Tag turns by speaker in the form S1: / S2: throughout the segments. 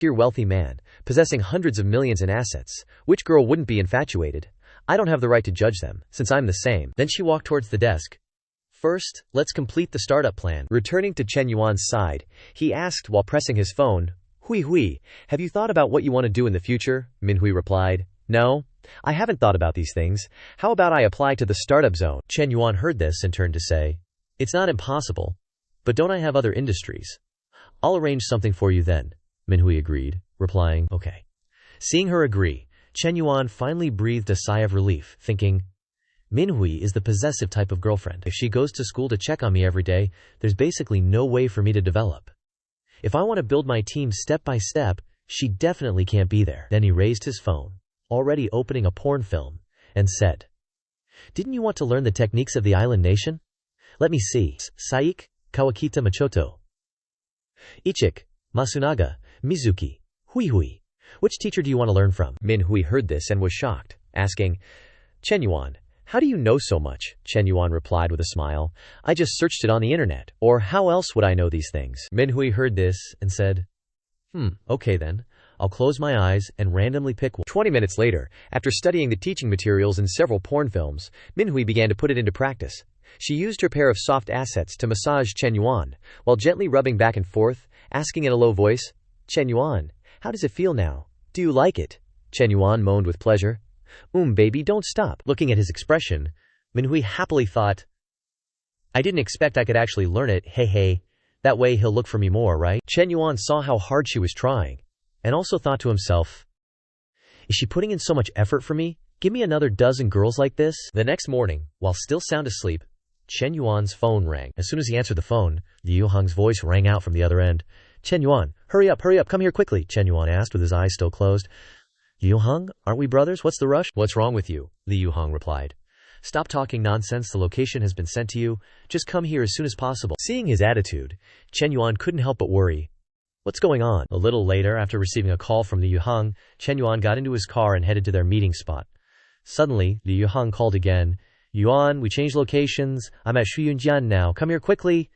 S1: Dear wealthy man, possessing hundreds of millions in assets. Which girl wouldn't be infatuated? I don't have the right to judge them, since I'm the same. Then she walked towards the desk. First, let's complete the startup plan. Returning to Chen Yuan's side, he asked while pressing his phone, Hui, have you thought about what you want to do in the future? Minhui replied, No, I haven't thought about these things. How about I apply to the startup zone? Chen Yuan heard this and turned to say, It's not impossible, but don't I have other industries? I'll arrange something for you then. Minhui agreed, replying, Okay. Seeing her agree, Chen Yuan finally breathed a sigh of relief, thinking, Minhui is the possessive type of girlfriend. If she goes to school to check on me every day, there's basically no way for me to develop. If I want to build my team step by step, she definitely can't be there. Then he raised his phone, already opening a porn film, and said, Didn't you want to learn the techniques of the island nation? Let me see. Saik, Kawakita Machoto. Ichik, Masunaga, Mizuki, Hui. Which teacher do you want to learn from? Minhui heard this and was shocked, asking, Chen Yuan, how do you know so much? Chen Yuan replied with a smile, I just searched it on the internet, or how else would I know these things? Minhui heard this and said, Okay then, I'll close my eyes and randomly pick one. 20 minutes later, after studying the teaching materials in several porn films, Minhui began to put it into practice. She used her pair of soft assets to massage Chen Yuan, while gently rubbing back and forth, asking in a low voice, Chen Yuan, how does it feel now? Do you like it? Chen Yuan moaned with pleasure. Baby, don't stop. Looking at his expression, Minhui happily thought, I didn't expect I could actually learn it, hey, that way he'll look for me more, right? Chen Yuan saw how hard she was trying, and also thought to himself, is she putting in so much effort for me? Give me another dozen girls like this? The next morning, while still sound asleep, Chen Yuan's phone rang. As soon as he answered the phone, Liu Hong's voice rang out from the other end. Chen Yuan, hurry up, come here quickly, Chen Yuan asked with his eyes still closed. Liu Hong, aren't we brothers? What's the rush? What's wrong with you? Liu Hong replied. Stop talking nonsense, the location has been sent to you. Just come here as soon as possible. Seeing his attitude, Chen Yuan couldn't help but worry. What's going on? A little later, after receiving a call from Liu Hong, Chen Yuan got into his car and headed to their meeting spot. Suddenly, Liu Hong called again. Yuan, we changed locations. I'm at Shuyunjian now. Come here quickly.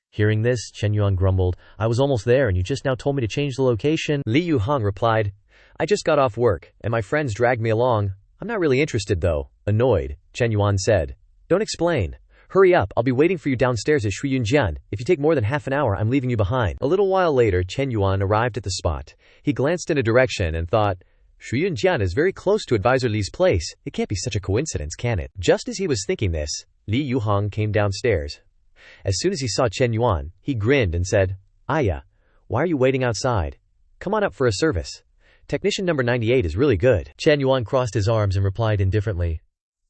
S1: Hearing this, Chen Yuan grumbled, I was almost there and you just now told me to change the location. Liu Hong replied, I just got off work, and my friends dragged me along. I'm not really interested though. Annoyed, Chen Yuan said, Don't explain. Hurry up, I'll be waiting for you downstairs at Shuyunjian. If you take more than half an hour, I'm leaving you behind. A little while later, Chen Yuan arrived at the spot. He glanced in a direction and thought, Shuyunjian is very close to Advisor Li's place. It can't be such a coincidence, can it? Just as he was thinking this, Li Yuhong came downstairs. As soon as he saw Chen Yuan, he grinned and said, Aya, why are you waiting outside? Come on up for a service. Technician number 98 is really good. Chen Yuan crossed his arms and replied indifferently,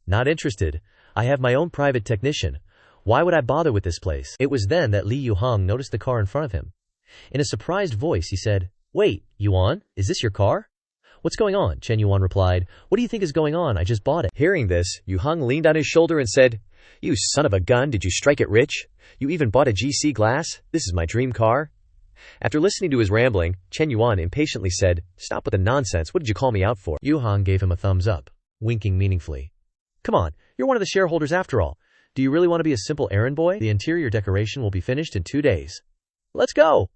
S1: Not interested. I have my own private technician. Why would I bother with this place? It was then that Li Yuhong noticed the car in front of him. In a surprised voice, he said, Wait, Yuan, is this your car? What's going on? Chen Yuan replied, What do you think is going on? I just bought it. Hearing this, Yuhong leaned on his shoulder and said, You son of a gun, did you strike it rich? You even bought a GC glass? This is my dream car. After listening to his rambling, Chen Yuan impatiently said, Stop with the nonsense, what did you call me out for? Yuhong gave him a thumbs up, winking meaningfully. Come on, you're one of the shareholders after all. Do you really want to be a simple errand boy? The interior decoration will be finished in 2 days. Let's go!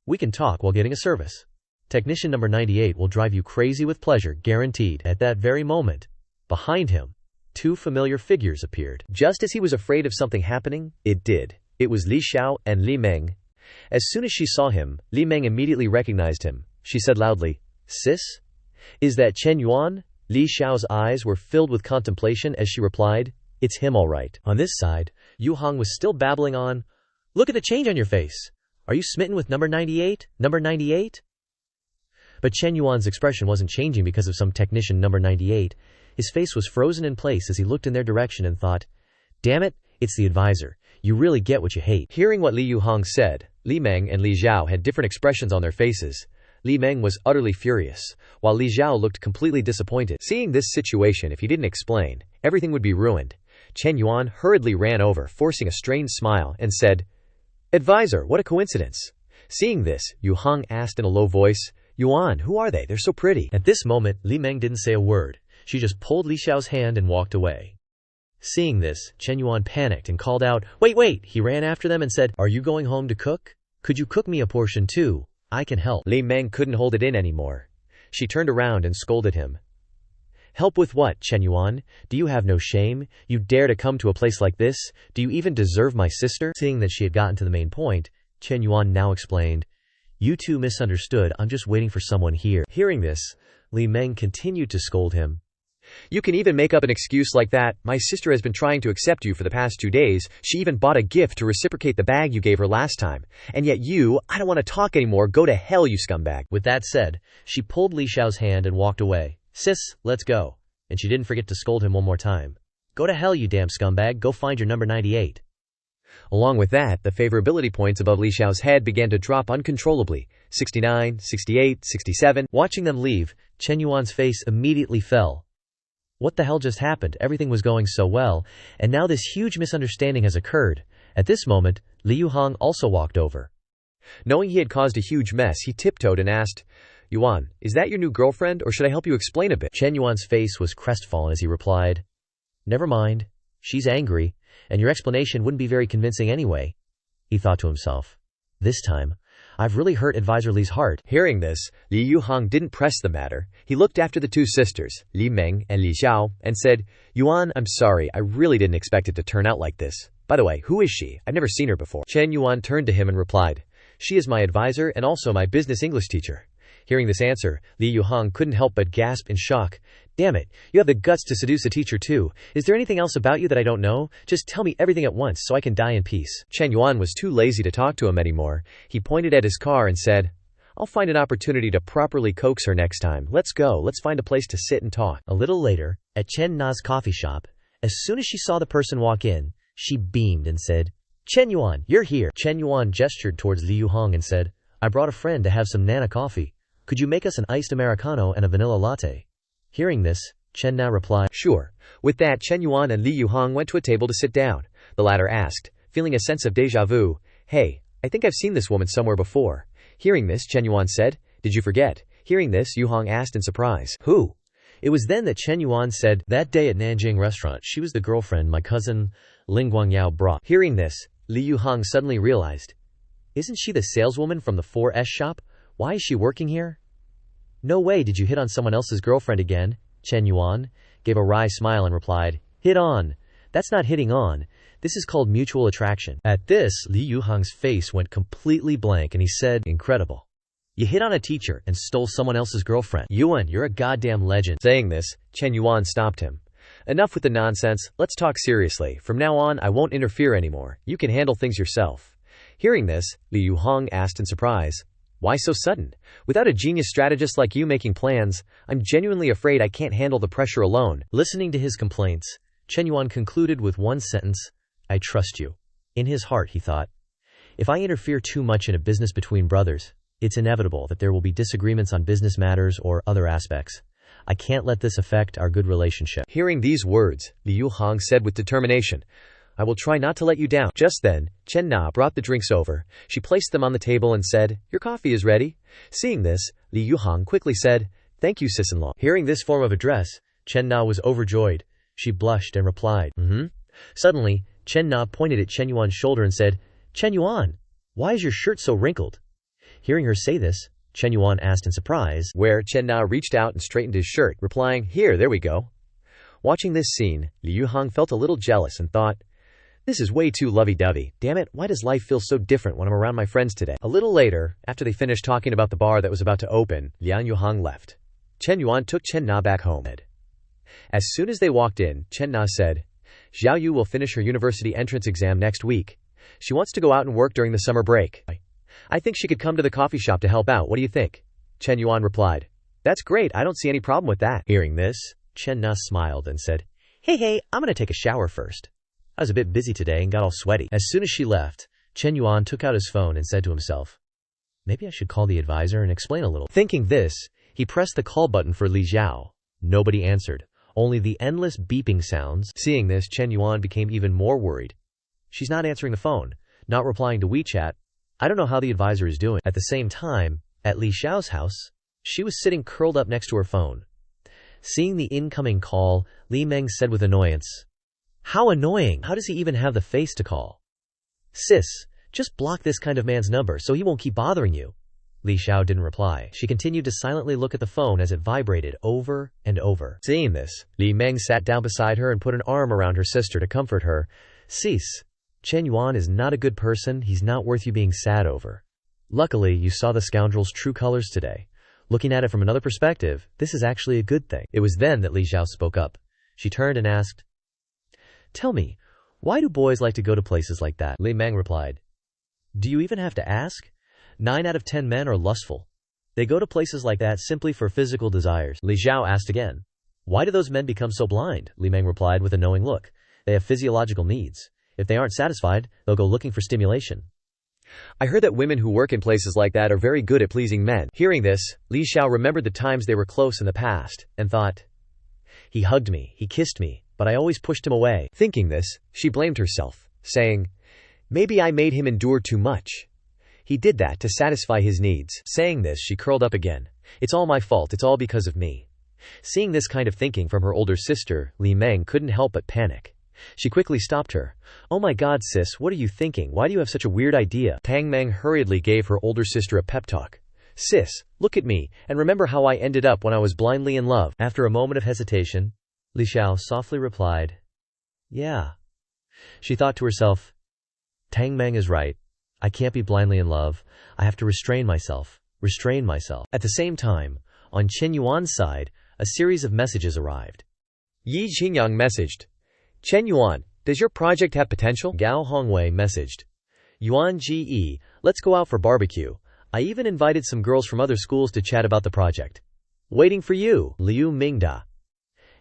S1: We can talk while getting a service. Technician number 98 will drive you crazy with pleasure, guaranteed. At that very moment, behind him, 2 familiar figures appeared. Just as he was afraid of something happening, it did. It was Li Xiao and Li Meng. As soon as she saw him, Li Meng immediately recognized him. She said loudly, Sis? Is that Chen Yuan? Li Xiao's eyes were filled with contemplation as she replied, It's him all right. On this side, Yu Hong was still babbling on, Look at the change on your face. Are you smitten with number 98? Number 98? But Chen Yuan's expression wasn't changing because of some technician number 98. His face was frozen in place as he looked in their direction and thought, Damn it, it's the advisor. You really get what you hate. Hearing what Li Yuhong said, Li Meng and Li Zhao had different expressions on their faces. Li Meng was utterly furious, while Li Zhao looked completely disappointed. Seeing this situation, if he didn't explain, everything would be ruined. Chen Yuan hurriedly ran over, forcing a strained smile, and said, Advisor, what a coincidence. Seeing this, Yu Hong asked in a low voice, Yuan, who are they? They're so pretty. At this moment, Li Meng didn't say a word. She just pulled Li Xiao's hand and walked away. Seeing this, Chen Yuan panicked and called out, Wait! He ran after them and said, Are you going home to cook? Could you cook me a portion too? I can help. Li Meng couldn't hold it in anymore. She turned around and scolded him. Help with what, Chen Yuan? Do you have no shame? You dare to come to a place like this? Do you even deserve my sister? Seeing that she had gotten to the main point, Chen Yuan now explained, You two misunderstood, I'm just waiting for someone here. Hearing this, Li Meng continued to scold him. You can even make up an excuse like that. My sister has been trying to accept you for the past 2 days. She even bought a gift to reciprocate the bag you gave her last time. And yet I don't want to talk anymore. Go to hell, you scumbag. With that said, she pulled Li Xiao's hand and walked away. Sis, let's go. And she didn't forget to scold him one more time. Go to hell, you damn scumbag. Go find your number 98. Along with that, the favorability points above Li Xiao's head began to drop uncontrollably. 69, 68, 67. Watching them leave, Chen Yuan's face immediately fell. What the hell just happened? Everything was going so well, and now this huge misunderstanding has occurred. At this moment, Li Yuhang also walked over. Knowing he had caused a huge mess, he tiptoed and asked, Yuan, is that your new girlfriend, or should I help you explain a bit? Chen Yuan's face was crestfallen as he replied, Never mind. She's angry, and your explanation wouldn't be very convincing anyway. He thought to himself, This time, I've really hurt Advisor Li's heart. Hearing this, Li Yuhang didn't press the matter. He looked after the two sisters, Li Meng and Li Xiao, and said, Yuan, I'm sorry, I really didn't expect it to turn out like this. By the way, who is she? I've never seen her before. Chen Yuan turned to him and replied, She is my advisor and also my business English teacher. Hearing this answer, Li Yuhang couldn't help but gasp in shock. Damn it, you have the guts to seduce a teacher too. Is there anything else about you that I don't know? Just tell me everything at once so I can die in peace. Chen Yuan was too lazy to talk to him anymore. He pointed at his car and said, I'll find an opportunity to properly coax her next time. Let's go, let's find a place to sit and talk. A little later, at Chen Na's coffee shop, as soon as she saw the person walk in, she beamed and said, Chen Yuan, you're here. Chen Yuan gestured towards Li Yuhang and said, I brought a friend to have some Nana coffee. Could you make us an iced Americano and a vanilla latte? Hearing this, Chen Na replied, Sure. With that, Chen Yuan and Li Yuhang went to a table to sit down. The latter asked, feeling a sense of déjà vu, Hey, I think I've seen this woman somewhere before. Hearing this, Chen Yuan said, Did you forget? Hearing this, Yuhang asked in surprise, Who? It was then that Chen Yuan said, That day at Nanjing restaurant, she was the girlfriend my cousin Ling Guangyao brought. Hearing this, Li Yuhang suddenly realized, Isn't she the saleswoman from the 4S shop? Why is she working here? No way did you hit on someone else's girlfriend again? Chen Yuan gave a wry smile and replied, Hit on. That's not hitting on. This is called mutual attraction. At this, Li Yuhang's face went completely blank and he said, Incredible. You hit on a teacher and stole someone else's girlfriend. Yuan, you're a goddamn legend. Saying this, Chen Yuan stopped him. Enough with the nonsense. Let's talk seriously. From now on, I won't interfere anymore. You can handle things yourself. Hearing this, Li Yuhang asked in surprise, Why so sudden? Without a genius strategist like you making plans, I'm genuinely afraid I can't handle the pressure alone. Listening to his complaints, Chen Yuan concluded with one sentence, I trust you. In his heart, he thought, if I interfere too much in a business between brothers, it's inevitable that there will be disagreements on business matters or other aspects. I can't let this affect our good relationship. Hearing these words, Li Yuhang said with determination, I will try not to let you down. Just then, Chen Na brought the drinks over. She placed them on the table and said, Your coffee is ready. Seeing this, Li Yuhang quickly said, Thank you, sis-in-law. Hearing this form of address, Chen Na was overjoyed. She blushed and replied, Suddenly, Chen Na pointed at Chen Yuan's shoulder and said, Chen Yuan, why is your shirt so wrinkled? Hearing her say this, Chen Yuan asked in surprise, where Chen Na reached out and straightened his shirt, replying, there we go. Watching this scene, Li Yuhang felt a little jealous and thought, this is way too lovey-dovey. Damn it, why does life feel so different when I'm around my friends today? A little later, after they finished talking about the bar that was about to open, Lian Yuhang left. Chen Yuan took Chen Na back home. As soon as they walked in, Chen Na said, Xiao Yu will finish her university entrance exam next week. She wants to go out and work during the summer break. I think she could come to the coffee shop to help out. What do you think? Chen Yuan replied, That's great, I don't see any problem with that. Hearing this, Chen Na smiled and said, Hey, I'm gonna take a shower first. I was a bit busy today and got all sweaty. As soon as she left, Chen Yuan took out his phone and said to himself, maybe I should call the advisor and explain a little. Thinking this, he pressed the call button for Li Xiao. Nobody answered, only the endless beeping sounds. Seeing this, Chen Yuan became even more worried. She's not answering the phone, not replying to WeChat. I don't know how the advisor is doing. At the same time, at Li Xiao's house, she was sitting curled up next to her phone. Seeing the incoming call, Li Meng said with annoyance, How annoying! How does he even have the face to call? Sis, just block this kind of man's number so he won't keep bothering you. Li Xiao didn't reply. She continued to silently look at the phone as it vibrated over and over. Seeing this, Li Meng sat down beside her and put an arm around her sister to comfort her. Sis, Chen Yuan is not a good person. He's not worth you being sad over. Luckily, you saw the scoundrel's true colors today. Looking at it from another perspective, this is actually a good thing. It was then that Li Xiao spoke up. She turned and asked, "Tell me, why do boys like to go to places like that?" Li Meng replied, "Do you even have to ask? 9 out of 10 men are lustful. They go to places like that simply for physical desires." Li Xiao asked again, "Why do those men become so blind?" Li Meng replied with a knowing look. "They have physiological needs. If they aren't satisfied, they'll go looking for stimulation. I heard that women who work in places like that are very good at pleasing men." Hearing this, Li Xiao remembered the times they were close in the past, and thought, "He hugged me, he kissed me, but I always pushed him away." Thinking this, she blamed herself, saying, "Maybe I made him endure too much. He did that to satisfy his needs." Saying this, she curled up again. "It's all my fault, it's all because of me." Seeing this kind of thinking from her older sister, Li Meng couldn't help but panic. She quickly stopped her. "Oh my god, sis, what are you thinking? Why do you have such a weird idea?" Tang Meng hurriedly gave her older sister a pep talk. "Sis, look at me, and remember how I ended up when I was blindly in love." After a moment of hesitation, Li Xiao softly replied, "Yeah." She thought to herself, Tang Meng is right. I can't be blindly in love. I have to restrain myself. At the same time, on Chen Yuan's side, a series of messages arrived. Yi Qingyang messaged, "Chen Yuan, does your project have potential?" Gao Hongwei messaged, "Yuan Ge, let's go out for barbecue. I even invited some girls from other schools to chat about the project. Waiting for you." Liu Mingda,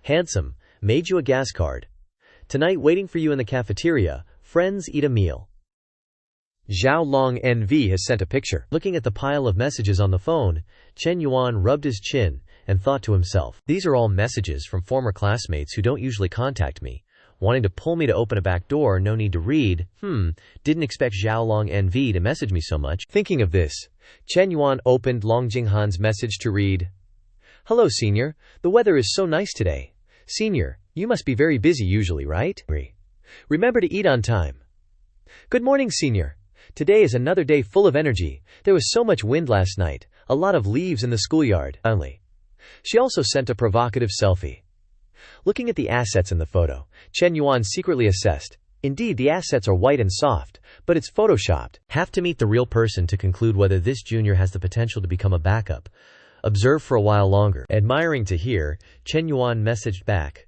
S1: "Handsome, made you a gas card. Tonight waiting for you in the cafeteria. Friends eat a meal." Zhao Long NV has sent a picture. Looking at the pile of messages on the phone, Chen Yuan rubbed his chin and thought to himself, "These are all messages from former classmates who don't usually contact me. Wanting to pull me to open a back door, no need to read. Didn't expect Zhao Long NV to message me so much." Thinking of this, Chen Yuan opened Long Jinghan's message to read, "Hello senior, the weather is so nice today. Senior, you must be very busy usually, right? Remember to eat on time. Good morning senior. Today is another day full of energy. There was so much wind last night, a lot of leaves in the schoolyard." She also sent a provocative selfie. Looking at the assets in the photo, Chen Yuan secretly assessed, indeed the assets are white and soft, but it's photoshopped. Have to meet the real person to conclude whether this junior has the potential to become a backup. Observe for a while longer. Admiring to hear, Chen Yuan messaged back,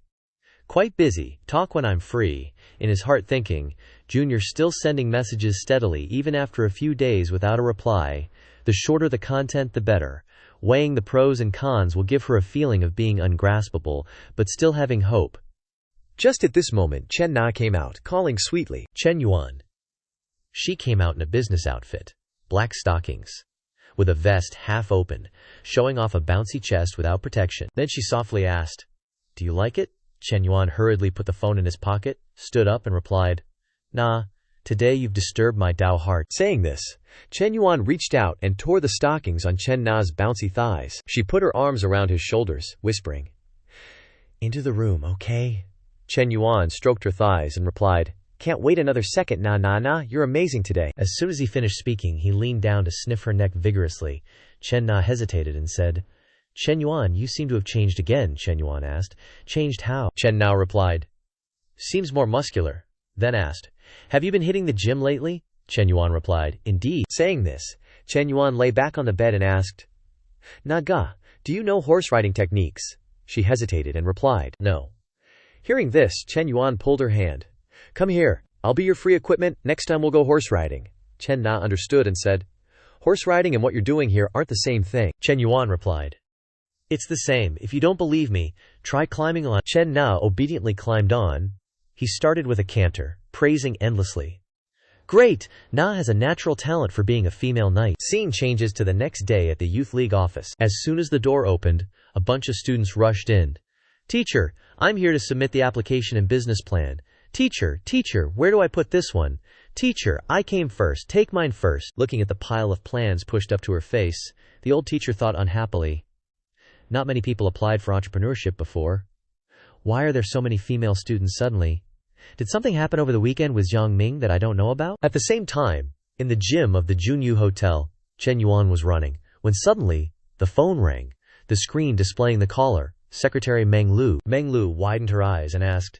S1: "Quite busy, talk when I'm free." In his heart thinking, Junior still sending messages steadily even after a few days without a reply. The shorter the content the better. Weighing the pros and cons will give her a feeling of being ungraspable, but still having hope. Just at this moment Chen Na came out, calling sweetly, "Chen Yuan." She came out in a business outfit, black stockings, with a vest half open, showing off a bouncy chest without protection. Then she softly asked, "Do you like it?" Chen Yuan hurriedly put the phone in his pocket, stood up and replied, "Nah, today you've disturbed my Dao heart." Saying this, Chen Yuan reached out and tore the stockings on Chen Na's bouncy thighs. She put her arms around his shoulders, whispering, "Into the room, okay?" Chen Yuan stroked her thighs and replied, "Can't wait another second, nah, you're amazing today." As soon as he finished speaking, he leaned down to sniff her neck vigorously. Chen Na hesitated and said, "Chen Yuan, you seem to have changed again." Chen Yuan asked, "Changed how?" Chen Na replied, "Seems more muscular." Then asked, "Have you been hitting the gym lately?" Chen Yuan replied, "Indeed." Saying this, Chen Yuan lay back on the bed and asked, "Naga, do you know horse riding techniques?" She hesitated and replied, "No." Hearing this, Chen Yuan pulled her hand. "Come here, I'll be your free equipment, next time we'll go horse riding." Chen Na understood and said, "Horse riding and what you're doing here aren't the same thing." Chen Yuan replied, "It's the same. If you don't believe me, try climbing on." Chen Na obediently climbed on. He started with a canter, praising endlessly. "Great! Na has a natural talent for being a female knight." Scene changes to the next day at the youth league office. As soon as the door opened, a bunch of students rushed in. "Teacher, I'm here to submit the application and business plan." Teacher, where do I put this one?" "Teacher, I came first, take mine first." Looking at the pile of plans pushed up to her face, the old teacher thought unhappily, "Not many people applied for entrepreneurship before. Why are there so many female students suddenly? Did something happen over the weekend with Jiang Ming that I don't know about?" At the same time, in the gym of the Junyu Hotel, Chen Yuan was running. when suddenly, the phone rang, the screen displaying the caller, Secretary Meng Lu. Meng Lu widened her eyes and asked,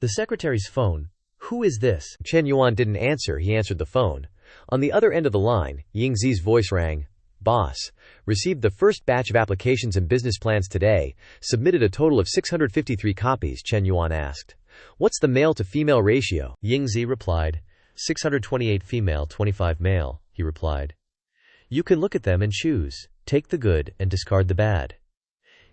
S1: "The secretary's phone? Who is this?" Chen Yuan didn't answer, he answered the phone. On the other end of the line, Yingzi's voice rang. "Boss, received the first batch of applications and business plans today, submitted a total of 653 copies," Chen Yuan asked. "What's the male to female ratio?" Yingzi replied. 628 female, 25 male, he replied. "You can look at them and choose. Take the good and discard the bad."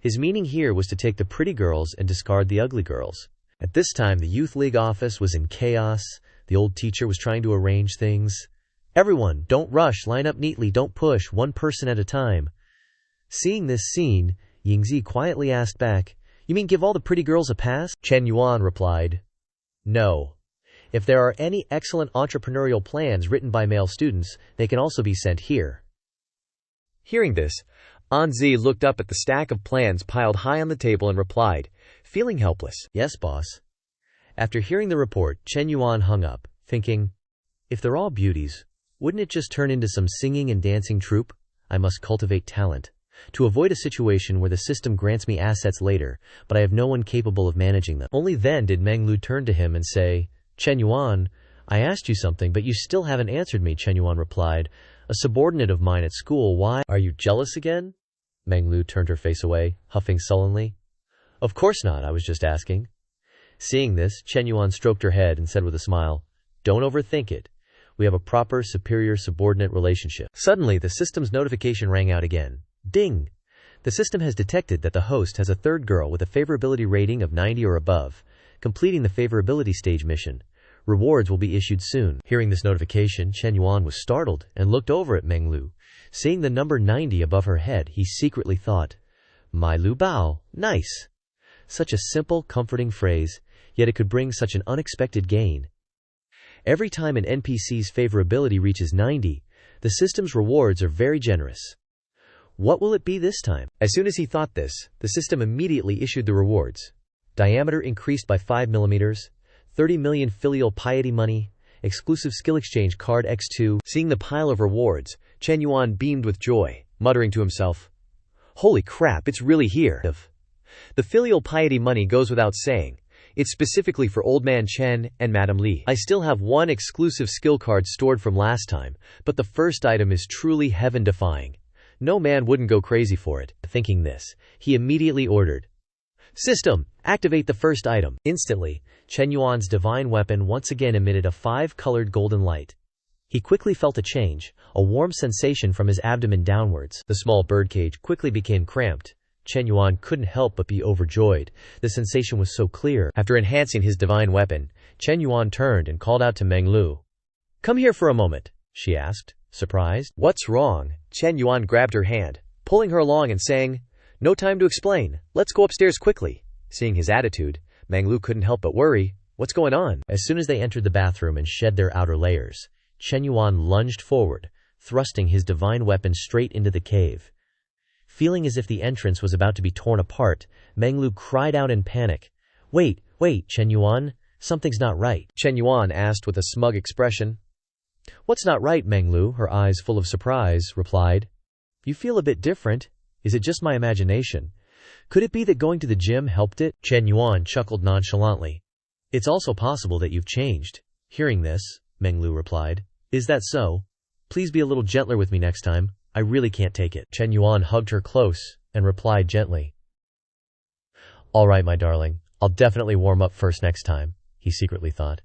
S1: His meaning here was to take the pretty girls and discard the ugly girls. At this time, the youth league office was in chaos. The old teacher was trying to arrange things. "Everyone, don't rush, line up neatly, don't push, one person at a time." Seeing this scene, Yingzi quietly asked back, "You mean give all the pretty girls a pass?" Chen Yuan replied, "No. If there are any excellent entrepreneurial plans written by male students, they can also be sent here." Hearing this, Anzi looked up at the stack of plans piled high on the table and replied, feeling helpless, "Yes, boss." After hearing the report, Chen Yuan hung up, thinking, if they're all beauties, wouldn't it just turn into some singing and dancing troupe? I must cultivate talent, to avoid a situation where the system grants me assets later, but I have no one capable of managing them. Only then did Meng Lu turn to him and say, "Chen Yuan, I asked you something, but you still haven't answered me," Chen Yuan replied. "A subordinate of mine at school, why? Are you jealous again?" Meng Lu turned her face away, huffing sullenly. "Of course not, I was just asking." Seeing this, Chen Yuan stroked her head and said with a smile, "Don't overthink it. We have a proper superior-subordinate relationship." Suddenly, the system's notification rang out again. Ding! The system has detected that the host has a third girl with a favorability rating of 90 or above, completing the favorability stage mission. Rewards will be issued soon. Hearing this notification, Chen Yuan was startled and looked over at Meng Lu. Seeing the number 90 above her head, he secretly thought, "My Lu Bao, nice." Such a simple, comforting phrase, yet it could bring such an unexpected gain. Every time an NPC's favorability reaches 90, the system's rewards are very generous. What will it be this time? As soon as he thought this, the system immediately issued the rewards. Diameter increased by 5 millimeters, 30 million filial piety money, exclusive skill exchange card X2. Seeing the pile of rewards, Chen Yuan beamed with joy, muttering to himself, "Holy crap, it's really here." The filial piety money goes without saying. It's specifically for Old Man Chen and Madame Li. I still have one exclusive skill card stored from last time, but the first item is truly heaven-defying. No man wouldn't go crazy for it. Thinking this, he immediately ordered, "System, activate the first item." Instantly, Chen Yuan's divine weapon once again emitted a 5-colored golden light. He quickly felt a change, a warm sensation from his abdomen downwards. The small birdcage quickly became cramped. Chen Yuan couldn't help but be overjoyed. The sensation was so clear. After enhancing his divine weapon, Chen Yuan turned and called out to Meng Lu. "Come here for a moment," she asked, surprised. "What's wrong?" Chen Yuan grabbed her hand, pulling her along and saying, "No time to explain. Let's go upstairs quickly." Seeing his attitude, Meng Lu couldn't help but worry. What's going on? As soon as they entered the bathroom and shed their outer layers, Chen Yuan lunged forward, thrusting his divine weapon straight into the cave. Feeling as if the entrance was about to be torn apart, Meng Lu cried out in panic. Wait, Chen Yuan, something's not right." Chen Yuan asked with a smug expression. "What's not right?" Meng Lu, her eyes full of surprise, replied. "You feel a bit different. Is it just my imagination? Could it be that going to the gym helped it?" Chen Yuan chuckled nonchalantly. "It's also possible that you've changed." Hearing this, Meng Lu replied, "Is that so? Please be a little gentler with me next time. I really can't take it." Chen Yuan hugged her close and replied gently, "All right, my darling, I'll definitely warm up first next time," he secretly thought.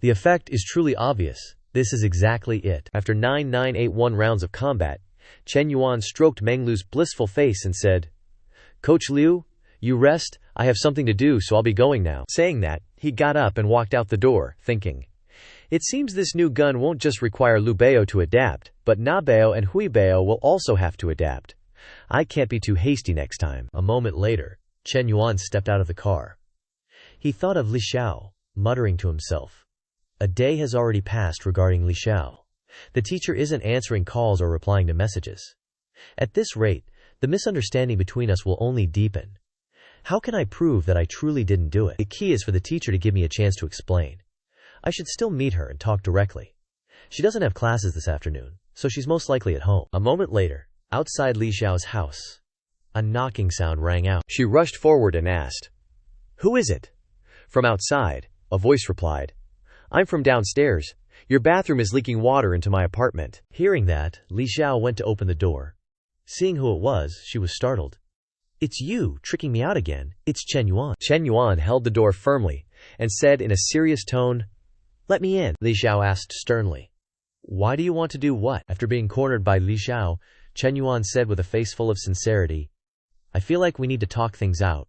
S1: The effect is truly obvious. This is exactly it. After 9,981 rounds of combat, Chen Yuan stroked Meng Lu's blissful face and said, "Coach Liu, you rest, I have something to do, so I'll be going now." Saying that, he got up and walked out the door, thinking, it seems this new gun won't just require Lu Bao to adapt, but Na Bao and Hui Bao will also have to adapt. I can't be too hasty next time. A moment later, Chen Yuan stepped out of the car. He thought of Li Xiao, muttering to himself, a day has already passed regarding Li Xiao. The teacher isn't answering calls or replying to messages. At this rate, the misunderstanding between us will only deepen. How can I prove that I truly didn't do it? The key is for the teacher to give me a chance to explain. I should still meet her and talk directly. She doesn't have classes this afternoon, so she's most likely at home. A moment later, Outside Li Xiao's house, a knocking sound rang out. She rushed forward and asked, "Who is it?" From outside, a voice replied, "I'm from downstairs. Your bathroom is leaking water into my apartment." Hearing that, Li Xiao went to open the door. Seeing who it was, she was startled. "It's you, tricking me out again. It's Chen Yuan." Chen Yuan held the door firmly and said in a serious tone, "Let me in." Li Xiao asked sternly, "Why do you want to do what?" After being cornered by Li Xiao, Chen Yuan said with a face full of sincerity, "I feel like we need to talk things out.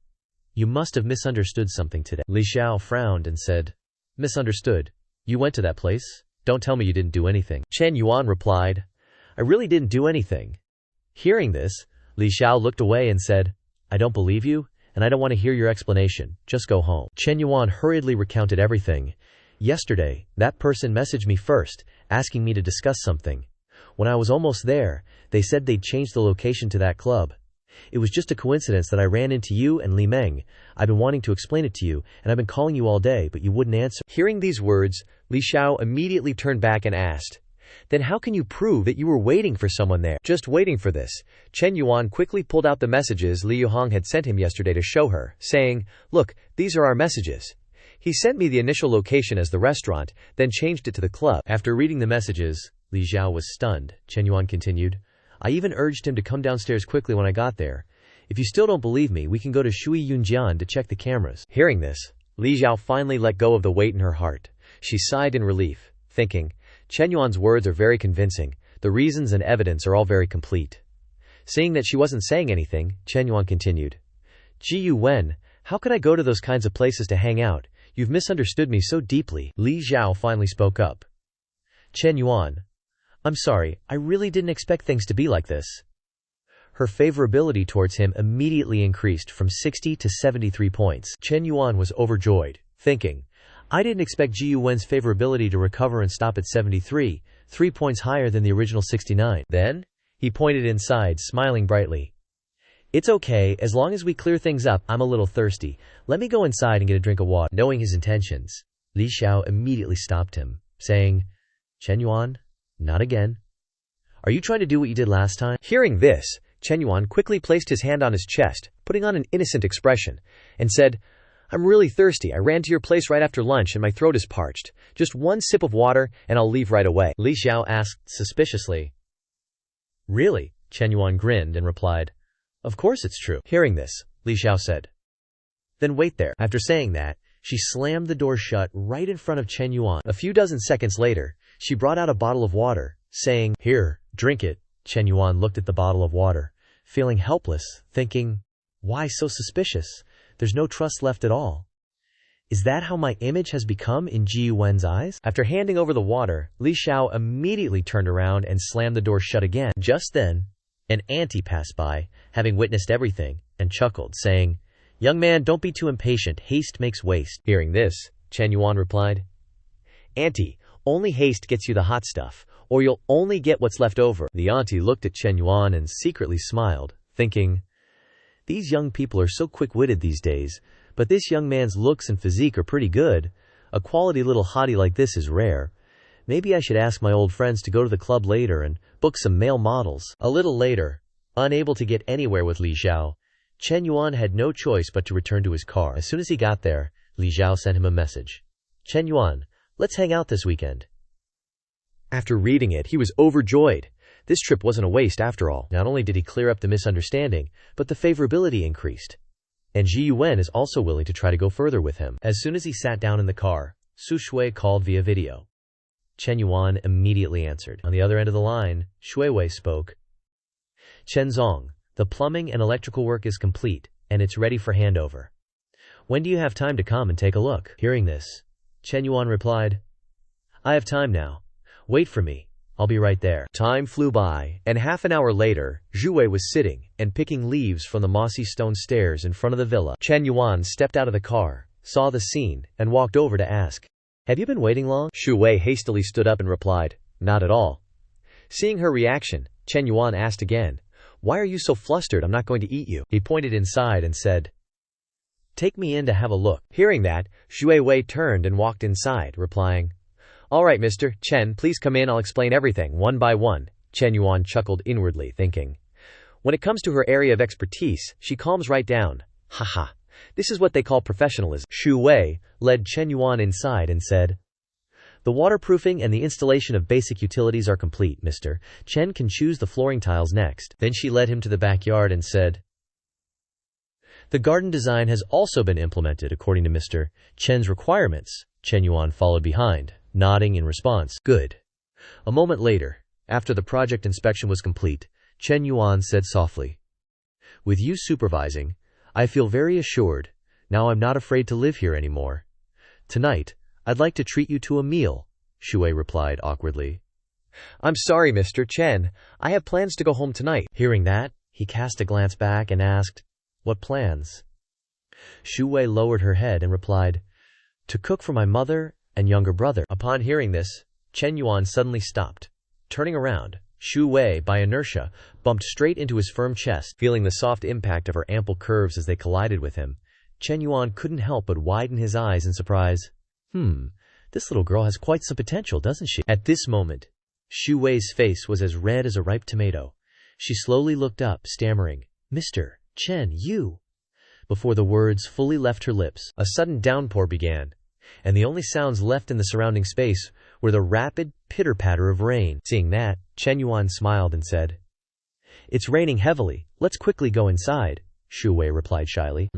S1: You must have misunderstood something today." Li Xiao frowned and said, "Misunderstood? You went to that place? Don't tell me you didn't do anything." Chen Yuan replied, "I really didn't do anything." Hearing this, Li Xiao looked away and said, "I don't believe you, and I don't want to hear your explanation. Just go home." Chen Yuan hurriedly recounted everything. "Yesterday, that person messaged me first, asking me to discuss something. When I was almost there, they said they'd changed the location to that club. It was just a coincidence that I ran into you and Li Meng. I've been wanting to explain it to you, and I've been calling you all day, but you wouldn't answer." Hearing these words, Li Xiao immediately turned back and asked, "Then how can you prove that you were waiting for someone there?" Just waiting for this, Chen Yuan quickly pulled out the messages Li Yuhong had sent him yesterday to show her, saying, "Look, these are our messages. He sent me the initial location as the restaurant, then changed it to the club." After reading the messages, Li Xiao was stunned. Chen Yuan continued, "I even urged him to come downstairs quickly when I got there. If you still don't believe me, we can go to Shui Yunjian to check the cameras." Hearing this, Li Xiao finally let go of the weight in her heart. She sighed in relief, thinking, Chen Yuan's words are very convincing, the reasons and evidence are all very complete. Seeing that she wasn't saying anything, Chen Yuan continued, "Ji Yu Wen, how could I go to those kinds of places to hang out? You've misunderstood me so deeply." Li Xiao finally spoke up. "Chen Yuan, I'm sorry, I really didn't expect things to be like this." Her favorability towards him immediately increased from 60 to 73 points. Chen Yuan was overjoyed, thinking, "I didn't expect Ji Yu Wen's favorability to recover and stop at 73, 3 points higher than the original 69. Then, he pointed inside, smiling brightly. "It's okay, as long as we clear things up. I'm a little thirsty. Let me go inside and get a drink of water." Knowing his intentions, Li Xiao immediately stopped him, saying, "Chen Yuan, not again. Are you trying to do what you did last time?" Hearing this, Chen Yuan quickly placed his hand on his chest, putting on an innocent expression, and said, "I'm really thirsty. I ran to your place right after lunch and my throat is parched. Just one sip of water and I'll leave right away." Li Xiao asked suspiciously. "Really?" Chen Yuan grinned and replied, "Of course it's true." Hearing this, Li Xiao said, "Then wait there." After saying that, she slammed the door shut right in front of Chen Yuan. A few dozen seconds later, she brought out a bottle of water, saying, "Here, drink it." Chen Yuan looked at the bottle of water, feeling helpless, thinking, "Why so suspicious? There's no trust left at all. Is that how my image has become in Ji Yuwen's eyes?" After handing over the water, Li Xiao immediately turned around and slammed the door shut again. Just then, an auntie passed by, having witnessed everything, and chuckled, saying, "Young man, don't be too impatient. Haste makes waste." Hearing this, Chen Yuan replied, "Auntie, only haste gets you the hot stuff, or you'll only get what's left over." The auntie looked at Chen Yuan and secretly smiled, thinking, "These young people are so quick-witted these days, but this young man's looks and physique are pretty good. A quality little hottie like this is rare. Maybe I should ask my old friends to go to the club later and book some male models." A little later, unable to get anywhere with Li Xiao, Chen Yuan had no choice but to return to his car. As soon as he got there, Li Xiao sent him a message. "Chen Yuan, let's hang out this weekend." After reading it, he was overjoyed. This trip wasn't a waste after all. Not only did he clear up the misunderstanding, but the favorability increased. And Ji Yuwen is also willing to try to go further with him. As soon as he sat down in the car, Su Shui called via video. Chen Yuan immediately answered. On the other end of the line, Shui Wei spoke. "Chen Zong, the plumbing and electrical work is complete, and it's ready for handover. When do you have time to come and take a look?" Hearing this, Chen Yuan replied, "I have time now. Wait for me. I'll be right there." Time flew by, and half an hour later, Zhu Wei was sitting and picking leaves from the mossy stone stairs in front of the villa. Chen Yuan stepped out of the car, saw the scene, and walked over to ask, "Have you been waiting long?" Zhu Wei hastily stood up and replied, "Not at all." Seeing her reaction, Chen Yuan asked again, "Why are you so flustered? I'm not going to eat you." He pointed inside and said, "Take me in to have a look." Hearing that, Zhu Wei turned and walked inside, replying, "All right, Mr. Chen, please come in. I'll explain everything, one by one." Chen Yuan chuckled inwardly, thinking, When it comes to her area of expertise, she calms right down. Haha. This is what they call professionalism. Xu Wei led Chen Yuan inside and said, "The waterproofing and the installation of basic utilities are complete, Mr. Chen can choose the flooring tiles next." Then she led him to the backyard and said, "The garden design has also been implemented according to Mr. Chen's requirements." Chen Yuan followed behind, nodding in response. "Good." A moment later, after the project inspection was complete, Chen Yuan said softly, "With you supervising, I feel very assured. Now I'm not afraid to live here anymore. Tonight, I'd like to treat you to a meal," Xu Wei replied awkwardly. "I'm sorry, Mr. Chen. I have plans to go home tonight." Hearing that, he cast a glance back and asked, "What plans?" Xu Wei lowered her head and replied, "To cook for my mother and younger brother." Upon hearing this, Chen Yuan suddenly stopped. Turning around, Xu Wei, by inertia, bumped straight into his firm chest. Feeling the soft impact of her ample curves as they collided with him, Chen Yuan couldn't help but widen his eyes in surprise. This little girl has quite some potential, doesn't she? At this moment, Xu Wei's face was as red as a ripe tomato. She slowly looked up, stammering, "Mr. Chen, you..." Before the words fully left her lips, a sudden downpour began, and the only sounds left in the surrounding space were the rapid pitter-patter of rain. Seeing that, Chen Yuan smiled and said, "It's raining heavily. Let's quickly go inside," Xu Wei replied shyly.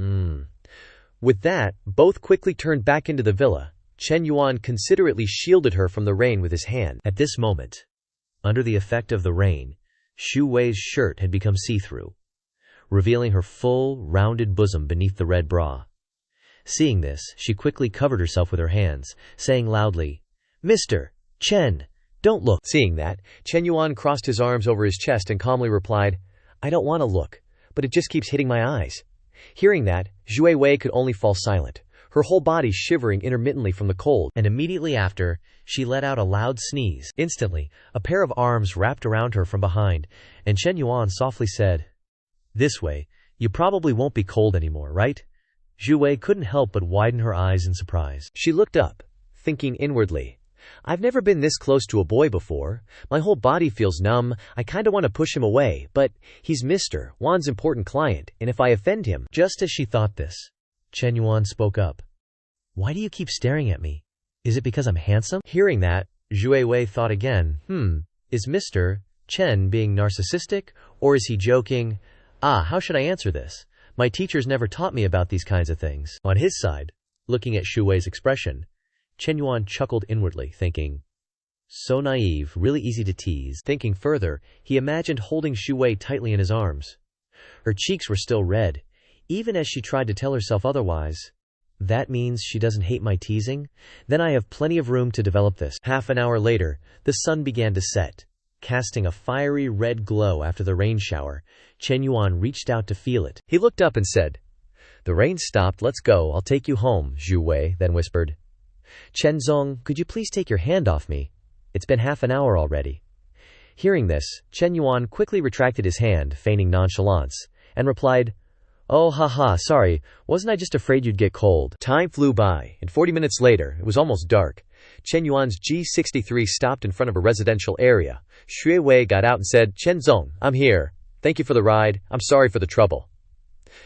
S1: With that, both quickly turned back into the villa. Chen Yuan considerately shielded her from the rain with his hand. At this moment, under the effect of the rain, Xu Wei's shirt had become see-through, revealing her full, rounded bosom beneath the red bra. Seeing this, she quickly covered herself with her hands, saying loudly, "Mr. Chen, don't look." Seeing that, Chen Yuan crossed his arms over his chest and calmly replied, "I don't want to look, but it just keeps hitting my eyes." Hearing that, Xu Wei could only fall silent, her whole body shivering intermittently from the cold, and immediately after, she let out a loud sneeze. Instantly, a pair of arms wrapped around her from behind, and Chen Yuan softly said, "This way, you probably won't be cold anymore, right?" Xu Wei couldn't help but widen her eyes in surprise. She looked up, thinking inwardly, "I've never been this close to a boy before. My whole body feels numb. I kinda want to push him away, but he's Mr. Wan's important client, and if I offend him..." Just as she thought this, Chen Yuan spoke up. "Why do you keep staring at me? Is it because I'm handsome?" Hearing that, Xu Wei thought again, is Mr. Chen being narcissistic, or is he joking? How should I answer this? My teachers never taught me about these kinds of things. On his side, looking at Xu Wei's expression, Chen Yuan chuckled inwardly, thinking, "So naive, really easy to tease." Thinking further, he imagined holding Xu Wei tightly in his arms. Her cheeks were still red, even as she tried to tell herself otherwise. That means she doesn't hate my teasing? Then I have plenty of room to develop this. Half an hour later, the sun began to set, casting a fiery red glow after the rain shower. Chen Yuan reached out to feel it. He looked up and said, "The rain stopped, let's go, I'll take you home," Xu Wei then whispered. "Chen Zong, could you please take your hand off me? It's been half an hour already." Hearing this, Chen Yuan quickly retracted his hand, feigning nonchalance, and replied, "Oh haha, sorry, wasn't I just afraid you'd get cold?" Time flew by, and 40 minutes later, it was almost dark. Chen Yuan's G63 stopped in front of a residential area. Xu Wei got out and said, "Chen Zong, I'm here. Thank you for the ride. I'm sorry for the trouble."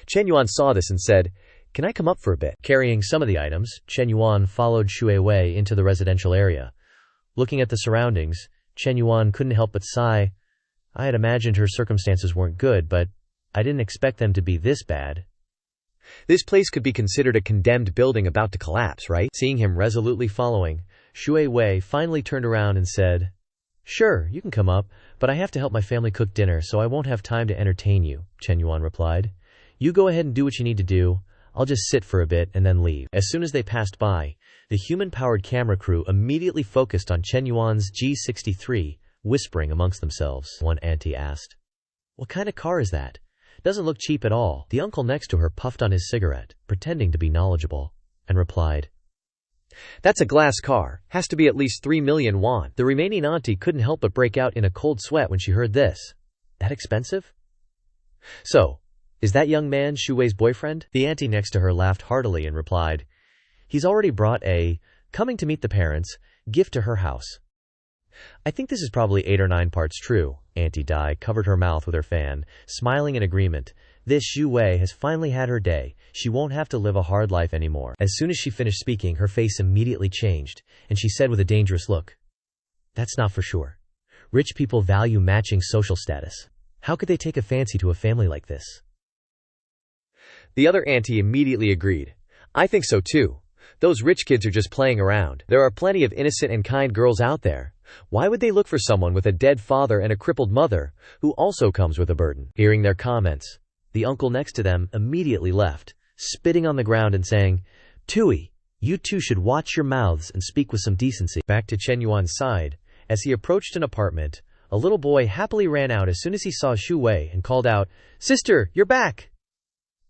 S1: Chen Yuan saw this and said, "Can I come up for a bit?" Carrying some of the items, Chen Yuan followed Xu Wei into the residential area. Looking at the surroundings, Chen Yuan couldn't help but sigh. I had imagined her circumstances weren't good, but I didn't expect them to be this bad. This place could be considered a condemned building about to collapse, right? Seeing him resolutely following, Xu Wei finally turned around and said, "Sure, you can come up, but I have to help my family cook dinner, so I won't have time to entertain you," Chen Yuan replied. "You go ahead and do what you need to do. I'll just sit for a bit and then leave." As soon as they passed by, the human-powered camera crew immediately focused on Chen Yuan's G63, whispering amongst themselves. One auntie asked, "What kind of car is that? Doesn't look cheap at all." The uncle next to her puffed on his cigarette, pretending to be knowledgeable, and replied, "That's a glass car. Has to be at least 3 million won." The remaining auntie couldn't help but break out in a cold sweat when she heard this. That expensive? "So, is that young man Xu Wei's boyfriend?" The auntie next to her laughed heartily and replied, "He's already brought a coming to meet the parents gift to her house." I think this is probably 8 or 9 parts true, Auntie Dai covered her mouth with her fan, smiling in agreement. This Xu Wei has finally had her day. She won't have to live a hard life anymore. As soon as she finished speaking, her face immediately changed, and she said with a dangerous look, "That's not for sure. Rich people value matching social status. How could they take a fancy to a family like this?" The other auntie immediately agreed. "I think so too. Those rich kids are just playing around. There are plenty of innocent and kind girls out there. Why would they look for someone with a dead father and a crippled mother, who also comes with a burden?" Hearing their comments, the uncle next to them immediately left, spitting on the ground and saying, "Tui, you two should watch your mouths and speak with some decency." Back to Chen Yuan's side, as he approached an apartment, a little boy happily ran out as soon as he saw Xu Wei and called out, "Sister, you're back!"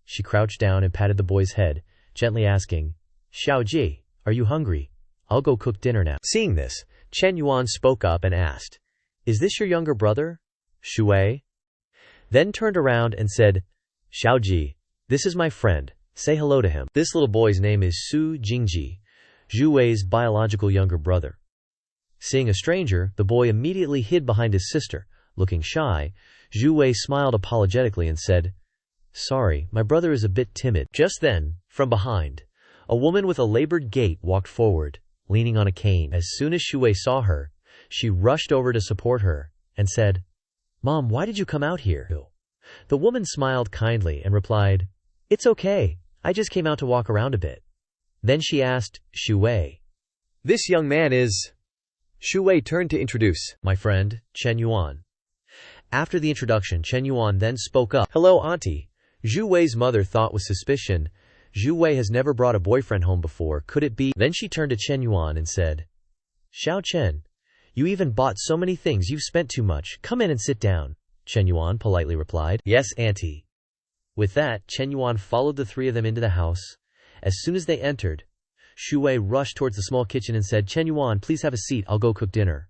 S1: She crouched down and patted the boy's head, gently asking, "Xiaoji, are you hungry? I'll go cook dinner now." Seeing this, Chen Yuan spoke up and asked, "Is this your younger brother, Xu Wei?" Then turned around and said, "Xiaoji, this is my friend. Say hello to him." This little boy's name is Su Jingji, Xu Wei's biological younger brother. Seeing a stranger, the boy immediately hid behind his sister. Looking shy, Xu Wei smiled apologetically and said, "Sorry, my brother is a bit timid." Just then, from behind, a woman with a labored gait walked forward, leaning on a cane. As soon as Xu Wei saw her, she rushed over to support her and said, "Mom, why did you come out here?" The woman smiled kindly and replied, "It's okay, I just came out to walk around a bit." Then she asked Xu Wei, "This young man is—" Xu Wei turned to introduce, "My friend, Chen Yuan." After the introduction, Chen Yuan then spoke up, "Hello, auntie." Xu Wei's mother thought with suspicion, "Xu Wei has never brought a boyfriend home before, could it be?" Then she turned to Chen Yuan and said, "Xiao Chen, you even bought so many things, you've spent too much. Come in and sit down." Chen Yuan politely replied, "Yes, auntie." With that, Chen Yuan followed the three of them into the house. As soon as they entered, Xu Wei rushed towards the small kitchen and said, "Chen Yuan, please have a seat, I'll go cook dinner."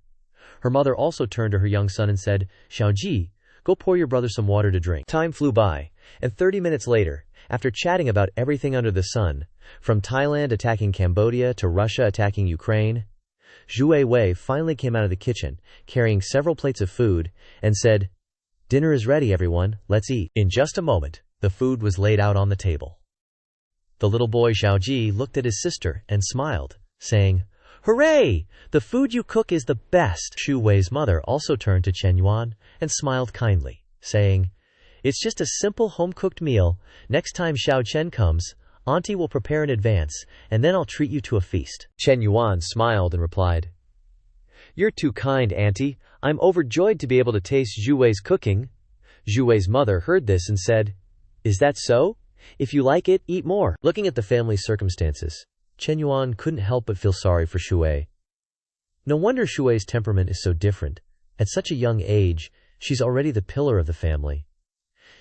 S1: Her mother also turned to her young son and said, "Xiaoji, go pour your brother some water to drink." Time flew by, and 30 minutes later, after chatting about everything under the sun, from Thailand attacking Cambodia to Russia attacking Ukraine, Xu Wei finally came out of the kitchen, carrying several plates of food, and said, "Dinner is ready, everyone, let's eat." In just a moment, the food was laid out on the table. The little boy Xiaoji looked at his sister and smiled, saying, "Hooray! The food you cook is the best." Xu Wei's mother also turned to Chen Yuan and smiled kindly, saying, "It's just a simple home-cooked meal. Next time Xiao Chen comes, auntie will prepare in advance, and then I'll treat you to a feast." Chen Yuan smiled and replied, "You're too kind, auntie. I'm overjoyed to be able to taste Xu Wei's cooking." Xu Wei's mother heard this and said, "Is that so? If you like it, eat more." Looking at the family's circumstances, Chen Yuan couldn't help but feel sorry for Xu Wei. No wonder Xu Wei's temperament is so different. At such a young age, she's already the pillar of the family.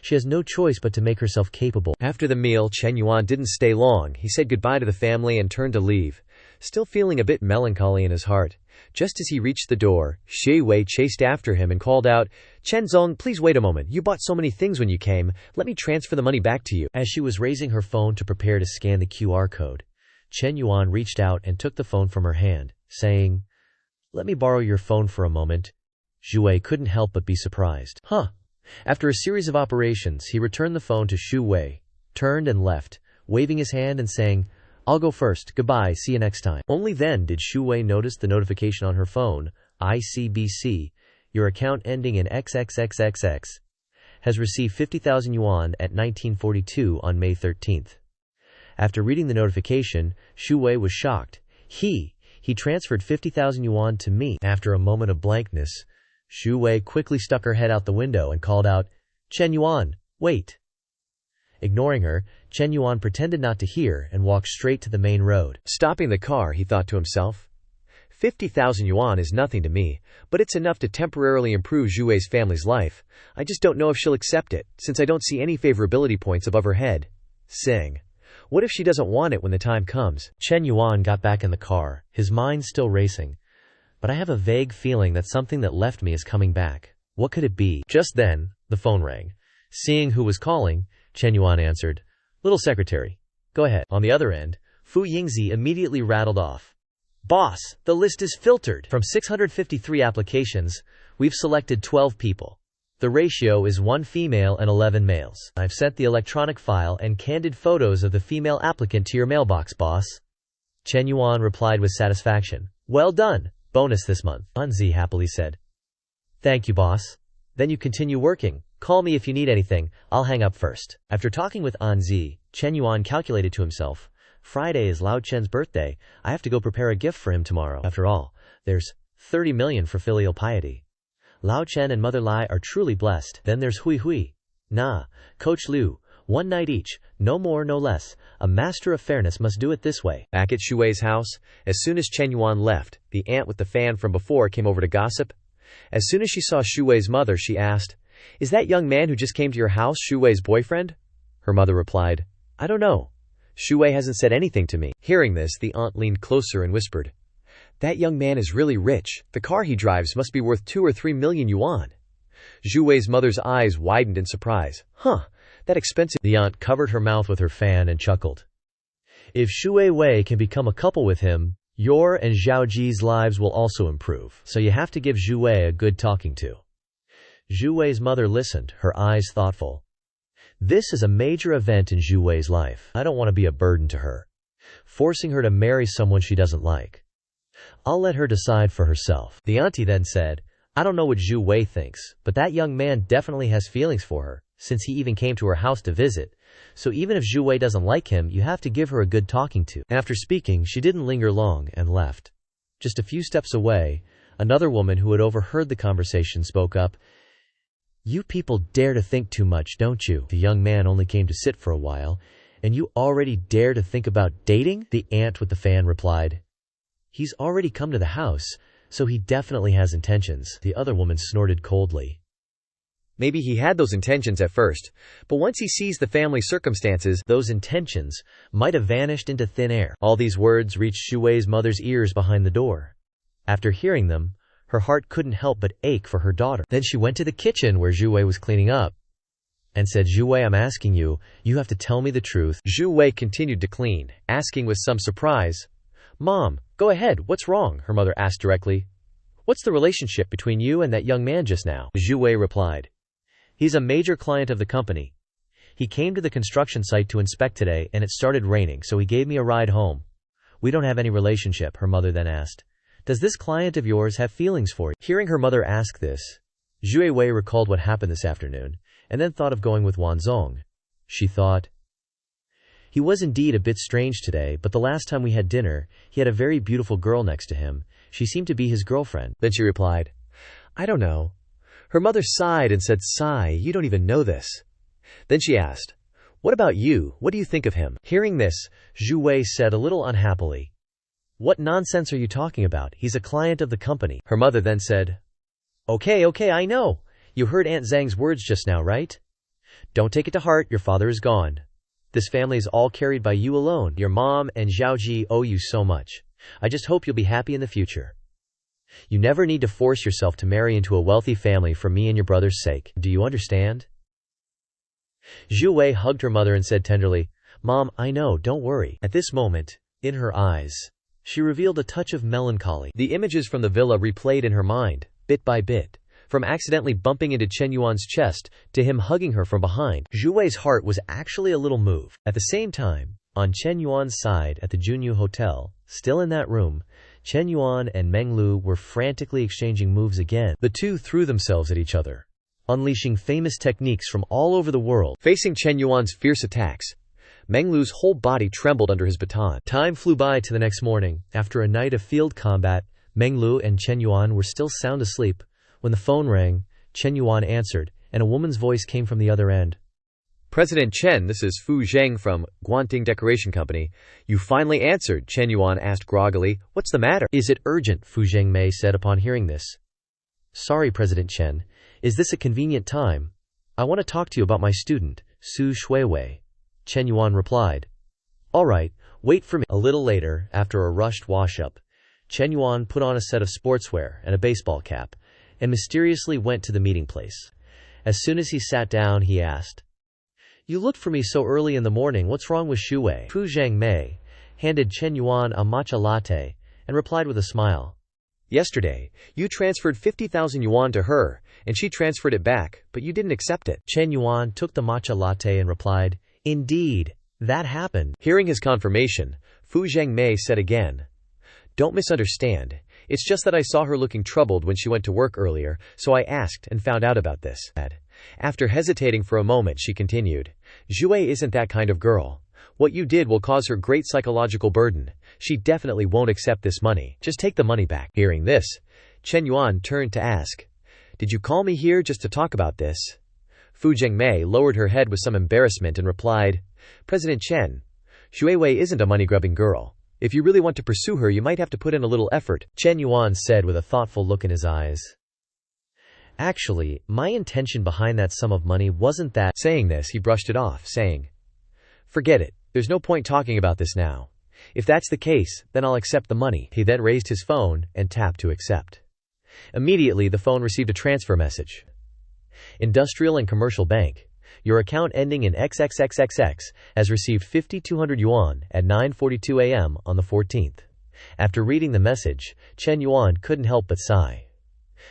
S1: She has no choice but to make herself capable. After the meal, Chen Yuan didn't stay long. He said goodbye to the family and turned to leave, still feeling a bit melancholy in his heart. Just as he reached the door, Xu Wei chased after him and called out, "Chen Zong, please wait a moment. You bought so many things when you came. Let me transfer the money back to you." As she was raising her phone to prepare to scan the QR code, Chen Yuan reached out and took the phone from her hand, saying, "Let me borrow your phone for a moment." Xu Wei couldn't help but be surprised. After a series of operations, he returned the phone to Xu Wei, turned and left, waving his hand and saying, "I'll go first. Goodbye, see you next time." Only then did Xu Wei notice the notification on her phone, ICBC, "Your account ending in XXXXX has received 50,000 yuan at 1942 on May 13th. After reading the notification, Xu Wei was shocked. He transferred 50,000 yuan to me. After a moment of blankness, Xu Wei quickly stuck her head out the window and called out, "Chen Yuan, wait." Ignoring her, Chen Yuan pretended not to hear and walked straight to the main road. Stopping the car, he thought to himself, 50,000 yuan is nothing to me, but it's enough to temporarily improve Xu Wei's family's life. I just don't know if she'll accept it, since I don't see any favorability points above her head. Sing. What if she doesn't want it when the time comes? Chen Yuan got back in the car, his mind still racing. But I have a vague feeling that something that left me is coming back. What could it be? Just then, the phone rang. Seeing who was calling, Chen Yuan answered, "Little secretary, go ahead." On the other end, Fu Yingzi immediately rattled off, "Boss, the list is filtered. From 653 applications, We've selected 12 people. The ratio is 1 female and 11 males. I've sent the electronic file and candid photos of the female applicant to your mailbox, boss. Chen Yuan replied with satisfaction. Well done. Bonus this month, Anzi happily said. Thank you, boss. Then you continue working. Call me if you need anything. I'll hang up first. After talking with Anzi, Chen Yuan calculated to himself. Friday is Lao Chen's birthday. I have to go prepare a gift for him tomorrow. After all, there's 30 million for filial piety. Lao Chen and Mother Lai are truly blessed. Then there's Hui Hui. Nah, Coach Liu. 1 night each. No more, no less. A master of fairness must do it this way. Back at Shu Wei's house, as soon as Chen Yuan left, the aunt with the fan from before came over to gossip. As soon as she saw Shu Wei's mother, she asked, Is that young man who just came to your house Shu Wei's boyfriend? Her mother replied, I don't know. Shu Wei hasn't said anything to me. Hearing this, the aunt leaned closer and whispered, That young man is really rich. The car he drives must be worth 2 or 3 million yuan. Shu Wei's mother's eyes widened in surprise. Huh, that expensive. The aunt covered her mouth with her fan and chuckled. If Shu Wei can become a couple with him, your and Zhao Ji's lives will also improve. So you have to give Zhu Wei a good talking to. Zhu Wei's mother listened, her eyes thoughtful. This is a major event in Zhu Wei's life. I don't want to be a burden to her, forcing her to marry someone she doesn't like. I'll let her decide for herself. The auntie then said, I don't know what Zhu Wei thinks, but that young man definitely has feelings for her, since he even came to her house to visit. So even if Zhu Wei doesn't like him, you have to give her a good talking to. After speaking, she didn't linger long and left. Just a few steps away, another woman who had overheard the conversation spoke up. You people dare to think too much, don't you? The young man only came to sit for a while, and you already dare to think about dating? The aunt with the fan replied. He's already come to the house, so he definitely has intentions. The other woman snorted coldly. Maybe he had those intentions at first, but once he sees the family circumstances, those intentions might have vanished into thin air. All these words reached Shu Wei's mother's ears behind the door. After hearing them, her heart couldn't help but ache for her daughter. Then she went to the kitchen where Zhu Wei was cleaning up and said, Zhu Wei, I'm asking you, you have to tell me the truth. Zhu Wei continued to clean, asking with some surprise, Mom, go ahead, what's wrong? Her mother asked directly. What's the relationship between you and that young man just now? Zhu Wei replied. He's a major client of the company. He came to the construction site to inspect today and it started raining, so he gave me a ride home. We don't have any relationship, her mother then asked. Does this client of yours have feelings for you? Hearing her mother ask this, Zhu Wei recalled what happened this afternoon, and then thought of going with Wan Zong. She thought, he was indeed a bit strange today, but the last time we had dinner, he had a very beautiful girl next to him. She seemed to be his girlfriend. Then she replied, I don't know. Her mother sighed and said, Sigh, you don't even know this. Then she asked, What about you? What do you think of him? Hearing this, Zhu Wei said a little unhappily, What nonsense are you talking about? He's a client of the company. Her mother then said, Okay, I know. You heard Aunt Zhang's words just now, right? Don't take it to heart, your father is gone. This family is all carried by you alone. Your mom and Zhao Ji owe you so much. I just hope you'll be happy in the future. You never need to force yourself to marry into a wealthy family for me and your brother's sake. Do you understand? Zhu Wei hugged her mother and said tenderly, Mom, I know, don't worry. At this moment, in her eyes, she revealed a touch of melancholy. The images from the villa replayed in her mind, bit by bit, from accidentally bumping into Chen Yuan's chest to him hugging her from behind. Zhu Wei's heart was actually a little moved. At the same time, on Chen Yuan's side at the Junyu Hotel, still in that room, Chen Yuan and Meng Lu were frantically exchanging moves again. The two threw themselves at each other, unleashing famous techniques from all over the world. Facing Chen Yuan's fierce attacks, Meng Lu's whole body trembled under his baton. Time flew by to the next morning. After a night of field combat, Meng Lu and Chen Yuan were still sound asleep. When the phone rang, Chen Yuan answered, and a woman's voice came from the other end. President Chen, this is Fu Zheng from Guanting Decoration Company. You finally answered, Chen Yuan asked groggily. What's the matter? Is it urgent? Fu Zheng said upon hearing this. Sorry, President Chen. Is this a convenient time? I want to talk to you about my student, Su Shuiwei. Chen Yuan replied. All right, wait for me. A little later, after a rushed wash-up, Chen Yuan put on a set of sportswear and a baseball cap, and mysteriously went to the meeting place. As soon as he sat down, he asked, You looked for me so early in the morning, what's wrong with Shu Wei? Fu Zheng handed Chen Yuan a matcha latte, and replied with a smile, Yesterday, you transferred 50,000 yuan to her, and she transferred it back, but you didn't accept it. Chen Yuan took the matcha latte and replied, "Indeed, that happened." Hearing his confirmation, Fu Zhengmei said again, "Don't misunderstand. It's just that I saw her looking troubled when she went to work earlier, so I asked and found out about this." After hesitating for a moment, she continued, "Zhuwei isn't that kind of girl. What you did will cause her great psychological burden. She definitely won't accept this money. Just take the money back." Hearing this, Chen Yuan turned to ask, "Did you call me here just to talk about this?" Fu Zhengmei lowered her head with some embarrassment and replied, "President Chen, Zhuwei isn't a money-grubbing girl. If you really want to pursue her, you might have to put in a little effort," Chen Yuan said with a thoughtful look in his eyes. "Actually, my intention behind that sum of money wasn't that." Saying this, he brushed it off, saying, "Forget it. There's no point talking about this now. If that's the case, then I'll accept the money." He then raised his phone and tapped to accept. Immediately, the phone received a transfer message. "Industrial and Commercial Bank. Your account ending in XXXXX has received 5,200 yuan at 9:42 a.m. on the 14th. After reading the message, Chen Yuan couldn't help but sigh.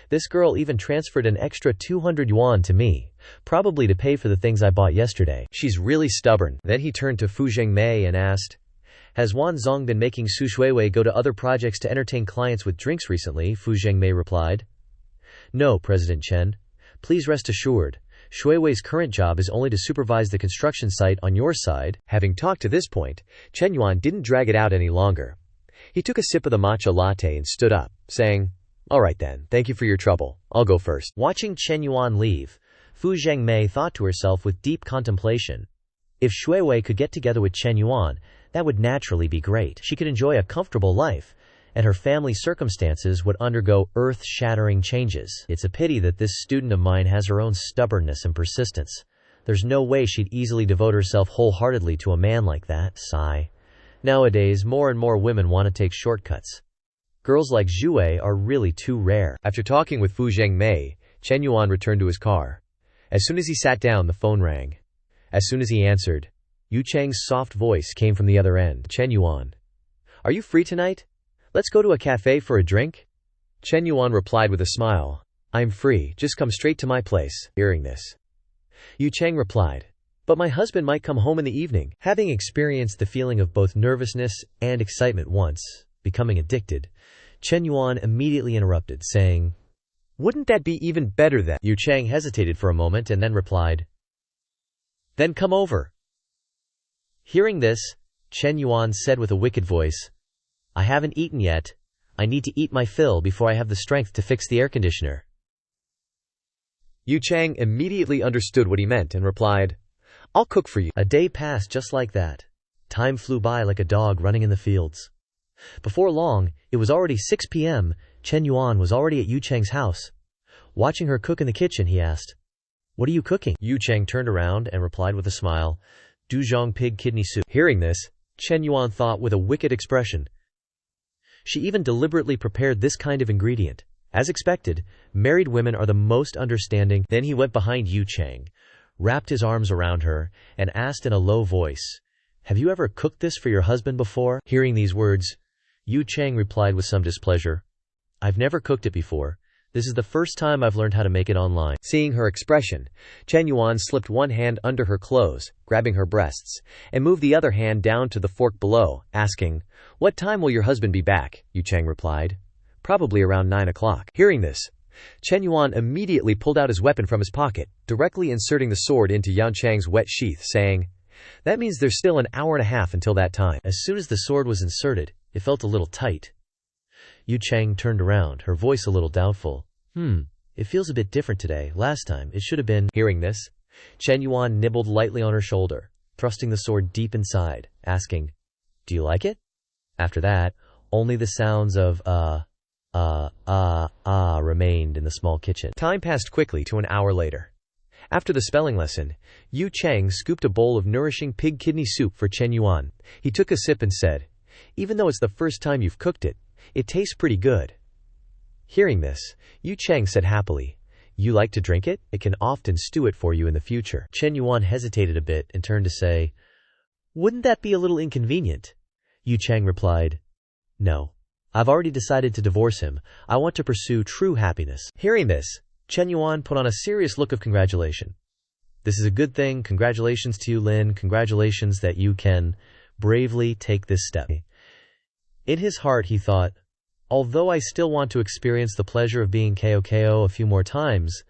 S1: This girl even transferred an extra 200 yuan to me, probably to pay for the things I bought yesterday. She's really stubborn. Then he turned to Fu Zhengmei and asked, "Has Wan Zong been making Su Shuiwei go to other projects to entertain clients with drinks recently?" Fu Zhengmei replied, "No, President Chen. Please rest assured, Shuiwei's current job is only to supervise the construction site on your side." Having talked to this point, Chen Yuan didn't drag it out any longer. He took a sip of the matcha latte and stood up, saying, "All right then, thank you for your trouble. I'll go first." Watching Chen Yuan leave, Fu Zhengmei thought to herself with deep contemplation, if Shuiwei could get together with Chen Yuan, that would naturally be great. She could enjoy a comfortable life, and her family circumstances would undergo earth-shattering changes. It's a pity that this student of mine has her own stubbornness and persistence. There's no way she'd easily devote herself wholeheartedly to a man like that. Sigh. Nowadays, more and more women want to take shortcuts. Girls like Zhuwei are really too rare. After talking with Fu Zhengmei, Chen Yuan returned to his car. As soon as he sat down, the phone rang. As soon as he answered, Yu Chang's soft voice came from the other end. "Chen Yuan, are you free tonight? Let's go to a cafe for a drink?" Chen Yuan replied with a smile, "I'm free, just come straight to my place." Hearing this, Yu Chang replied, "But my husband might come home in the evening." Having experienced the feeling of both nervousness and excitement once, becoming addicted, Chen Yuan immediately interrupted, saying, "Wouldn't that be even better then?" Yu Chang hesitated for a moment and then replied, "Then come over." Hearing this, Chen Yuan said with a wicked voice, "I haven't eaten yet. I need to eat my fill before I have the strength to fix the air conditioner." Yu Chang immediately understood what he meant and replied, "I'll cook for you." A day passed just like that. Time flew by like a dog running in the fields. Before long, it was already 6 p.m. Chen Yuan was already at Yu Chang's house. Watching her cook in the kitchen, he asked, "What are you cooking?" Yu Chang turned around and replied with a smile, "Duzhong pig kidney soup." Hearing this, Chen Yuan thought with a wicked expression. She even deliberately prepared this kind of ingredient. As expected, married women are the most understanding. Then he went behind Yu Chang, wrapped his arms around her, and asked in a low voice, "Have you ever cooked this for your husband before?" Hearing these words, Yu Chang replied with some displeasure, "I've never cooked it before. This is the first time I've learned how to make it online." Seeing her expression, Chen Yuan slipped one hand under her clothes, grabbing her breasts, and moved the other hand down to the fork below, asking, "What time will your husband be back?" Yu Chang replied, "Probably around 9 o'clock. Hearing this, Chen Yuan immediately pulled out his weapon from his pocket, directly inserting the sword into Yan Chang's wet sheath, saying, "That means there's still an hour and a half until that time." As soon as the sword was inserted, it felt a little tight. Yu Chang turned around, her voice a little doubtful. It feels a bit different today. Last time, it should have been." Hearing this, Chen Yuan nibbled lightly on her shoulder, thrusting the sword deep inside, asking, "Do you like it?" After that, only the sounds of remained in the small kitchen. Time passed quickly to an hour later. After the spelling lesson, Yu Chang scooped a bowl of nourishing pig kidney soup for Chen Yuan. He took a sip and said, "Even though it's the first time you've cooked it, it tastes pretty good." Hearing this, Yu Chang said happily, "You like to drink it? It can often stew it for you in the future." Chen Yuan hesitated a bit and turned to say, "Wouldn't that be a little inconvenient?" Yu Chang replied, "No. I've already decided to divorce him. I want to pursue true happiness. Hearing this, Chen Yuan put on a serious look of congratulation. This is a good thing. Congratulations to you, Lin. Congratulations that you can bravely take this step. In his heart, he thought, although I still want to experience the pleasure of being KOKO a few more times,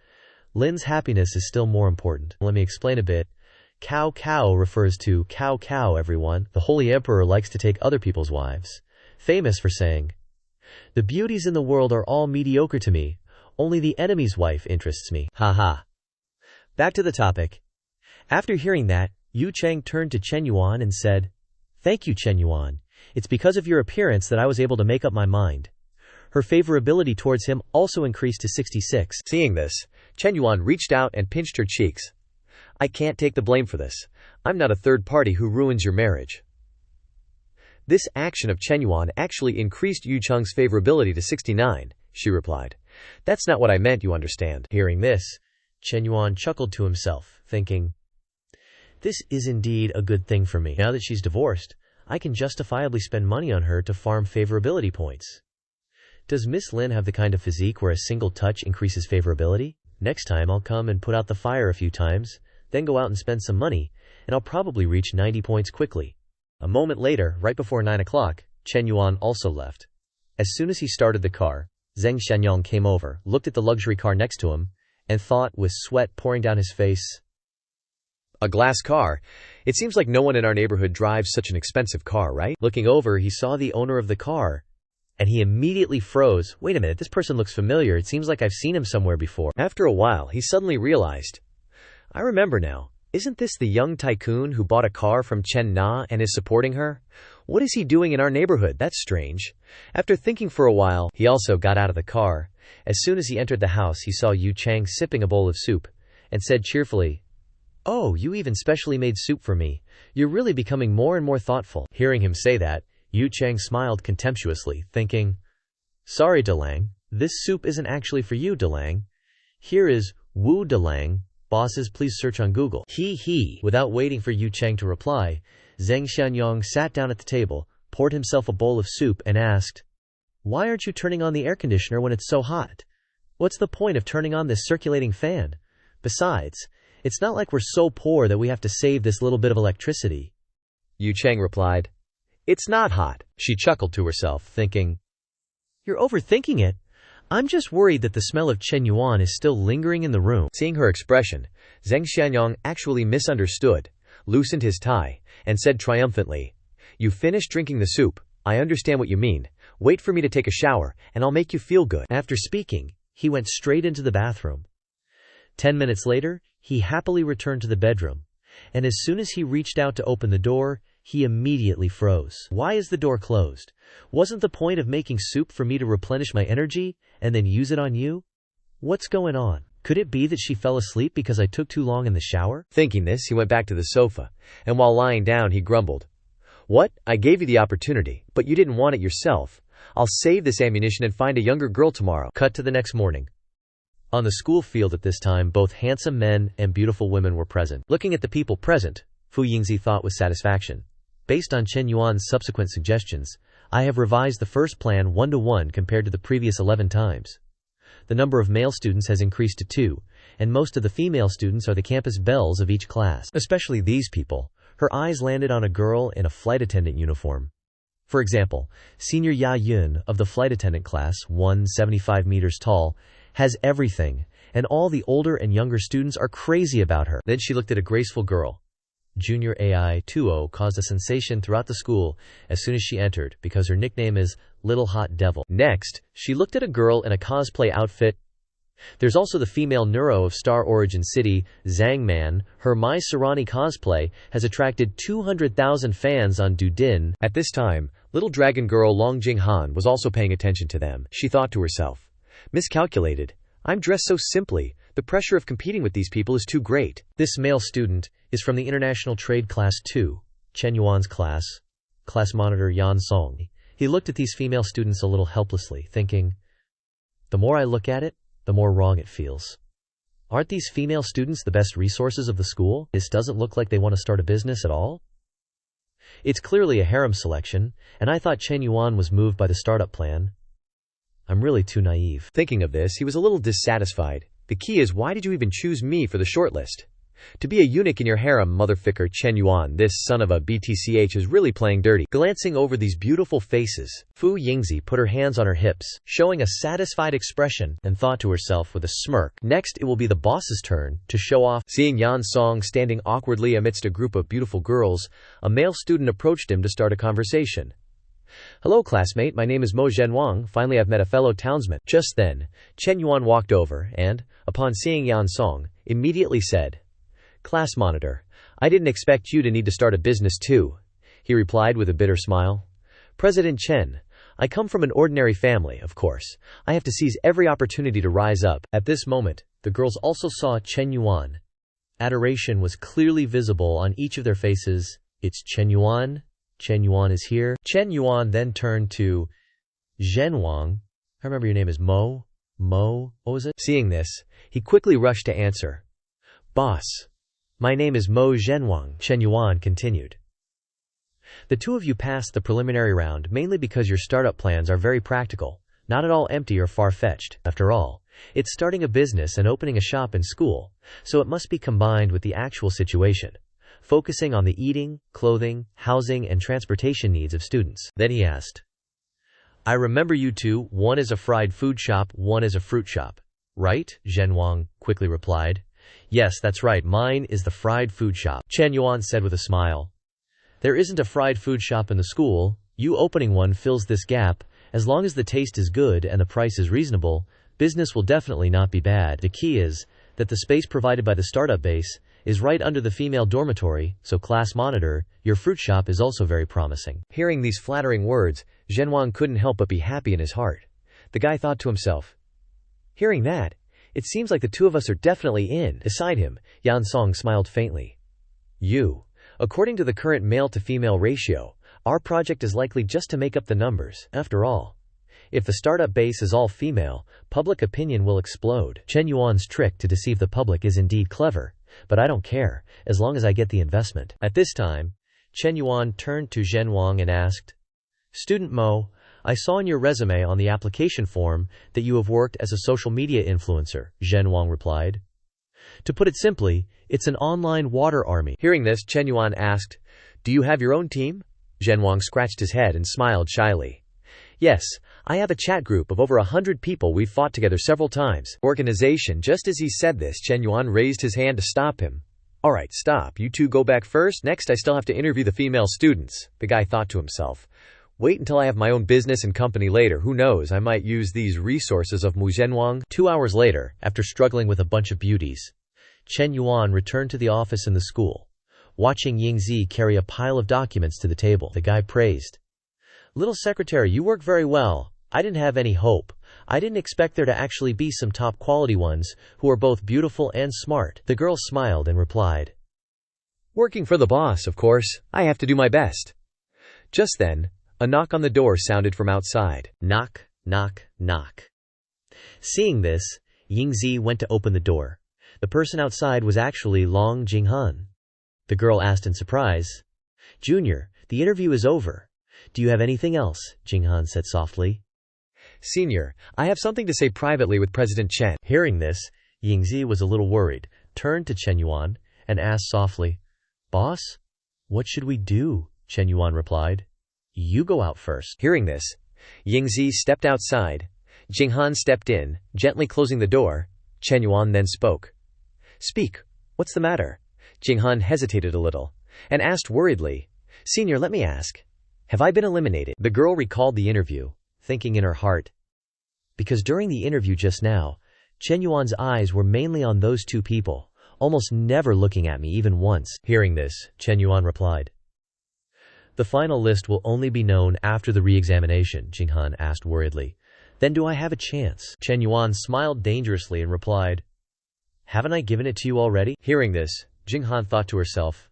S1: Lin's happiness is still more important. Let me explain a bit. Cao Cao refers to Cao Cao, everyone. The Holy Emperor likes to take other people's wives, famous for saying, "The beauties in the world are all mediocre to me. Only the enemy's wife interests me." Haha. Back to the topic. After hearing that, Yu Cheng turned to Chen Yuan and said, "Thank you, Chen Yuan. It's because of your appearance that I was able to make up my mind." Her favorability towards him also increased to 66. Seeing this, Chen Yuan reached out and pinched her cheeks. "I can't take the blame for this. I'm not a third party who ruins your marriage." This action of Chen Yuan actually increased Yu Cheng's favorability to 69. She replied, "That's not what I meant, you understand." Hearing this, Chen Yuan chuckled to himself, thinking, "This is indeed a good thing for me. Now that she's divorced, I can justifiably spend money on her to farm favorability points." Does Miss Lin have the kind of physique where a single touch increases favorability? Next time I'll come and put out the fire a few times, then go out and spend some money, and I'll probably reach 90 points quickly. A moment later, right before 9 o'clock, Chen Yuan also left. As soon as he started the car, Zheng Xianyong came over, looked at the luxury car next to him, and thought, with sweat pouring down his face, "A glass car? It seems like no one in our neighborhood drives such an expensive car, right?" Looking over, he saw the owner of the car, and he immediately froze. "Wait a minute, this person looks familiar. It seems like I've seen him somewhere before." After a while, he suddenly realized, "I remember now. Isn't this the young Tycoon who bought a car from Chen Na and is supporting her? What is he doing in our neighborhood? That's strange." After thinking for a while, he also got out of the car. As soon as he entered the house, he saw Yu Cheng sipping a bowl of soup, and said cheerfully, "Oh, you even specially made soup for me. You're really becoming more and more thoughtful." Hearing him say that, Yu Cheng smiled contemptuously, thinking, "Sorry, Delang, this soup isn't actually for you, Delang. Here is Wu Delang. Bosses, please search on Google." He. Without waiting for Yu Cheng to reply, Zheng Xianyong sat down at the table, poured himself a bowl of soup, and asked, "Why aren't you turning on the air conditioner when it's so hot? What's the point of turning on this circulating fan? Besides, it's not like we're so poor that we have to save this little bit of electricity." Yu Cheng replied, "It's not hot." She chuckled to herself, thinking, "You're overthinking it. I'm just worried that the smell of Chen Yuan is still lingering in the room." Seeing her expression, Zheng Xianyong actually misunderstood, loosened his tie, and said triumphantly, "You finished drinking the soup. I understand what you mean. Wait for me to take a shower, and I'll make you feel good." After speaking, he went straight into the bathroom. 10 minutes later, he happily returned to the bedroom, and as soon as he reached out to open the door, he immediately froze. "Why is the door closed? Wasn't the point of making soup for me to replenish my energy and then use it on you? What's going on? Could it be that she fell asleep because I took too long in the shower?" Thinking this, he went back to the sofa, and while lying down, he grumbled, "What? I gave you the opportunity, but you didn't want it yourself. I'll save this ammunition and find a younger girl tomorrow." Cut to the next morning. On the school field at this time, both handsome men and beautiful women were present. Looking at the people present, Fu Yingzi thought with satisfaction, "Based on Chen Yuan's subsequent suggestions, I have revised the first plan 1-to-1 compared to the previous 11 times. The number of male students has increased to 2, and most of the female students are the campus belles of each class. Especially these people." Her eyes landed on a girl in a flight attendant uniform. For example, Senior Ya Yun of the flight attendant class, 175 meters tall, has everything, and all the older and younger students are crazy about her. Then she looked at a graceful girl. Junior AI 2.0 caused a sensation throughout the school as soon as she entered because her nickname is Little Hot Devil. Next, she looked at a girl in a cosplay outfit. There's also the female neuro of Star Origin City, Zhang Man. Her Mai Sarani cosplay has attracted 200,000 fans on Douyin. At this time, little dragon girl Long Jing Han was also paying attention to them. She thought to herself, "Miscalculated. I'm dressed so simply. The pressure of competing with these people is too great." This male student is from the International Trade Class 2, Chen Yuan's class monitor Yan Song. He looked at these female students a little helplessly, thinking, "The more I look at it, the more wrong it feels. Aren't these female students the best resources of the school? This doesn't look like they want to start a business at all." It's clearly a harem selection, and I thought Chen Yuan was moved by the startup plan. I'm really too naive. Thinking of this, he was a little dissatisfied. The key is, why did you even choose me for the shortlist? To be a eunuch in your harem, motherfucker Chen Yuan, this son of a BTCH is really playing dirty. Glancing over these beautiful faces, Fu Yingzi put her hands on her hips, showing a satisfied expression, and thought to herself with a smirk, next it will be the boss's turn to show off. Seeing Yan Song standing awkwardly amidst a group of beautiful girls, a male student approached him to start a conversation. Hello classmate, my name is Mo Zhenwang, finally I've met a fellow townsman. Just then, Chen Yuan walked over and, upon seeing Yan Song, immediately said, Class monitor, I didn't expect you to need to start a business too, he replied with a bitter smile. President Chen, I come from an ordinary family, of course. I have to seize every opportunity to rise up. At this moment, the girls also saw Chen Yuan. Adoration was clearly visible on each of their faces. It's Chen Yuan. Chen Yuan is here. Chen Yuan then turned to Zhenwang. I remember your name is Mo. What was it? Seeing this, he quickly rushed to answer. Boss. My name is Mo Zhenwang, Chen Yuan continued. The two of you passed the preliminary round mainly because your startup plans are very practical, not at all empty or far-fetched. After all, it's starting a business and opening a shop in school, so it must be combined with the actual situation, focusing on the eating, clothing, housing, and transportation needs of students. Then he asked, I remember you two, one is a fried food shop, one is a fruit shop. Right? Zhenwang quickly replied. Yes, that's right, mine is the fried food shop, Chen Yuan said with a smile. There isn't a fried food shop in the school, you opening one fills this gap. As long as the taste is good and the price is reasonable, business will definitely not be bad. The key is that the space provided by the startup base is right under the female dormitory, so class monitor, your fruit shop is also very promising. Hearing these flattering words, Zhenwang couldn't help but be happy in his heart. The guy thought to himself, hearing that, it seems like the two of us are definitely in. Beside him, Yan Song smiled faintly. According to the current male-to-female ratio, our project is likely just to make up the numbers. After all, if the startup base is all female, public opinion will explode. Chen Yuan's trick to deceive the public is indeed clever, but I don't care, as long as I get the investment. At this time, Chen Yuan turned to Zhenwang and asked, Student Mo, I saw in your resume on the application form that you have worked as a social media influencer, Zhenwang replied. To put it simply, it's an online water army. Hearing this, Chen Yuan asked, Do you have your own team? Zhenwang scratched his head and smiled shyly. Yes, I have a chat group of over 100 people. We've fought together several times. Organization. Just as he said this, Chen Yuan raised his hand to stop him. Alright, stop. You two go back first. Next, I still have to interview the female students. The guy thought to himself. Wait until I have my own business and company later. Who knows, I might use these resources of Mu Zhenwang. 2 hours later, after struggling with a bunch of beauties, Chen Yuan returned to the office in the school. Watching Yingzi carry a pile of documents to the table, the guy praised. Little secretary, you work very well. I didn't have any hope. I didn't expect there to actually be some top quality ones, who are both beautiful and smart. The girl smiled and replied. Working for the boss, of course. I have to do my best. Just then, a knock on the door sounded from outside. Knock, knock, knock. Seeing this, Yingzi went to open the door. The person outside was actually Long Jinghan. The girl asked in surprise. Junior, the interview is over. Do you have anything else? Jinghan said softly. Senior, I have something to say privately with President Chen. Hearing this, Yingzi was a little worried, turned to Chen Yuan, and asked softly, Boss, what should we do? Chen Yuan replied. You go out first. Hearing this, Yingzi stepped outside. Jinghan stepped in, gently closing the door. Chen Yuan then spoke. Speak. What's the matter? Jinghan hesitated a little, and asked worriedly, Senior, let me ask. Have I been eliminated? The girl recalled the interview, thinking in her heart. Because during the interview just now, Chen Yuan's eyes were mainly on those two people, almost never looking at me even once. Hearing this, Chen Yuan replied. The final list will only be known after the re-examination, Jinghan asked worriedly. Then do I have a chance? Chen Yuan smiled dangerously and replied, Haven't I given it to you already? Hearing this, Jinghan thought to herself,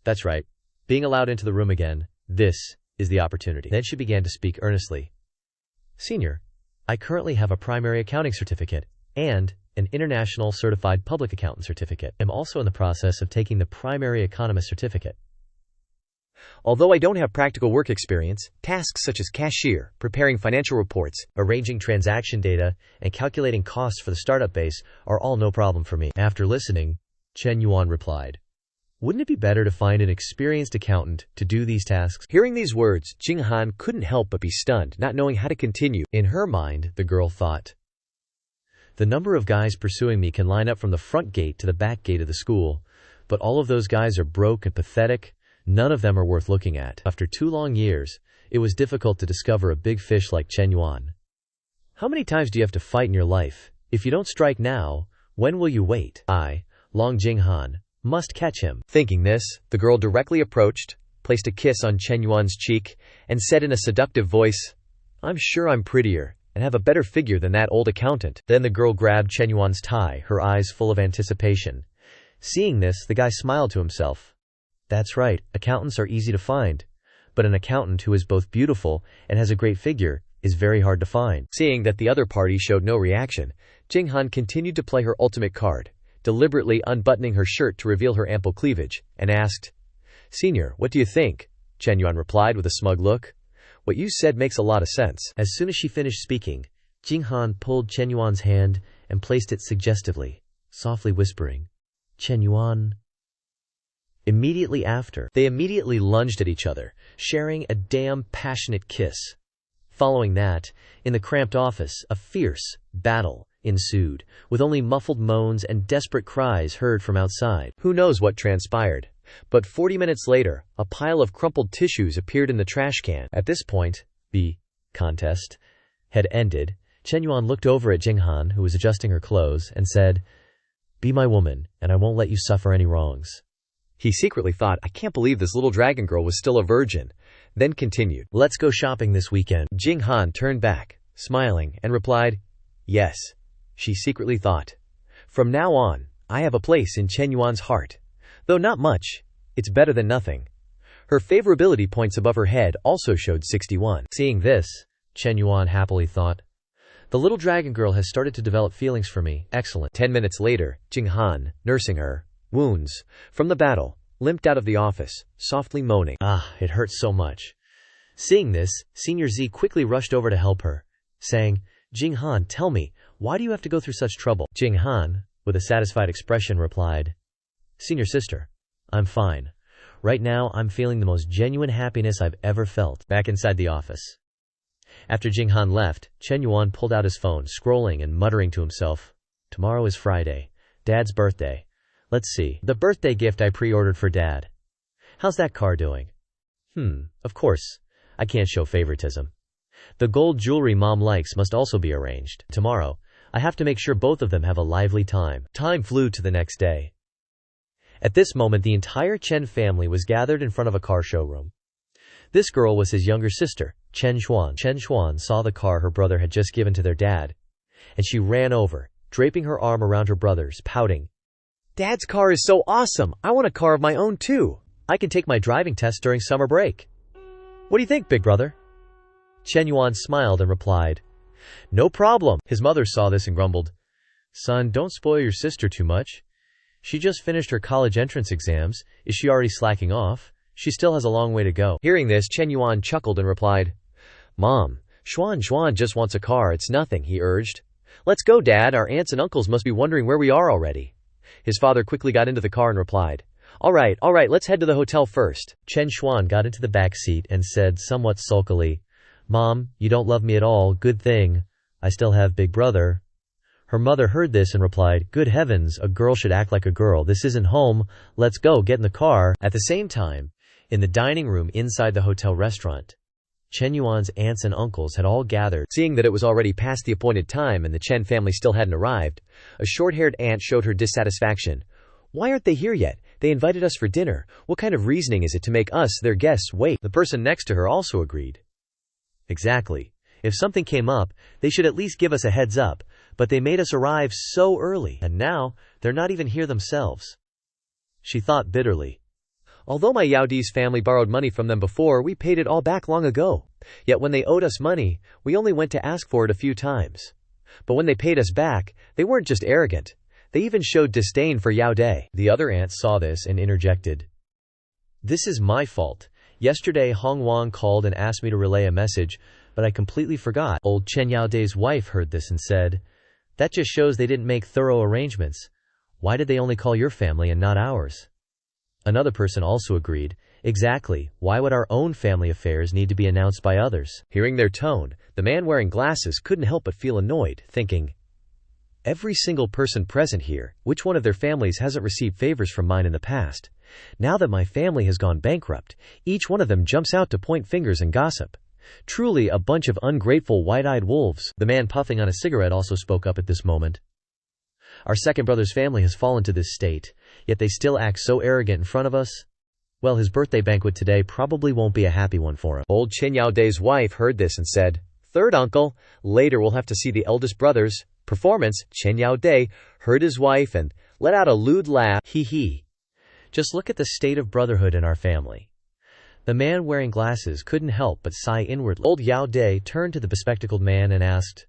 S1: That's right. Being allowed into the room again, this is the opportunity. Then she began to speak earnestly. Senior, I currently have a primary accounting certificate and an international certified public accountant certificate. I'm also in the process of taking the primary economist certificate. Although I don't have practical work experience, tasks such as cashier, preparing financial reports, arranging transaction data, and calculating costs for the startup base are all no problem for me." After listening, Chen Yuan replied, "Wouldn't it be better to find an experienced accountant to do these tasks?" Hearing these words, Jing Han couldn't help but be stunned, not knowing how to continue. In her mind, the girl thought, "The number of guys pursuing me can line up from the front gate to the back gate of the school, but all of those guys are broke and pathetic. None of them are worth looking at." After 2 long years, it was difficult to discover a big fish like Chen Yuan. How many times do you have to fight in your life? If you don't strike now, when will you wait? Long Jing Han must catch him. Thinking this, the girl directly approached, placed a kiss on Chen Yuan's cheek, and said in a seductive voice, "I'm sure I'm prettier and have a better figure than that old accountant." Then the girl grabbed Chen Yuan's tie, her eyes full of anticipation. Seeing this, the guy smiled to himself. That's right, accountants are easy to find, but an accountant who is both beautiful and has a great figure is very hard to find. Seeing that the other party showed no reaction, Jing Han continued to play her ultimate card, deliberately unbuttoning her shirt to reveal her ample cleavage, and asked, "Senior, what do you think?" Chen Yuan replied with a smug look, "What you said makes a lot of sense." As soon as she finished speaking, Jing Han pulled Chen Yuan's hand and placed it suggestively, softly whispering, "Chen Yuan." Immediately after, they immediately lunged at each other, sharing a damn passionate kiss. Following that, in the cramped office, a fierce battle ensued, with only muffled moans and desperate cries heard from outside. Who knows what transpired? But 40 minutes later, a pile of crumpled tissues appeared in the trash can. At this point, the contest had ended. Chen Yuan looked over at Jing Han, who was adjusting her clothes, and said, "Be my woman, and I won't let you suffer any wrongs." He secretly thought, "I can't believe this little dragon girl was still a virgin," then continued, "Let's go shopping this weekend." Jing Han turned back, smiling, and replied, "Yes." She secretly thought, "From now on, I have a place in Chen Yuan's heart. Though not much, it's better than nothing." Her favorability points above her head also showed 61. Seeing this, Chen Yuan happily thought, "The little dragon girl has started to develop feelings for me. Excellent." 10 minutes later, Jing Han, nursing her wounds from the battle, limped out of the office, softly moaning, "It hurts so much." Seeing this, Senior Z quickly rushed over to help her, saying, "Jing Han, tell me, why do you have to go through such trouble?" Jing Han, with a satisfied expression, replied, "Senior sister, I'm fine. Right now, I'm feeling the most genuine happiness I've ever felt." Back inside the office, after Jing Han left, Chen Yuan pulled out his phone, scrolling and muttering to himself, "Tomorrow is Friday, Dad's birthday. Let's see, the birthday gift I pre-ordered for Dad. How's that car doing? Of course, I can't show favoritism. The gold jewelry Mom likes must also be arranged. Tomorrow, I have to make sure both of them have a lively time." Time flew to the next day. At this moment, the entire Chen family was gathered in front of a car showroom. This girl was his younger sister, Chen Yuan. Chen Yuan saw the car her brother had just given to their dad, and she ran over, draping her arm around her brother's, pouting, "Dad's car is so awesome! I want a car of my own too! I can take my driving test during summer break. What do you think, big brother?" Chen Yuan smiled and replied, "No problem." His mother saw this and grumbled, "Son, don't spoil your sister too much. She just finished her college entrance exams. Is she already slacking off? She still has a long way to go." Hearing this, Chen Yuan chuckled and replied, "Mom, Xuan just wants a car. It's nothing," he urged. "Let's go, Dad. Our aunts and uncles must be wondering where we are already." His father quickly got into the car and replied, All right, let's head to the hotel first." Chen Yuan got into the back seat and said somewhat sulkily, "Mom, you don't love me at all. Good thing I still have big brother." Her mother heard this and replied, "Good heavens, a girl should act like a girl. This isn't home. Let's go, get in the car." At the same time, in the dining room inside the hotel restaurant, Chen Yuan's aunts and uncles had all gathered. Seeing that it was already past the appointed time and the Chen family still hadn't arrived, a short-haired aunt showed her dissatisfaction. "Why aren't they here yet? They invited us for dinner. What kind of reasoning is it to make us, their guests, wait?" The person next to her also agreed. "Exactly. If something came up, they should at least give us a heads up, but they made us arrive so early, and now they're not even here themselves." She thought bitterly. "Although my Yaodi's family borrowed money from them before, we paid it all back long ago. Yet when they owed us money, we only went to ask for it a few times. But when they paid us back, they weren't just arrogant. They even showed disdain for Yao Dai." The other aunt saw this and interjected, "This is my fault. Yesterday Hong Wang called and asked me to relay a message, but I completely forgot. Old Chen Yaodai's wife heard this and said, "That just shows they didn't make thorough arrangements. Why did they only call your family and not ours?" Another person also agreed, "Exactly, why would our own family affairs need to be announced by others?" Hearing their tone, the man wearing glasses couldn't help but feel annoyed, thinking, every single person present here, which one of their families hasn't received favors from mine in the past? Now that my family has gone bankrupt, each one of them jumps out to point fingers and gossip. Truly a bunch of ungrateful white-eyed wolves. The man puffing on a cigarette also spoke up at this moment. Our second brother's family has fallen to this state, yet they still act so arrogant in front of us. Well, his birthday banquet today probably won't be a happy one for him. Old Chen Yaodai's wife heard this and said, "Third uncle, later we'll have to see the eldest brother's performance." Chen Yaodai heard his wife and let out a lewd laugh. Hee hee. Just look at the state of brotherhood in our family. The man wearing glasses couldn't help but sigh inwardly. Old Yaodai turned to the bespectacled man and asked,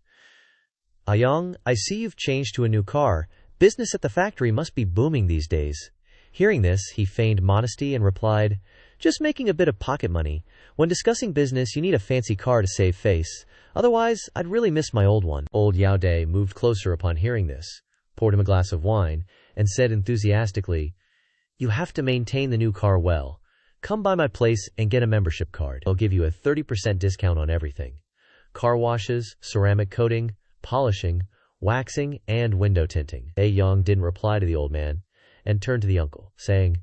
S1: "Ayong, I see you've changed to a new car. Business at the factory must be booming these days." Hearing this, he feigned modesty and replied, "Just making a bit of pocket money. When discussing business, you need a fancy car to save face. Otherwise, I'd really miss my old one." Old Yaodai moved closer upon hearing this, poured him a glass of wine, and said enthusiastically, "You have to maintain the new car well. Come by my place and get a membership card. I'll give you a 30% discount on everything. Car washes, ceramic coating, polishing, waxing, and window tinting." Young didn't reply to the old man, and turned to the uncle, saying,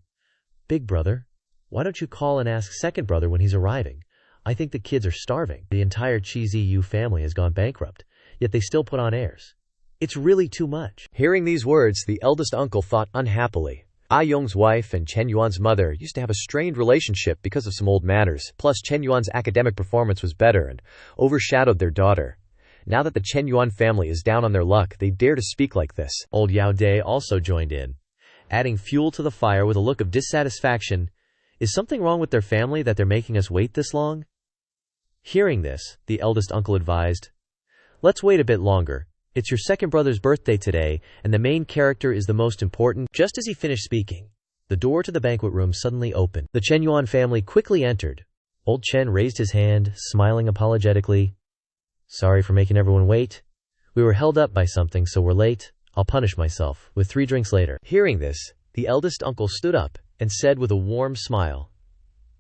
S1: "Big brother, why don't you call and ask second brother when he's arriving? I think the kids are starving. The entire Cheesy Yu family has gone bankrupt, yet they still put on airs. It's really too much." Hearing these words, the eldest uncle thought unhappily. Yong's wife and Chen Yuan's mother used to have a strained relationship because of some old matters, plus Chen Yuan's academic performance was better and overshadowed their daughter. Now that the Chen Yuan family is down on their luck, they dare to speak like this. Old Yaodai also joined in, adding fuel to the fire with a look of dissatisfaction. "Is something wrong with their family that they're making us wait this long?" Hearing this, the eldest uncle advised, "Let's wait a bit longer. It's your second brother's birthday today, and the main character is the most important." Just as he finished speaking, the door to the banquet room suddenly opened. The Chen Yuan family quickly entered. Old Chen raised his hand, smiling apologetically. "Sorry for making everyone wait. We were held up by something, so we're late. I'll punish myself with 3 drinks later." Hearing this, the eldest uncle stood up and said with a warm smile,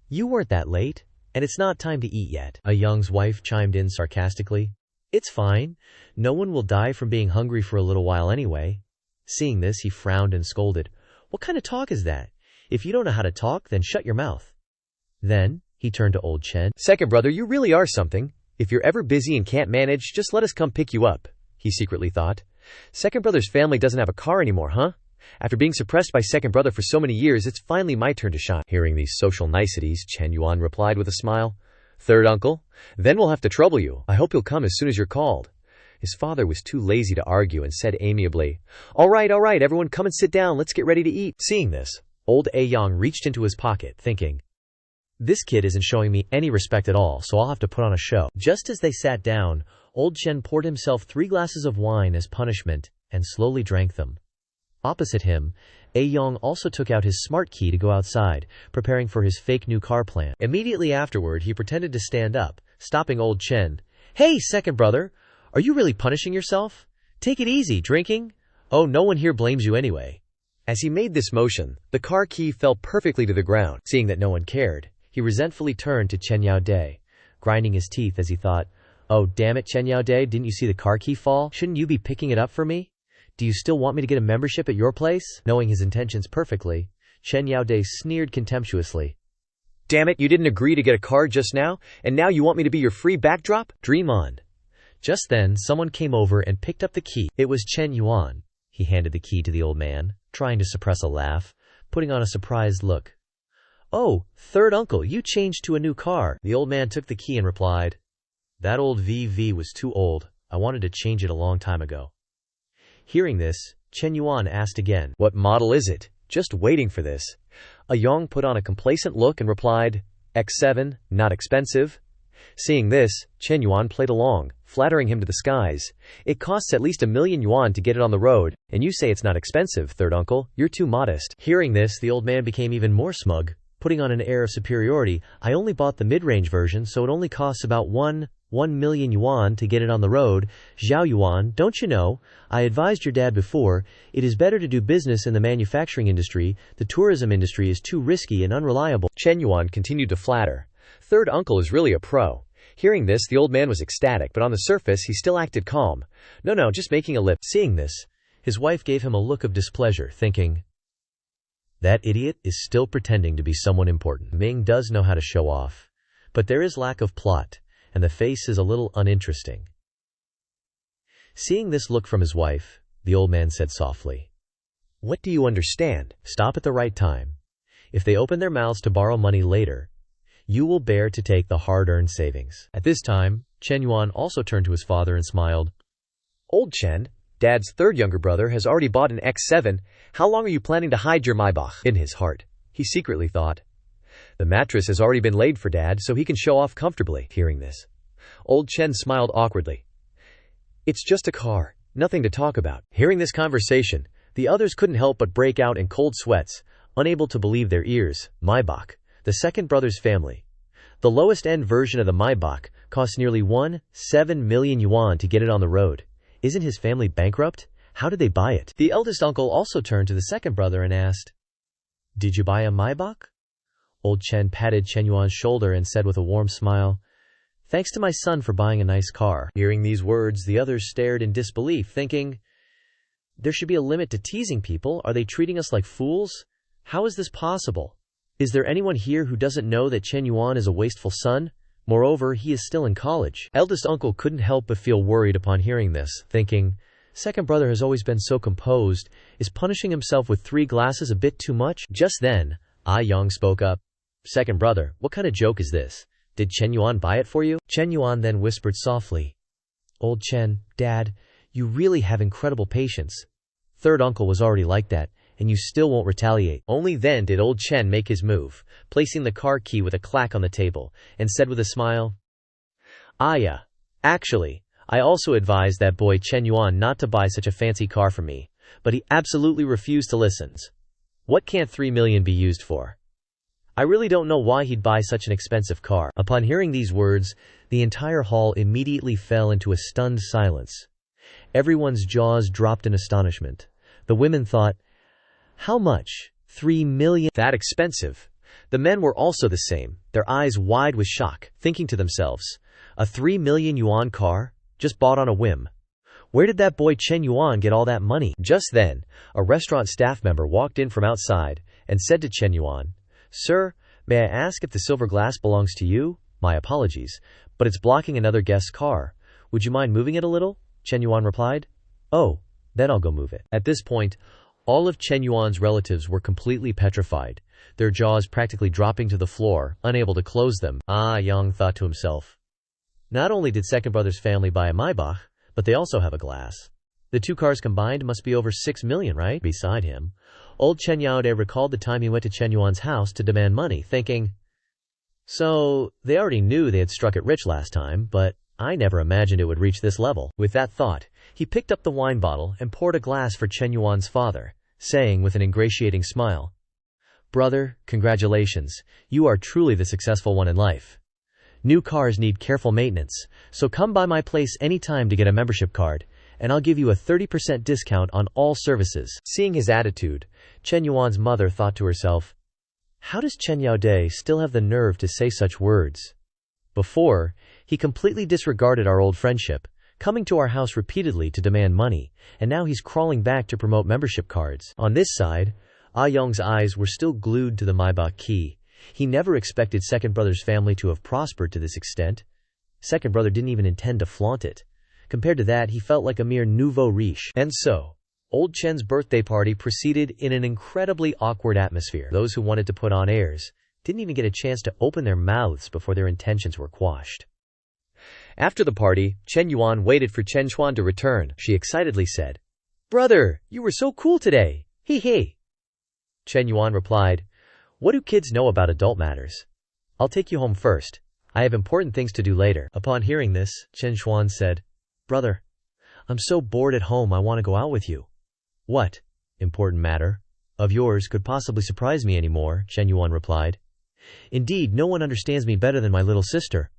S1: "You weren't that late, and it's not time to eat yet." Young's wife chimed in sarcastically, "It's fine. No one will die from being hungry for a little while anyway." Seeing this, he frowned and scolded, "What kind of talk is that? If you don't know how to talk, then shut your mouth." Then, he turned to old Chen. "Second brother, you really are something. If you're ever busy and can't manage, just let us come pick you up," he secretly thought. Second brother's family doesn't have a car anymore, huh? After being suppressed by second brother for so many years, it's finally my turn to shine. Hearing these social niceties, Chen Yuan replied with a smile, "Third uncle, then we'll have to trouble you. I hope you'll come as soon as you're called." His father was too lazy to argue and said amiably, all right, everyone come and sit down, let's get ready to eat." Seeing this, old Yang reached into his pocket, thinking, "This kid isn't showing me any respect at all, so I'll have to put on a show." Just as they sat down, old Chen poured himself 3 glasses of wine as punishment, and slowly drank them. Opposite him, Yang also took out his smart key to go outside, preparing for his fake new car plan. Immediately afterward, he pretended to stand up, stopping old Chen. "Hey, second brother, are you really punishing yourself? Take it easy, drinking? Oh, no one here blames you anyway." As he made this motion, the car key fell perfectly to the ground. Seeing that no one cared, he resentfully turned to Chen Yaodai, grinding his teeth as he thought, "Oh, damn it, Chen Yaodai, didn't you see the car key fall? Shouldn't you be picking it up for me? Do you still want me to get a membership at your place?" Knowing his intentions perfectly, Chen Yaodai sneered contemptuously. "Damn it, you didn't agree to get a car just now, and now you want me to be your free backdrop? Dream on." Just then, someone came over and picked up the key. It was Chen Yuan. He handed the key to the old man, trying to suppress a laugh, putting on a surprised look. "Oh, third uncle, you changed to a new car." The old man took the key and replied, "That old VV was too old. I wanted to change it a long time ago." Hearing this, Chen Yuan asked again, "What model is it?" Just waiting for this. Yang put on a complacent look and replied, "X7, not expensive." Seeing this, Chen Yuan played along, flattering him to the skies. "It costs at least 1,000,000 yuan to get it on the road, and you say it's not expensive, third uncle, you're too modest." Hearing this, the old man became even more smug, putting on an air of superiority. I only bought the mid-range version, so it only costs about 1 million yuan to get it on the road. Zhao Yuan, don't you know, I advised your dad before, it is better to do business in the manufacturing industry. The tourism industry is too risky and unreliable. Chen Yuan continued to flatter. Third uncle is really a pro. Hearing this, the old man was ecstatic, but on the surface he still acted calm. No, just making a lip. Seeing this, his wife gave him a look of displeasure, thinking, that idiot is still pretending to be someone important. Ming does know how to show off, but there is lack of plot, and the face is a little uninteresting. Seeing this look from his wife, the old man said softly, what do you understand? Stop at the right time. If they open their mouths to borrow money later, you will bear to take the hard-earned savings. At this time, Chen Yuan also turned to his father and smiled. Old Chen, Dad's third younger brother, has already bought an X7. How long are you planning to hide your Maybach? In his heart, he secretly thought, the mattress has already been laid for Dad, so he can show off comfortably. Hearing this, old Chen smiled awkwardly. It's just a car, nothing to talk about. Hearing this conversation, the others couldn't help but break out in cold sweats, unable to believe their ears. Maybach, the second brother's family. The lowest-end version of the Maybach costs nearly 7 million yuan to get it on the road. Isn't his family bankrupt? How did they buy it? The eldest uncle also turned to the second brother and asked, did you buy a Maybach? Old Chen patted Chen Yuan's shoulder and said with a warm smile, thanks to my son for buying a nice car. Hearing these words, the others stared in disbelief, thinking, there should be a limit to teasing people. Are they treating us like fools? How is this possible? Is there anyone here who doesn't know that Chen Yuan is a wasteful son? Moreover, he is still in college. Eldest uncle couldn't help but feel worried upon hearing this, thinking, second brother has always been so composed. Is punishing himself with 3 glasses a bit too much? Just then, Yang spoke up. Second brother, what kind of joke is this? Did Chen Yuan buy it for you? Chen Yuan then whispered softly, old Chen, Dad, you really have incredible patience. Third uncle was already like that, and you still won't retaliate. Only then did old Chen make his move, placing the car key with a clack on the table, and said with a smile, yeah. Actually, I also advised that boy Chen Yuan not to buy such a fancy car for me, but he absolutely refused to listen. What can't 3 million be used for? I really don't know why he'd buy such an expensive car. Upon hearing these words, the entire hall immediately fell into a stunned silence. Everyone's jaws dropped in astonishment. The women thought, how much? 3 million? That expensive? The men were also the same, their eyes wide with shock, thinking to themselves, a 3 million yuan car? Just bought on a whim. Where did that boy Chen Yuan get all that money? Just then, a restaurant staff member walked in from outside and said to Chen Yuan, sir, may I ask if the silver glass belongs to you? My apologies, but it's blocking another guest's car. Would you mind moving it a little? Chen Yuan replied. Oh, then I'll go move it. At this point, all of Chen Yuan's relatives were completely petrified, their jaws practically dropping to the floor, unable to close them. Yang thought to himself. Not only did second brother's family buy a Maybach, but they also have a glass. The 2 cars combined must be over 6 million, right? Beside him, old Chen Yaode recalled the time he went to Chen Yuan's house to demand money, thinking, so they already knew they had struck it rich last time, but I never imagined it would reach this level. With that thought, he picked up the wine bottle and poured a glass for Chen Yuan's father, saying with an ingratiating smile, brother, congratulations, you are truly the successful one in life. New cars need careful maintenance, so come by my place anytime to get a membership card, and I'll give you a 30% discount on all services. Seeing his attitude, Chen Yuan's mother thought to herself, how does Chen Yaode still have the nerve to say such words? Before, he completely disregarded our old friendship, coming to our house repeatedly to demand money, and now he's crawling back to promote membership cards. On this side, Yong's eyes were still glued to the Maybach key. He never expected second brother's family to have prospered to this extent. Second brother didn't even intend to flaunt it. Compared to that, he felt like a mere nouveau riche. And so, old Chen's birthday party proceeded in an incredibly awkward atmosphere. Those who wanted to put on airs didn't even get a chance to open their mouths before their intentions were quashed. After the party, Chen Yuan waited for Chen Chuan to return. She excitedly said, brother, you were so cool today. Hee hee. Chen Yuan replied, what do kids know about adult matters? I'll take you home first. I have important things to do later. Upon hearing this, Chen Chuan said, brother, I'm so bored at home I want to go out with you. What important matter of yours could possibly surprise me anymore? Chen Yuan replied. Indeed, no one understands me better than my little sister.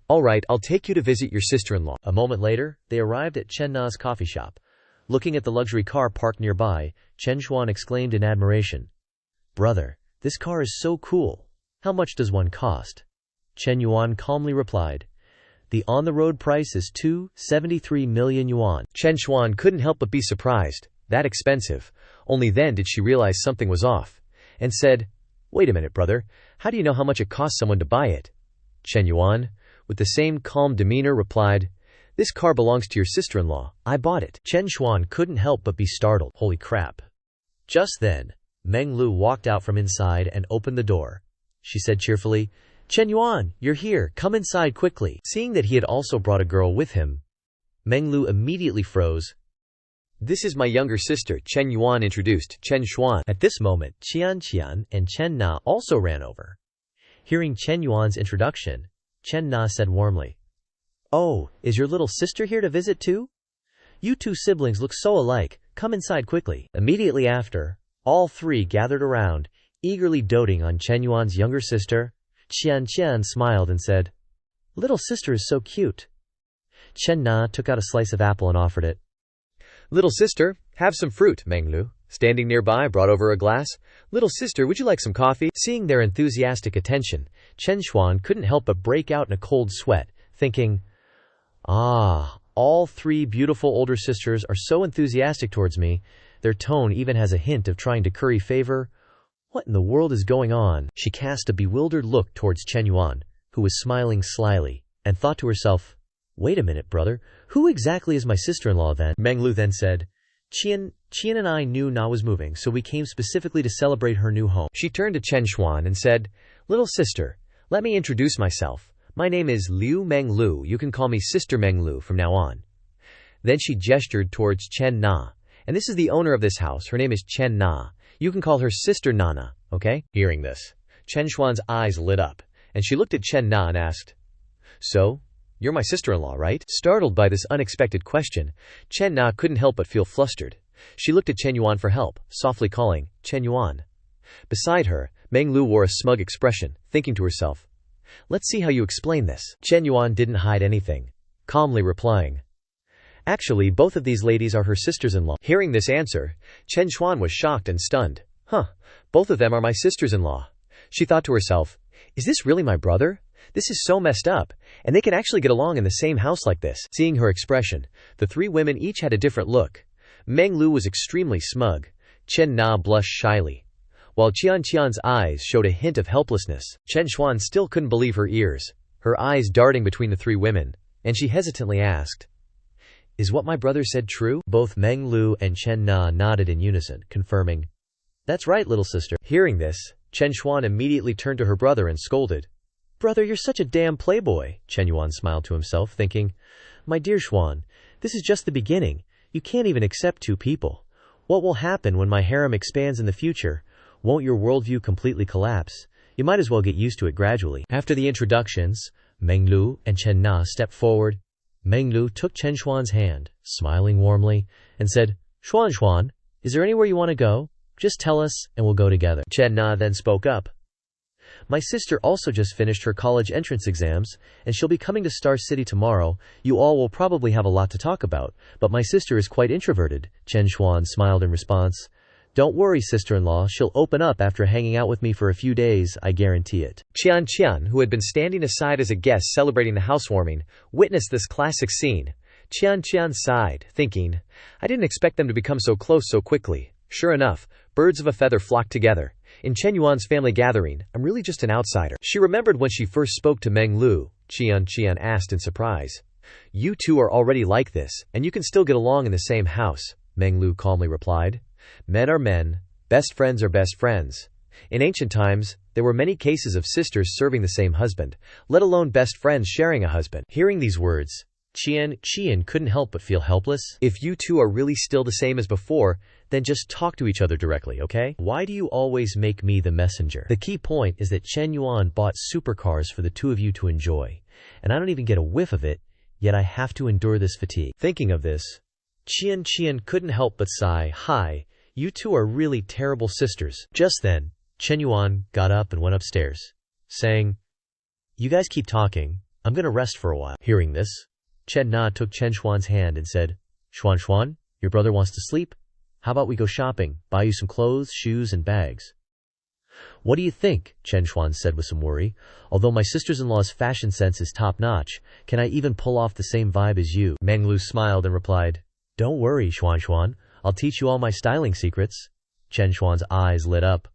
S1: Alright, I'll take you to visit your sister-in-law. A moment later, they arrived at Chen Na's coffee shop. Looking at the luxury car parked nearby, Chen Yuan exclaimed in admiration, "Brother, this car is so cool. How much does one cost?" Chen Yuan calmly replied, "The on-the-road price is 273 million yuan. Chen Yuan couldn't help but be surprised. That expensive. Only then did she realize something was off, and said, "Wait a minute, brother. How do you know how much it costs someone to buy it?" Chen Yuan, with the same calm demeanor, replied, "This car belongs to your sister-in-law. I bought it." Chen Yuan couldn't help but be startled. Holy crap. Just then, Meng Lu walked out from inside and opened the door. She said cheerfully, "Chen Yuan, you're here. Come inside quickly." Seeing that he had also brought a girl with him, Meng Lu immediately froze. "This is my younger sister," Chen Yuan introduced Chen Xuan. At this moment, Qian and Chen Na also ran over. Hearing Chen Yuan's introduction, Chen Na said warmly, "Oh, is your little sister here to visit too? You two siblings look so alike. Come inside quickly." Immediately after, all three gathered around, eagerly doting on Chen Yuan's younger sister. Qian smiled and said, "Little sister is so cute." Chen Na took out a slice of apple and offered it. "Little sister, have some fruit," Meng Lu, standing nearby, brought over a glass. "Little sister, would you like some coffee?" Seeing their enthusiastic attention, Chen Xuan couldn't help but break out in a cold sweat, thinking, all three beautiful older sisters are so enthusiastic towards me. Their tone even has a hint of trying to curry favor. What in the world is going on? She cast a bewildered look towards Chen Yuan, who was smiling slyly, and thought to herself, "Wait a minute, brother. Who exactly is my sister-in-law then?" Meng Lu then said, Qian and I knew Na was moving, so we came specifically to celebrate her new home." She turned to Chen Xuan and said, "Little sister, let me introduce myself. My name is Liu Meng Lu. You can call me Sister Meng Lu from now on." Then she gestured towards Chen Na. "And this is the owner of this house. Her name is Chen Na. You can call her Sister Nana, okay?" Hearing this, Chen Xuan's eyes lit up, and she looked at Chen Na and asked, "So, you're my sister-in-law, right?" Startled by this unexpected question, Chen Na couldn't help but feel flustered. She looked at Chen Yuan for help, softly calling, "Chen Yuan." Beside her, Meng Lu wore a smug expression, thinking to herself, "Let's see how you explain this." Chen Yuan didn't hide anything, calmly replying, "Actually, both of these ladies are her sisters-in-law." Hearing this answer, Chen Xuan was shocked and stunned. Both of them are my sisters-in-law. She thought to herself, "Is this really my brother? This is so messed up, and they can actually get along in the same house like this." Seeing her expression, the three women each had a different look. Meng Lu was extremely smug. Chen Na blushed shyly, while Qian's eyes showed a hint of helplessness. Chen Xuan still couldn't believe her ears, her eyes darting between the three women, and she hesitantly asked, "Is what my brother said true?" Both Meng Lu and Chen Na nodded in unison, confirming, "That's right, little sister." Hearing this, Chen Xuan immediately turned to her brother and scolded, "Brother, you're such a damn playboy." Chen Yuan smiled to himself, thinking, "My dear Xuan, this is just the beginning. You can't even accept two people. What will happen when my harem expands in the future? Won't your worldview completely collapse? You might as well get used to it gradually." After the introductions, Meng Lu and Chen Na stepped forward. Meng Lu took Chen Xuan's hand, smiling warmly, and said, Xuan, is there anywhere you want to go? Just tell us, and we'll go together." Chen Na then spoke up. "My sister also just finished her college entrance exams, and she'll be coming to Star City tomorrow. You all will probably have a lot to talk about, but my sister is quite introverted." Chen Xuan smiled in response. "Don't worry, sister-in-law, she'll open up after hanging out with me for a few days, I guarantee it." Qian, who had been standing aside as a guest celebrating the housewarming, witnessed this classic scene. Qian sighed, thinking, "I didn't expect them to become so close so quickly." Sure enough, birds of a feather flocked together. In Chen Yuan's family gathering, I'm really just an outsider. She remembered when she first spoke to Meng Lu. Qian asked in surprise, "You two are already like this, and you can still get along in the same house?" Meng Lu calmly replied, "Men are men, best friends are best friends." In ancient times, there were many cases of sisters serving the same husband, let alone best friends sharing a husband. Hearing these words, Qian couldn't help but feel helpless. "If you two are really still the same as before, then just talk to each other directly, okay? Why do you always make me the messenger?" The key point is that Chen Yuan bought supercars for the two of you to enjoy, and I don't even get a whiff of it, yet I have to endure this fatigue. Thinking of this, Qian couldn't help but sigh, "Hi, you two are really terrible sisters." Just then, Chen Yuan got up and went upstairs, saying, "You guys keep talking. I'm gonna rest for a while." Hearing this, Chen Na took Chen Xuan's hand and said, Xuan, your brother wants to sleep? How about we go shopping, buy you some clothes, shoes, and bags? What do you think? Chen Xuan said with some worry. Although my sister-in-law's fashion sense is top-notch, can I even pull off the same vibe as you? Meng Lu smiled and replied, Don't worry, Xuan. I'll teach you all my styling secrets. Chen Xuan's eyes lit up.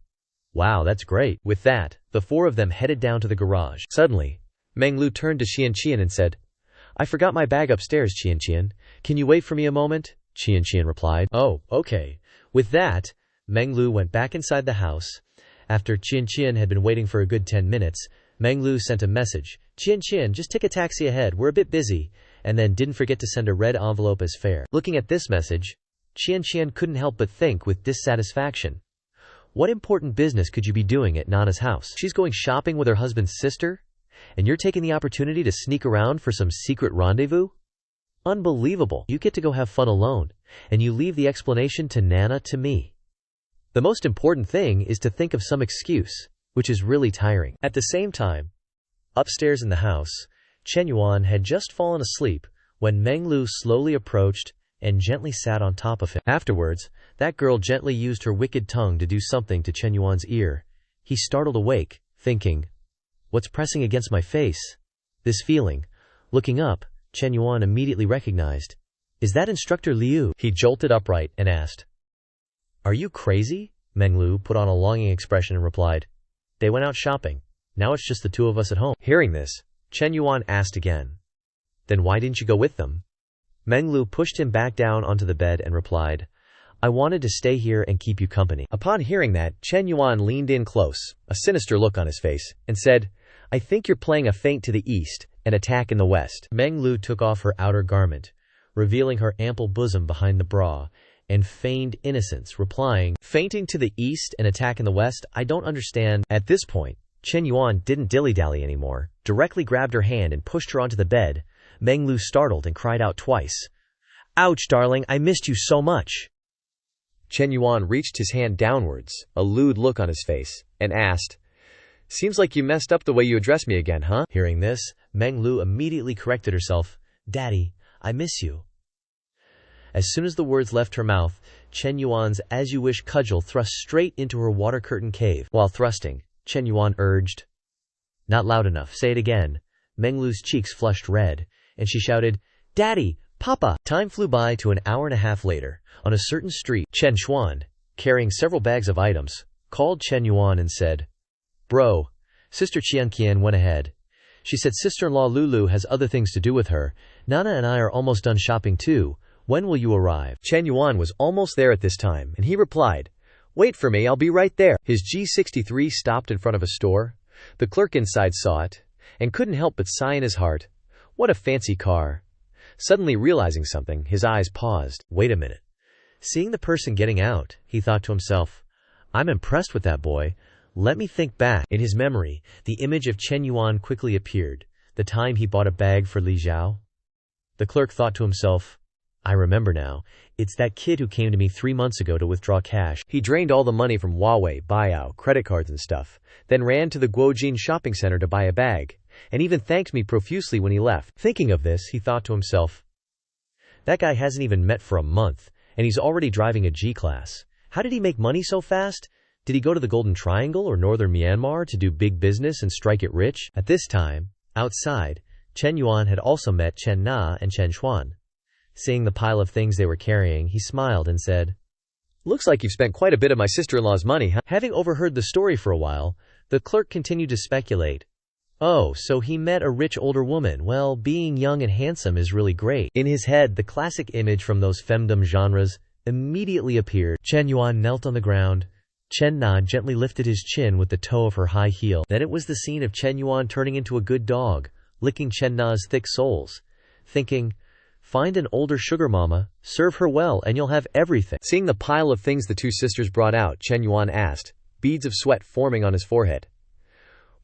S1: Wow, that's great. With that, the four of them headed down to the garage. Suddenly, Meng Lu turned to Qian and said, I forgot my bag upstairs, Qian. Can you wait for me a moment? Qian replied, Oh, okay. With that, Meng Lu went back inside the house. After Qian had been waiting for a good 10 minutes, Meng Lu sent a message. Qian, just take a taxi ahead, we're a bit busy, and then didn't forget to send a red envelope as fare. Looking at this message, Qian couldn't help but think with dissatisfaction. What important business could you be doing at Nana's house? She's going shopping with her husband's sister? And you're taking the opportunity to sneak around for some secret rendezvous? Unbelievable. You get to go have fun alone, and you leave the explanation to Nana to me. The most important thing is to think of some excuse, which is really tiring. At the same time, upstairs in the house, Chen Yuan had just fallen asleep when Meng Lu slowly approached and gently sat on top of him. Afterwards, that girl gently used her wicked tongue to do something to Chen Yuan's ear. He startled awake, thinking, What's pressing against my face? This feeling. Looking up, Chen Yuan immediately recognized. Is that Instructor Liu? He jolted upright and asked. Are you crazy? Meng Lu put on a longing expression and replied. They went out shopping. Now it's just the two of us at home. Hearing this, Chen Yuan asked again. Then why didn't you go with them? Meng Lu pushed him back down onto the bed and replied, I wanted to stay here and keep you company. Upon hearing that, Chen Yuan leaned in close, a sinister look on his face, and said, I think you're playing a feint to the east and attack in the west. Meng Lu took off her outer garment, revealing her ample bosom behind the bra, and feigned innocence, replying, Feinting to the east and attack in the west? I don't understand. At this point, Chen Yuan didn't dilly-dally anymore, directly grabbed her hand and pushed her onto the bed. Meng Lu startled and cried out twice. Ouch, darling, I missed you so much. Chen Yuan reached his hand downwards, a lewd look on his face, and asked, Seems like you messed up the way you address me again, huh? Hearing this, Meng Lu immediately corrected herself. Daddy, I miss you. As soon as the words left her mouth, Chen Yuan's as-you-wish cudgel thrust straight into her water curtain cave. While thrusting, Chen Yuan urged, Not loud enough, say it again. Meng Lu's cheeks flushed red, and she shouted, Daddy, Papa! Time flew by to an hour and a half later. On a certain street, Chen Xuan, carrying several bags of items, called Chen Yuan and said, Bro, Sister Qian went ahead. She said sister-in-law Lulu has other things to do with her. Nana and I are almost done shopping too. When will you arrive? Chen Yuan was almost there at this time, and he replied, Wait for me, I'll be right there. His G63 stopped in front of a store. The clerk inside saw it, and couldn't help but sigh in his heart. What a fancy car. Suddenly realizing something, his eyes paused. Wait a minute. Seeing the person getting out, he thought to himself, I'm impressed with that boy. Let me think back. In his memory, the image of Chen Yuan quickly appeared, the time he bought a bag for Li Zhao. The clerk thought to himself, I remember now. It's that kid who came to me 3 months ago to withdraw cash. He drained all the money from Huawei, buyout, credit cards and stuff, then ran to the Guojin shopping center to buy a bag, and even thanked me profusely when he left. Thinking of this, he thought to himself, that guy hasn't even met for a month, and he's already driving a G-Class. How did he make money so fast? Did he go to the Golden Triangle or Northern Myanmar to do big business and strike it rich? At this time, outside, Chen Yuan had also met Chen Na and Chen Xuan. Seeing the pile of things they were carrying, he smiled and said, Looks like you've spent quite a bit of my sister-in-law's money, huh? Having overheard the story for a while, the clerk continued to speculate. Oh, so he met a rich older woman. Well, being young and handsome is really great. In his head, the classic image from those femdom genres immediately appeared. Chen Yuan knelt on the ground. Chen Na gently lifted his chin with the toe of her high heel. Then it was the scene of Chen Yuan turning into a good dog, licking Chen Na's thick soles, thinking, Find an older sugar mama, serve her well, and you'll have everything. Seeing the pile of things the two sisters brought out, Chen Yuan asked, beads of sweat forming on his forehead.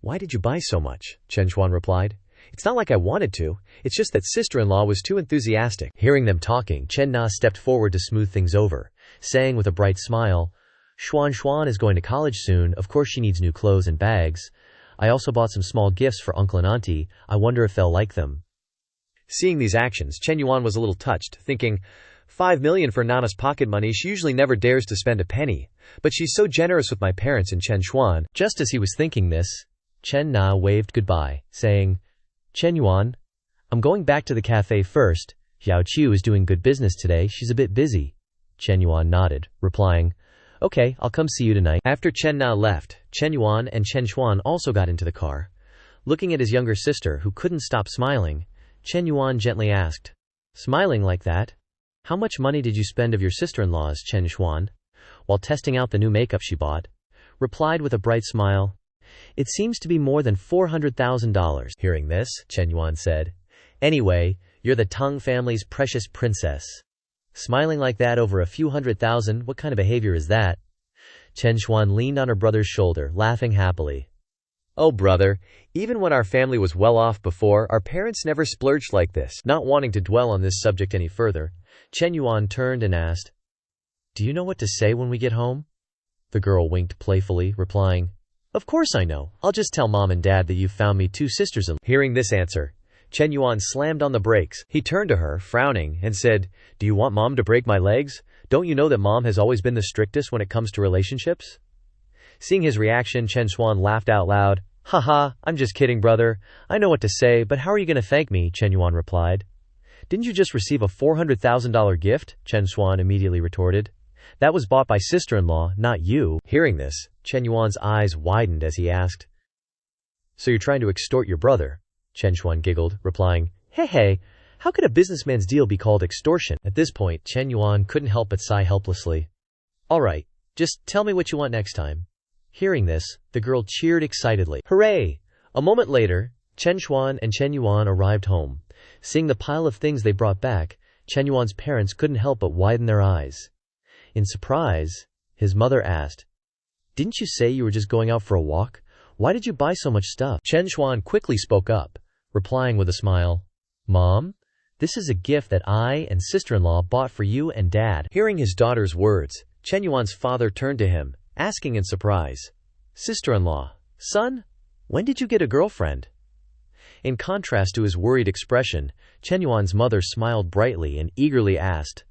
S1: Why did you buy so much? Chen Xuan replied. It's not like I wanted to. It's just that sister-in-law was too enthusiastic. Hearing them talking, Chen Na stepped forward to smooth things over, saying with a bright smile, Xuan is going to college soon, of course she needs new clothes and bags. I also bought some small gifts for uncle and auntie, I wonder if they'll like them. Seeing these actions, Chen Yuan was a little touched, thinking, 5 million for Nana's pocket money, she usually never dares to spend a penny. But she's so generous with my parents and Chen Xuan. Just as he was thinking this, Chen Na waved goodbye, saying, Chen Yuan, I'm going back to the cafe first. Xiao Qiu is doing good business today, she's a bit busy. Chen Yuan nodded, replying, Okay, I'll come see you tonight. After Chen Na left, Chen Yuan and Chen Xuan also got into the car. Looking at his younger sister, who couldn't stop smiling, Chen Yuan gently asked, Smiling like that? How much money did you spend of your sister-in-law's? Chen Xuan, while testing out the new makeup she bought, replied with a bright smile, It seems to be more than $400,000. Hearing this, Chen Yuan said, Anyway, you're the Tang family's precious princess. Smiling like that over a few $100,000, what kind of behavior is that? Chen Xuan leaned on her brother's shoulder, laughing happily. Oh brother, even when our family was well off before, our parents never splurged like this. Not wanting to dwell on this subject any further, Chen Yuan turned and asked, Do you know what to say when we get home? The girl winked playfully, replying, Of course I know. I'll just tell mom and dad that you've found me 2 sisters-in-law. Hearing this answer, Chen Yuan slammed on the brakes. He turned to her, frowning, and said, Do you want mom to break my legs? Don't you know that mom has always been the strictest when it comes to relationships? Seeing his reaction, Chen Xuan laughed out loud. Haha, I'm just kidding, brother. I know what to say, but how are you going to thank me? Chen Yuan replied. Didn't you just receive a $400,000 gift? Chen Xuan immediately retorted. That was bought by sister-in-law, not you. Hearing this, Chen Yuan's eyes widened as he asked, So you're trying to extort your brother? Chen Xuan giggled, replying, Hey, how could a businessman's deal be called extortion? At this point, Chen Yuan couldn't help but sigh helplessly. All right, just tell me what you want next time. Hearing this, the girl cheered excitedly. Hooray! A moment later, Chen Xuan and Chen Yuan arrived home. Seeing the pile of things they brought back, Chen Yuan's parents couldn't help but widen their eyes. In surprise, his mother asked, Didn't you say you were just going out for a walk? Why did you buy so much stuff? Chen Xuan quickly spoke up, replying with a smile, Mom, this is a gift that I and sister-in-law bought for you and Dad. Hearing his daughter's words, Chen Yuan's father turned to him, asking in surprise, Sister-in-law, son, when did you get a girlfriend? In contrast to his worried expression, Chen Yuan's mother smiled brightly and eagerly asked,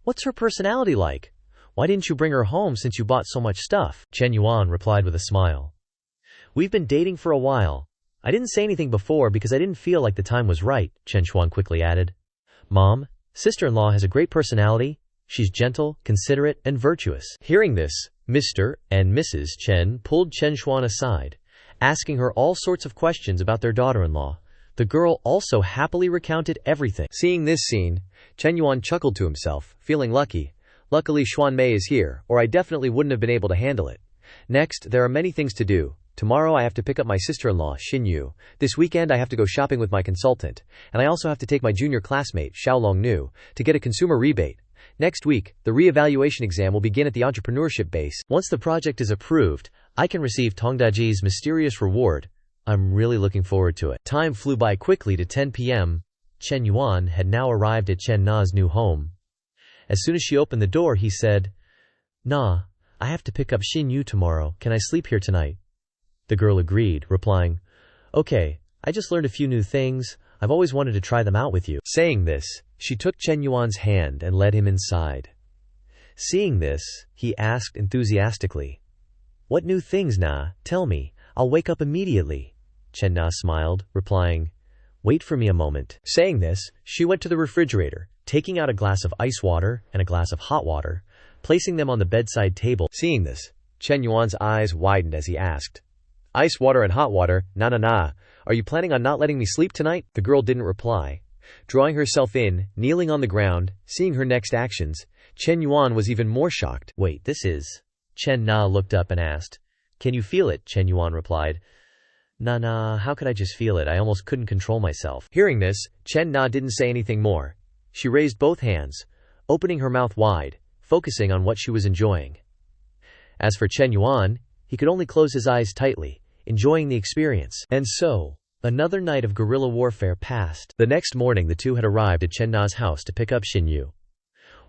S1: What's her personality like? Why didn't you bring her home since you bought so much stuff? Chen Yuan replied with a smile. We've been dating for a while. I didn't say anything before because I didn't feel like the time was right, Chen Xuan quickly added. Mom, sister-in-law has a great personality. She's gentle, considerate, and virtuous. Hearing this, Mr. and Mrs. Chen pulled Chen Xuan aside, asking her all sorts of questions about their daughter-in-law. The girl also happily recounted everything. Seeing this scene, Chen Yuan chuckled to himself, feeling lucky. Luckily Xuan Mei is here, or I definitely wouldn't have been able to handle it. Next, there are many things to do. Tomorrow I have to pick up my sister-in-law, Xinyu. This weekend I have to go shopping with my consultant. And I also have to take my junior classmate, Xiaolong Nu, to get a consumer rebate. Next week, the re-evaluation exam will begin at the entrepreneurship base. Once the project is approved, I can receive Tongdaji's mysterious reward. I'm really looking forward to it. Time flew by quickly to 10 p.m. Chen Yuan had now arrived at Chen Na's new home. As soon as she opened the door, he said, Na, I have to pick up Xinyu tomorrow. Can I sleep here tonight? The girl agreed, replying, Okay, I just learned a few new things. I've always wanted to try them out with you. Saying this, she took Chen Yuan's hand and led him inside. Seeing this, he asked enthusiastically, What new things, Na? Tell me. I'll wake up immediately. Chen Na smiled, replying, Wait for me a moment. Saying this, she went to the refrigerator, taking out a glass of ice water and a glass of hot water, placing them on the bedside table. Seeing this, Chen Yuan's eyes widened as he asked, Ice water and hot water? Na. Are you planning on not letting me sleep tonight? The girl didn't reply. Drawing herself in, kneeling on the ground, seeing her next actions, Chen Yuan was even more shocked. Wait, this is... Chen Na looked up and asked, Can you feel it? Chen Yuan replied, Nah, how could I just feel it? I almost couldn't control myself. Hearing this, Chen Na didn't say anything more. She raised both hands, opening her mouth wide, focusing on what she was enjoying. As for Chen Yuan, he could only close his eyes tightly, enjoying the experience. And so, another night of guerrilla warfare passed. The next morning the two had arrived at Chen Na's house to pick up Xinyu.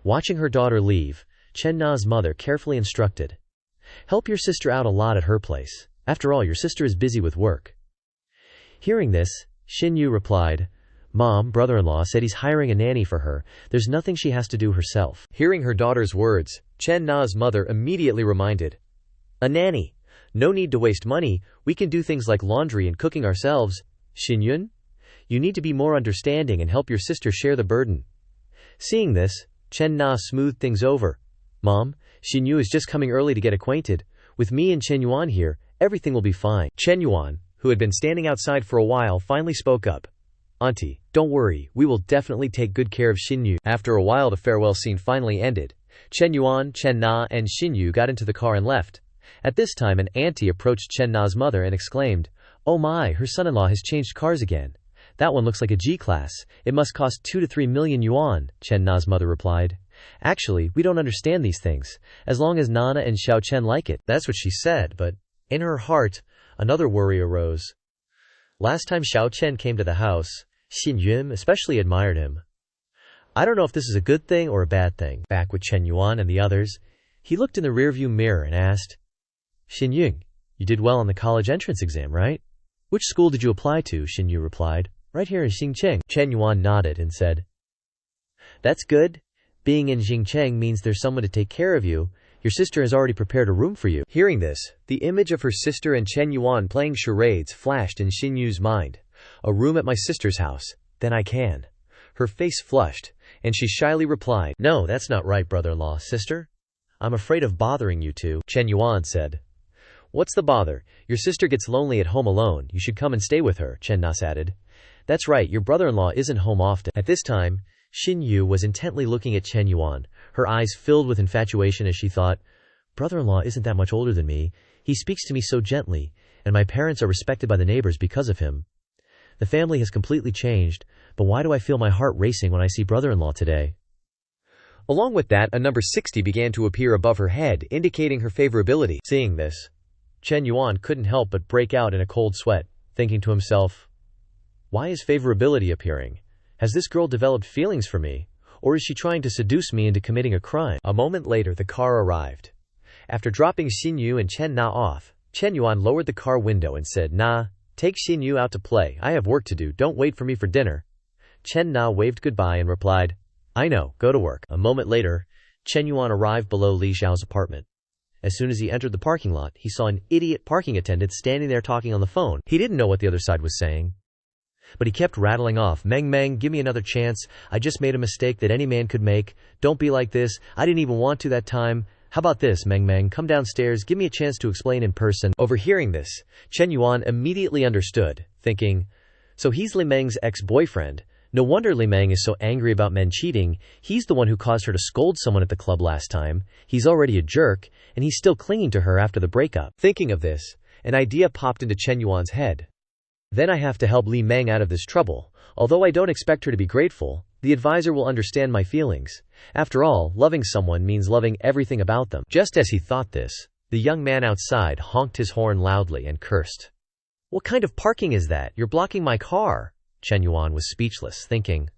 S1: Watching her daughter leave, Chen Na's mother carefully instructed, Help your sister out a lot at her place. After all, your sister is busy with work. Hearing this, Chen Yu replied, Mom, brother-in-law said he's hiring a nanny for her. There's nothing she has to do herself. Hearing her daughter's words, Chen Na's mother immediately reminded, A nanny. No need to waste money. We can do things like laundry and cooking ourselves. Chen Yuan, you need to be more understanding and help your sister share the burden. Seeing this, Chen Na smoothed things over. Mom, Chen Yu is just coming early to get acquainted. With me and Chen Yuan here, everything will be fine. Chen Yuan, who had been standing outside for a while, finally spoke up. Auntie, don't worry, we will definitely take good care of Chen Yu. After a while, the farewell scene finally ended. Chen Yuan, Chen Na, and Chen Yu got into the car and left. At this time, an auntie approached Chen Na's mother and exclaimed, Oh my, her son-in-law has changed cars again. That one looks like a G-Class. It must cost 2 to 3 million yuan, Chen Na's mother replied. Actually, we don't understand these things, as long as Nana and Xiao Chen like it. That's what she said, but in her heart, another worry arose. Last time Xiao Chen came to the house, Chen Yuan especially admired him. I don't know if this is a good thing or a bad thing. Back with Chen Yuan and the others, he looked in the rearview mirror and asked, Chen Yuan, you did well on the college entrance exam, right? Which school did you apply to? Chen Yu replied. Right here in Xingcheng. Chen Yuan nodded and said, That's good. Being in Xingcheng means there's someone to take care of you. Your sister has already prepared a room for you. Hearing this, the image of her sister and Chen Yuan playing charades flashed in Xin Yu's mind. A room at my sister's house. Then I can. Her face flushed, and she shyly replied, No, that's not right, brother-in-law, sister. I'm afraid of bothering you two. Chen Yuan said, What's the bother? Your sister gets lonely at home alone. You should come and stay with her, Chen Nas added. That's right, your brother-in-law isn't home often. At this time, Xin Yu was intently looking at Chen Yuan, her eyes filled with infatuation as she thought, Brother-in-law isn't that much older than me. He speaks to me so gently, and my parents are respected by the neighbors because of him. The family has completely changed, but why do I feel my heart racing when I see brother-in-law today? Along with that, a number 60 began to appear above her head, indicating her favorability. Seeing this, Chen Yuan couldn't help but break out in a cold sweat, thinking to himself, Why is favorability appearing? Has this girl developed feelings for me? Or is she trying to seduce me into committing a crime? A moment later, the car arrived. After dropping Xin Yu and Chen Na off, Chen Yuan lowered the car window and said, Na, take Xin Yu out to play. I have work to do. Don't wait for me for dinner. Chen Na waved goodbye and replied, I know, go to work. A moment later, Chen Yuan arrived below Li Xiao's apartment. As soon as he entered the parking lot, he saw an idiot parking attendant standing there talking on the phone. He didn't know what the other side was saying, but he kept rattling off, Meng, give me another chance. I just made a mistake that any man could make. Don't be like this. I didn't even want to that time. How about this, Meng, come downstairs. Give me a chance to explain in person. Overhearing this, Chen Yuan immediately understood, thinking, so he's Li Meng's ex-boyfriend. No wonder Li Meng is so angry about men cheating. He's the one who caused her to scold someone at the club last time. He's already a jerk, and he's still clinging to her after the breakup. Thinking of this, an idea popped into Chen Yuan's head. Then I have to help Li Meng out of this trouble. Although I don't expect her to be grateful, the advisor will understand my feelings. After all, loving someone means loving everything about them. Just as he thought this, the young man outside honked his horn loudly and cursed. What kind of parking is that? You're blocking my car. Chen Yuan was speechless, thinking,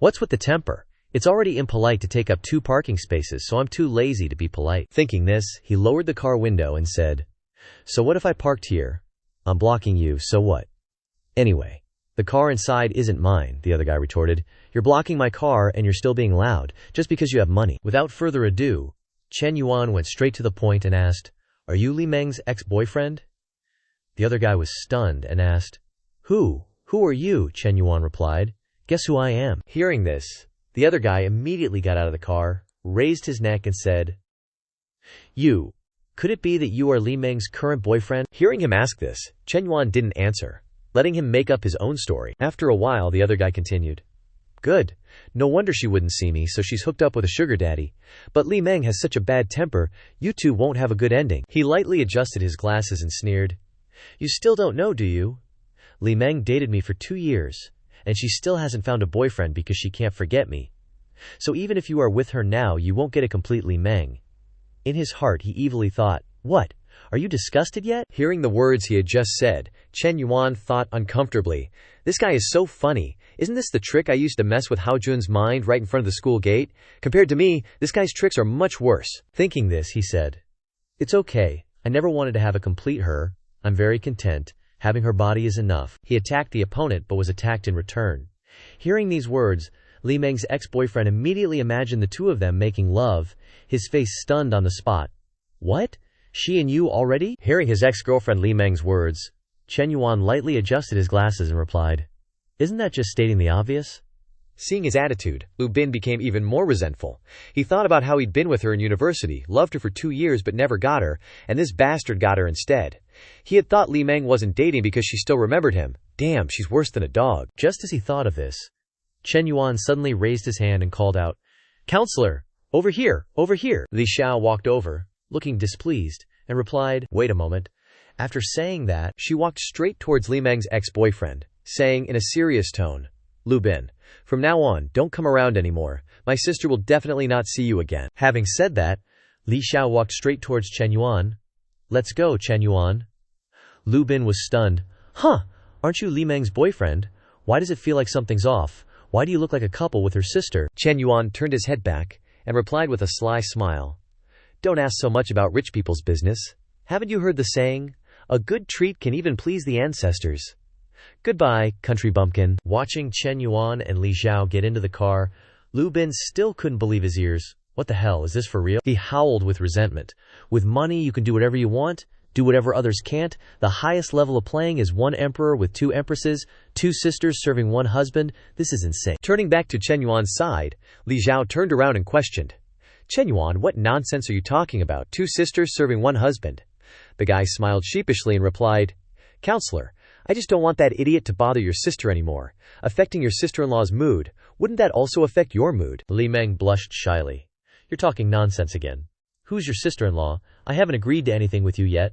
S1: What's with the temper? It's already impolite to take up 2 parking spaces, so I'm too lazy to be polite. Thinking this, he lowered the car window and said, So what if I parked here? I'm blocking you, so what? Anyway, the car inside isn't mine, the other guy retorted. You're blocking my car and you're still being loud, just because you have money. Without further ado, Chen Yuan went straight to the point and asked, Are you Li Meng's ex-boyfriend? The other guy was stunned and asked, Who are you? Chen Yuan replied, Guess who I am. Hearing this, the other guy immediately got out of the car, raised his neck and said, You, could it be that you are Li Meng's current boyfriend? Hearing him ask this, Chen Yuan didn't answer, letting him make up his own story. After a while, the other guy continued, Good. No wonder she wouldn't see me, so she's hooked up with a sugar daddy. But Li Meng has such a bad temper, you two won't have a good ending. He lightly adjusted his glasses and sneered, You still don't know, do you? Li Meng dated me for 2 years, and she still hasn't found a boyfriend because she can't forget me. So even if you are with her now, you won't get a complete Li Meng. In his heart, he evilly thought, What? Are you disgusted yet? Hearing the words he had just said, Chen Yuan thought uncomfortably, This guy is so funny. Isn't this the trick I used to mess with Hao Jun's mind right in front of the school gate? Compared to me, this guy's tricks are much worse. Thinking this, he said, It's okay. I never wanted to have a complete her. I'm very content. Having her body is enough. He attacked the opponent but was attacked in return. Hearing these words, Li Meng's ex-boyfriend immediately imagined the two of them making love, his face stunned on the spot. What? She and you already? Hearing his ex-girlfriend Li Meng's words, Chen Yuan lightly adjusted his glasses and replied, Isn't that just stating the obvious? Seeing his attitude, Lu Bin became even more resentful. He thought about how he'd been with her in university, loved her for 2 years but never got her, and this bastard got her instead. He had thought Li Meng wasn't dating because she still remembered him. Damn, she's worse than a dog. Just as he thought of this, Chen Yuan suddenly raised his hand and called out, Counselor, over here, over here. Li Xiao walked over, looking displeased, and replied, Wait a moment. After saying that, she walked straight towards Li Meng's ex-boyfriend, saying in a serious tone, Lu Bin, from now on, don't come around anymore. My sister will definitely not see you again. Having said that, Li Xiao walked straight towards Chen Yuan. Let's go, Chen Yuan. Lu Bin was stunned. Huh, aren't you Li Meng's boyfriend? Why does it feel like something's off? Why do you look like a couple with her sister? Chen Yuan turned his head back and replied with a sly smile. Don't ask so much about rich people's business. Haven't you heard the saying? A good treat can even please the ancestors. Goodbye, country bumpkin. Watching Chen Yuan and Li Xiao get into the car, Lu Bin still couldn't believe his ears. What the hell, is this for real? He howled with resentment. With money, you can do whatever you want, do whatever others can't. The highest level of playing is one emperor with 2 empresses, 2 sisters serving 1 husband. This is insane. Turning back to Chen Yuan's side, Li Xiao turned around and questioned. Chen Yuan, what nonsense are you talking about? 2 sisters serving 1 husband. The guy smiled sheepishly and replied, Counselor, I just don't want that idiot to bother your sister anymore. Affecting your sister-in-law's mood. Wouldn't that also affect your mood? Li Meng blushed shyly. You're talking nonsense again. Who's your sister-in-law? I haven't agreed to anything with you yet.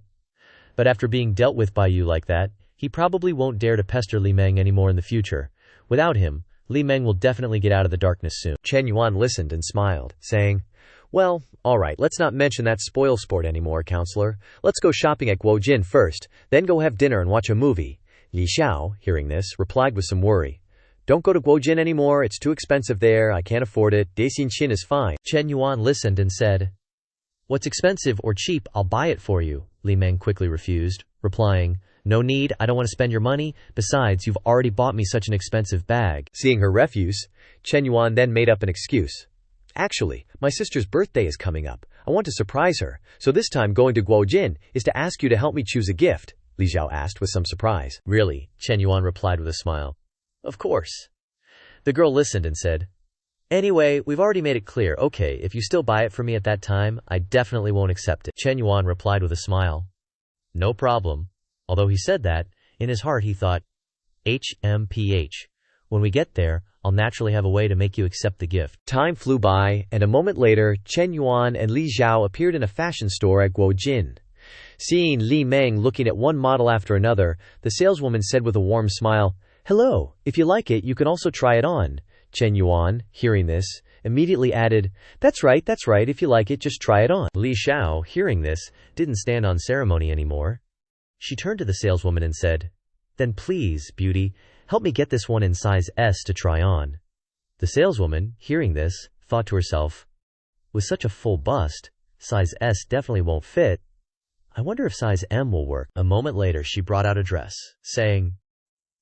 S1: But after being dealt with by you like that, he probably won't dare to pester Li Meng anymore in the future. Without him, Li Meng will definitely get out of the darkness soon. Chen Yuan listened and smiled, saying, Well, alright, let's not mention that spoil sport anymore, counselor. Let's go shopping at Guojin first, then go have dinner and watch a movie. Li Xiao, hearing this, replied with some worry. Don't go to Guojin anymore, it's too expensive there, I can't afford it, Daixin is fine. Chen Yuan listened and said, What's expensive or cheap, I'll buy it for you. Li Meng quickly refused, replying, No need, I don't want to spend your money, besides you've already bought me such an expensive bag. Seeing her refuse, Chen Yuan then made up an excuse. Actually, my sister's birthday is coming up. I want to surprise her, so this time going to Guojin is to ask you to help me choose a gift, Li Xiao asked with some surprise. Really? Chen Yuan replied with a smile. Of course. The girl listened and said, Anyway, we've already made it clear, okay, if you still buy it for me at that time, I definitely won't accept it. Chen Yuan replied with a smile. No problem. Although he said that, in his heart he thought, HMPH. When we get there, I'll naturally have a way to make you accept the gift. Time flew by, and a moment later, Chen Yuan and Li Xiao appeared in a fashion store at Guojin. Seeing Li Meng looking at one model after another, the saleswoman said with a warm smile, Hello, if you like it, you can also try it on. Chen Yuan, hearing this, immediately added, That's right, if you like it, just try it on. Li Xiao, hearing this, didn't stand on ceremony anymore. She turned to the saleswoman and said, Then please, beauty, help me get this one in size S to try on. The saleswoman, hearing this, thought to herself, With such a full bust, size S definitely won't fit. I wonder if size M will work. A moment later she brought out a dress, saying,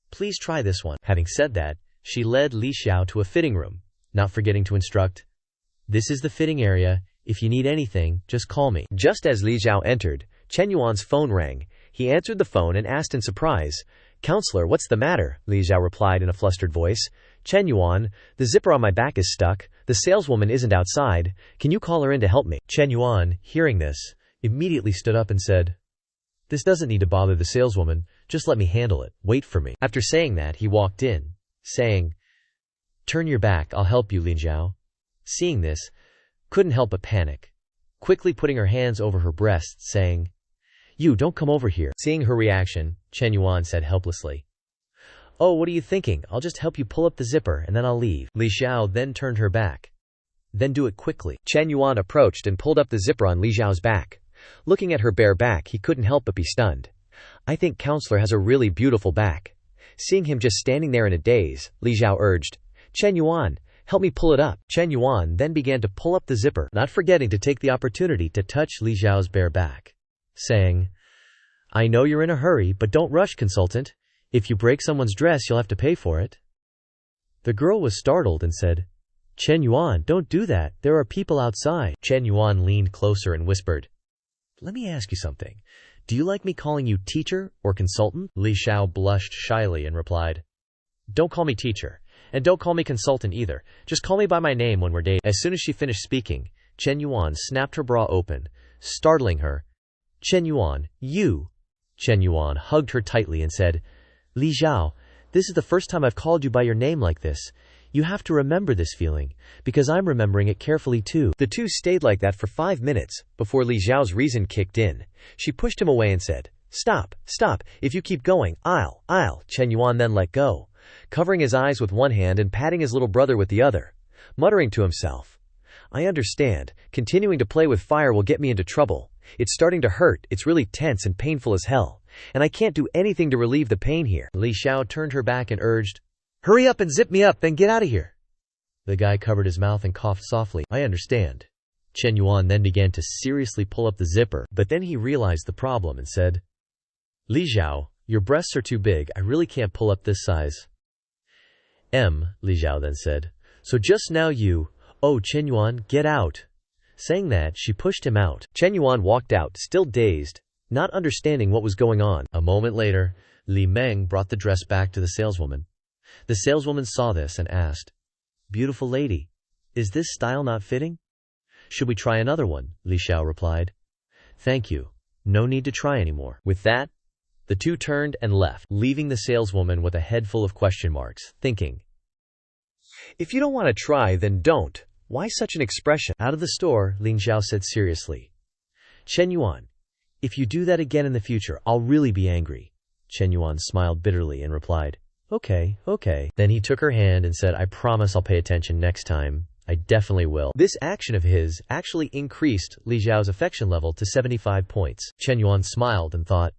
S1: Please try this one. Having said that, she led Li Xiao to a fitting room, not forgetting to instruct, This is the fitting area. If you need anything, just call me. Just as Li Xiao entered, Chen Yuan's phone rang. He answered the phone and asked in surprise, Counselor, what's the matter? Li Xiao replied in a flustered voice. Chen Yuan, the zipper on my back is stuck. The saleswoman isn't outside. Can you call her in to help me? Chen Yuan, hearing this, immediately stood up and said, This doesn't need to bother the saleswoman. Just let me handle it. Wait for me. After saying that, he walked in, saying, Turn your back, I'll help you, Li Xiao. Seeing this, couldn't help but panic, quickly putting her hands over her breasts, saying, You, don't come over here. Seeing her reaction, Chen Yuan said helplessly, Oh, what are you thinking? I'll just help you pull up the zipper and then I'll leave. Li Xiao then turned her back. Then do it quickly. Chen Yuan approached and pulled up the zipper on Li Xiao's back. Looking at her bare back, he couldn't help but be stunned. I think Counselor has a really beautiful back. Seeing him just standing there in a daze, Li Xiao urged, Chen Yuan, Help me pull it up. Chen Yuan then began to pull up the zipper, not forgetting to take the opportunity to touch Li Xiao's bare back, saying, I know you're in a hurry, but don't rush, consultant. If you break someone's dress, you'll have to pay for it. The girl was startled and said, Chen Yuan, don't do that. There are people outside. Chen Yuan leaned closer and whispered, Let me ask you something. Do you like me calling you teacher or consultant? Li Xiao blushed shyly and replied, Don't call me teacher, and don't call me consultant either. Just call me by my name when we're dating. As soon as she finished speaking, Chen Yuan snapped her bra open, startling her. Chen Yuan, you! Chen Yuan hugged her tightly and said, Li Xiao, this is the first time I've called you by your name like this. You have to remember this feeling, because I'm remembering it carefully too. The two stayed like that for 5 minutes, before Li Xiao's reason kicked in. She pushed him away and said, Stop, stop, if you keep going, I'll. Chen Yuan then let go, covering his eyes with one hand and patting his little brother with the other, muttering to himself, I understand, continuing to play with fire will get me into trouble. It's starting to hurt, it's really tense and painful as hell, and I can't do anything to relieve the pain here. Li Xiao turned her back and urged, Hurry up and zip me up, then get out of here. The guy covered his mouth and coughed softly. I understand. Chen Yuan then began to seriously pull up the zipper, but then he realized the problem and said, Li Xiao, your breasts are too big, I really can't pull up this size. Li Xiao then said, So just now you, oh Chen Yuan, get out. Saying that, she pushed him out. Chen Yuan walked out, still dazed, not understanding what was going on. A moment later, Li Meng brought the dress back to the saleswoman. The saleswoman saw this and asked, Beautiful lady, is this style not fitting? Should we try another one? Li Xiao replied. Thank you. No need to try anymore. With that, the two turned and left, leaving the saleswoman with a head full of question marks, thinking, If you don't want to try, then don't. Why such an expression? Out of the store, Li Xiao said seriously, Chen Yuan, if you do that again in the future, I'll really be angry. Chen Yuan smiled bitterly and replied, Okay. Then he took her hand and said, I promise I'll pay attention next time. I definitely will. This action of his actually increased Li Xiao's affection level to 75 points. Chen Yuan smiled and thought,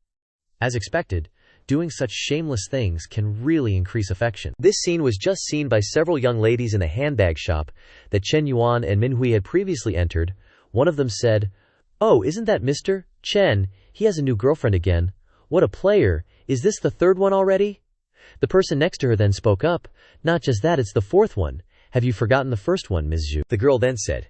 S1: As expected, doing such shameless things can really increase affection. This scene was just seen by several young ladies in the handbag shop that Chen Yuan and Manhua had previously entered. One of them said, Oh, isn't that Mr. Chen? He has a new girlfriend again. What a player. Is this the third one already? The person next to her then spoke up, Not just that, it's the fourth one. Have you forgotten the first one, Ms. Zhu? The girl then said,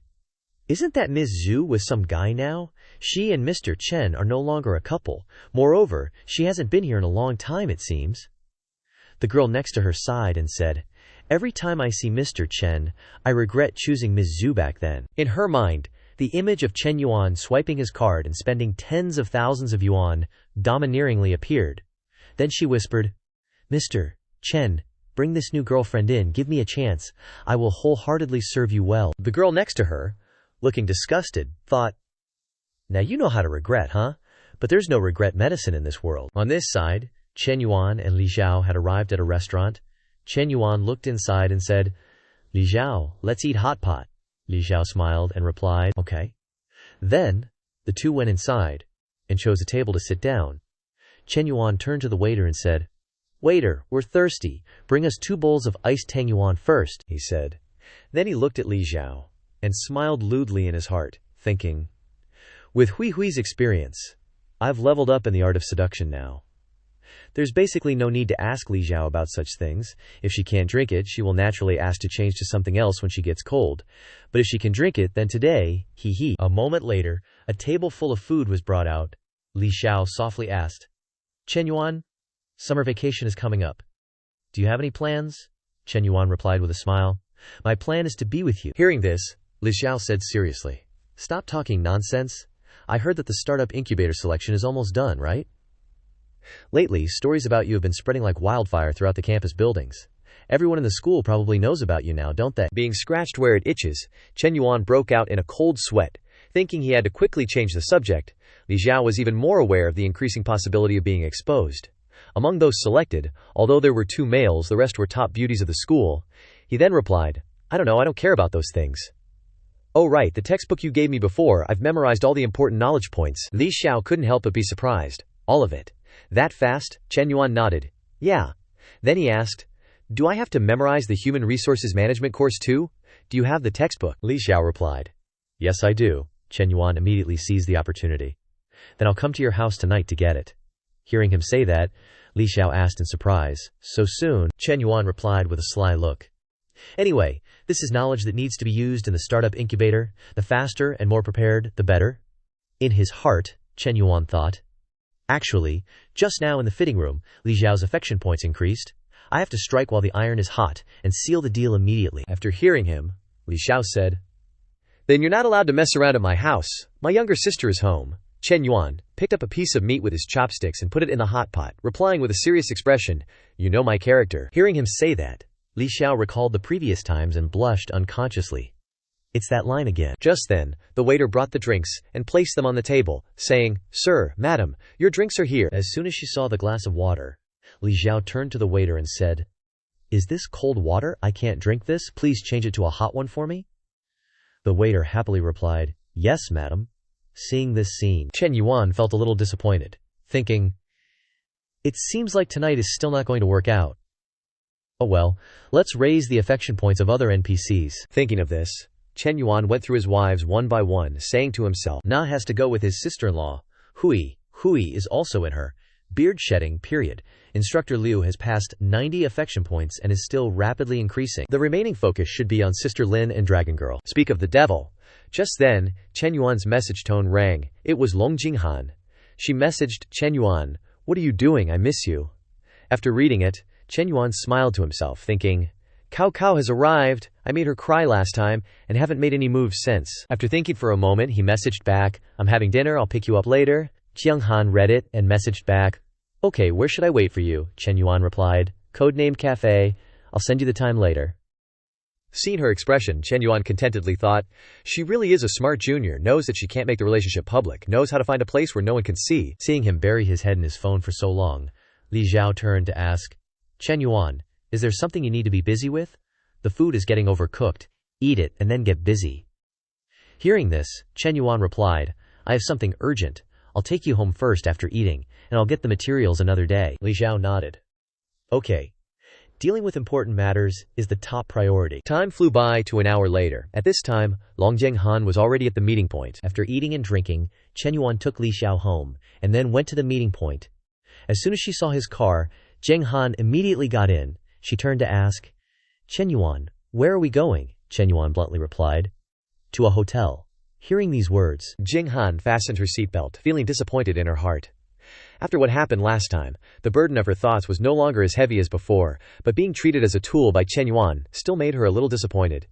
S1: Isn't that Ms. Zhu with some guy now? She and Mr. Chen are no longer a couple. Moreover, she hasn't been here in a long time, it seems. The girl next to her sighed and said, Every time I see Mr. Chen, I regret choosing Ms. Zhu back then. In her mind, the image of Chen Yuan swiping his card and spending tens of thousands of yuan domineeringly appeared. Then she whispered, Mr. Chen, bring this new girlfriend in, give me a chance. I will wholeheartedly serve you well. The girl next to her, looking disgusted, thought, Now you know how to regret, huh? But there's no regret medicine in this world. On this side, Chen Yuan and Li Xiao had arrived at a restaurant. Chen Yuan looked inside and said, Li Xiao, let's eat hot pot. Li Xiao smiled and replied, Okay. Then, the two went inside and chose a table to sit down. Chen Yuan turned to the waiter and said, Waiter, we're thirsty. Bring us 2 bowls of iced Tang Yuan first, he said. Then he looked at Li Xiao and smiled lewdly in his heart, thinking, With Hui Hui's experience, I've leveled up in the art of seduction now. There's basically no need to ask Li Xiao about such things. If she can't drink it, she will naturally ask to change to something else when she gets cold. But if she can drink it, then today, hee. A moment later, a table full of food was brought out. Li Xiao softly asked, Chen Yuan, summer vacation is coming up. Do you have any plans? Chen Yuan replied with a smile. My plan is to be with you. Hearing this, Li Xiao said seriously, Stop talking nonsense. I heard that the startup incubator selection is almost done, right? Lately, stories about you have been spreading like wildfire throughout the campus buildings. Everyone in the school probably knows about you now, don't they? Being scratched where it itches, Chen Yuan broke out in a cold sweat. Thinking he had to quickly change the subject, Li Xiao was even more aware of the increasing possibility of being exposed. Among those selected, although there were 2 males, the rest were top beauties of the school. He then replied, I don't know, I don't care about those things. Oh right, the textbook you gave me before, I've memorized all the important knowledge points. Li Xiao couldn't help but be surprised. All of it. That fast? Chen Yuan nodded. Yeah. Then he asked, Do I have to memorize the Human Resources Management course too? Do you have the textbook? Li Xiao replied. Yes, I do. Chen Yuan immediately seized the opportunity. Then I'll come to your house tonight to get it. Hearing him say that, Li Xiao asked in surprise, so soon? Chen Yuan replied with a sly look. Anyway, this is knowledge that needs to be used in the startup incubator. The faster and more prepared, the better. In his heart, Chen Yuan thought. Actually, just now in the fitting room, Li Xiao's affection points increased. I have to strike while the iron is hot and seal the deal immediately. After hearing him, Li Xiao said, Then you're not allowed to mess around at my house. My younger sister is home. Chen Yuan picked up a piece of meat with his chopsticks and put it in the hot pot, replying with a serious expression, You know my character. Hearing him say that, Li Xiao recalled the previous times and blushed unconsciously. It's that line again. Just then, the waiter brought the drinks and placed them on the table, saying, Sir, madam, your drinks are here. As soon as she saw the glass of water, Li Xiao turned to the waiter and said, Is this cold water? I can't drink this. Please change it to a hot one for me. The waiter happily replied, Yes, madam. Seeing this scene, Chen Yuan felt a little disappointed, thinking, It seems like tonight is still not going to work out. Oh well, let's raise the affection points of other NPCs. Thinking of this, Chen Yuan went through his wives one by one, saying to himself, Na has to go with his sister-in-law. Hui is also in her beard shedding period. Instructor Liu has passed 90 affection points and is still rapidly increasing. The remaining focus should be on Sister Lin and Dragon Girl. Speak of the devil. Just then, Chen Yuan's message tone rang. It was Long Jinghan. She messaged Chen Yuan, What are you doing? I miss you. After reading it, Chen Yuan smiled to himself, thinking, Cao has arrived. I made her cry last time and haven't made any moves since. After thinking for a moment, he messaged back, I'm having dinner, I'll pick you up later. Jiang Han read it and messaged back, Okay, where should I wait for you? Chen Yuan replied, Codenamed Cafe. I'll send you the time later. Seeing her expression, Chen Yuan contentedly thought, She really is a smart junior, knows that she can't make the relationship public, knows how to find a place where no one can see. Seeing him bury his head in his phone for so long, Li Xiao turned to ask, Chen Yuan, is there something you need to be busy with? The food is getting overcooked. Eat it and then get busy. Hearing this, Chen Yuan replied, I have something urgent. I'll take you home first after eating, and I'll get the materials another day. Li Xiao nodded. Okay. Dealing with important matters is the top priority. Time flew by to an hour later. At this time, Long Jinghan was already at the meeting point. After eating and drinking, Chen Yuan took Li Xiao home, and then went to the meeting point. As soon as she saw his car, Zheng Han immediately got in. She turned to ask, Chen Yuan, where are we going? Chen Yuan bluntly replied, To a hotel. Hearing these words, Zheng Han fastened her seatbelt, feeling disappointed in her heart. After what happened last time, the burden of her thoughts was no longer as heavy as before, but being treated as a tool by Chen Yuan still made her a little disappointed.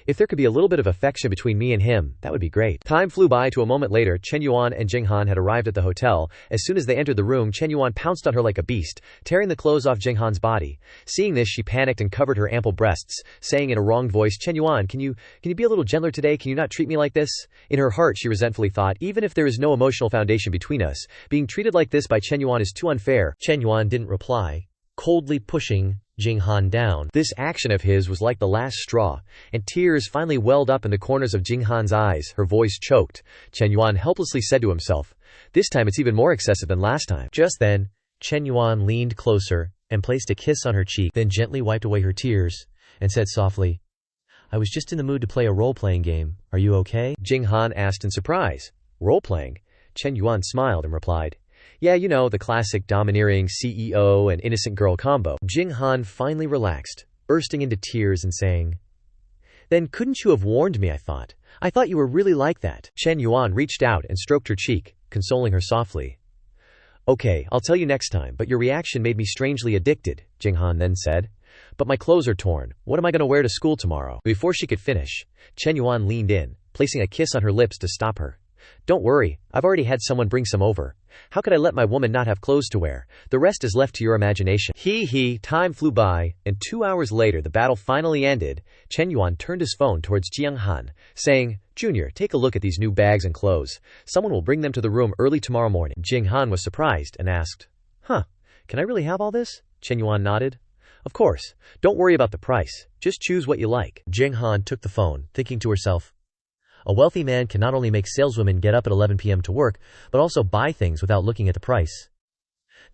S1: If there could be a little bit of affection between me and him, that would be great. Time flew by to a moment later. Chen Yuan and Zheng Han had arrived at the hotel. As soon as they entered the room, Chen Yuan pounced on her like a beast, tearing the clothes off Zheng Han's body. Seeing this, she panicked and covered her ample breasts, saying in a wronged voice, Chen Yuan, can you be a little gentler today? Can you not treat me like this? In her heart, she resentfully thought, even if there is no emotional foundation between us, being treated like this by Chen Yuan is too unfair. Chen Yuan didn't reply, coldly pushing Zheng Han down. This action of his was like the last straw, and tears finally welled up in the corners of Zheng Han's eyes. Her voice choked. Chen Yuan helplessly said to himself, This time it's even more excessive than last time. Just then, Chen Yuan leaned closer and placed a kiss on her cheek, then gently wiped away her tears, and said softly, I was just in the mood to play a role-playing game. Are you okay? Zheng Han asked in surprise. Role-playing? Chen Yuan smiled and replied, Yeah, you know, the classic domineering CEO and innocent girl combo. Zheng Han finally relaxed, bursting into tears and saying, Then couldn't you have warned me, I thought you were really like that. Chen Yuan reached out and stroked her cheek, consoling her softly. Okay, I'll tell you next time, but your reaction made me strangely addicted, Zheng Han then said. But my clothes are torn. What am I going to wear to school tomorrow? Before she could finish, Chen Yuan leaned in, placing a kiss on her lips to stop her. Don't worry, I've already had someone bring some over. How could I let my woman not have clothes to wear? The rest is left to your imagination. Time flew by, and 2 hours later the battle finally ended. Chen Yuan turned his phone towards Jiang Han, saying, Junior, take a look at these new bags and clothes. Someone will bring them to the room early tomorrow morning. Jiang Han was surprised and asked, Can I really have all this? Chen Yuan nodded. Of course. Don't worry about the price. Just choose what you like. Jiang Han took the phone, thinking to herself, a wealthy man can not only make saleswomen get up at 11 p.m. to work, but also buy things without looking at the price.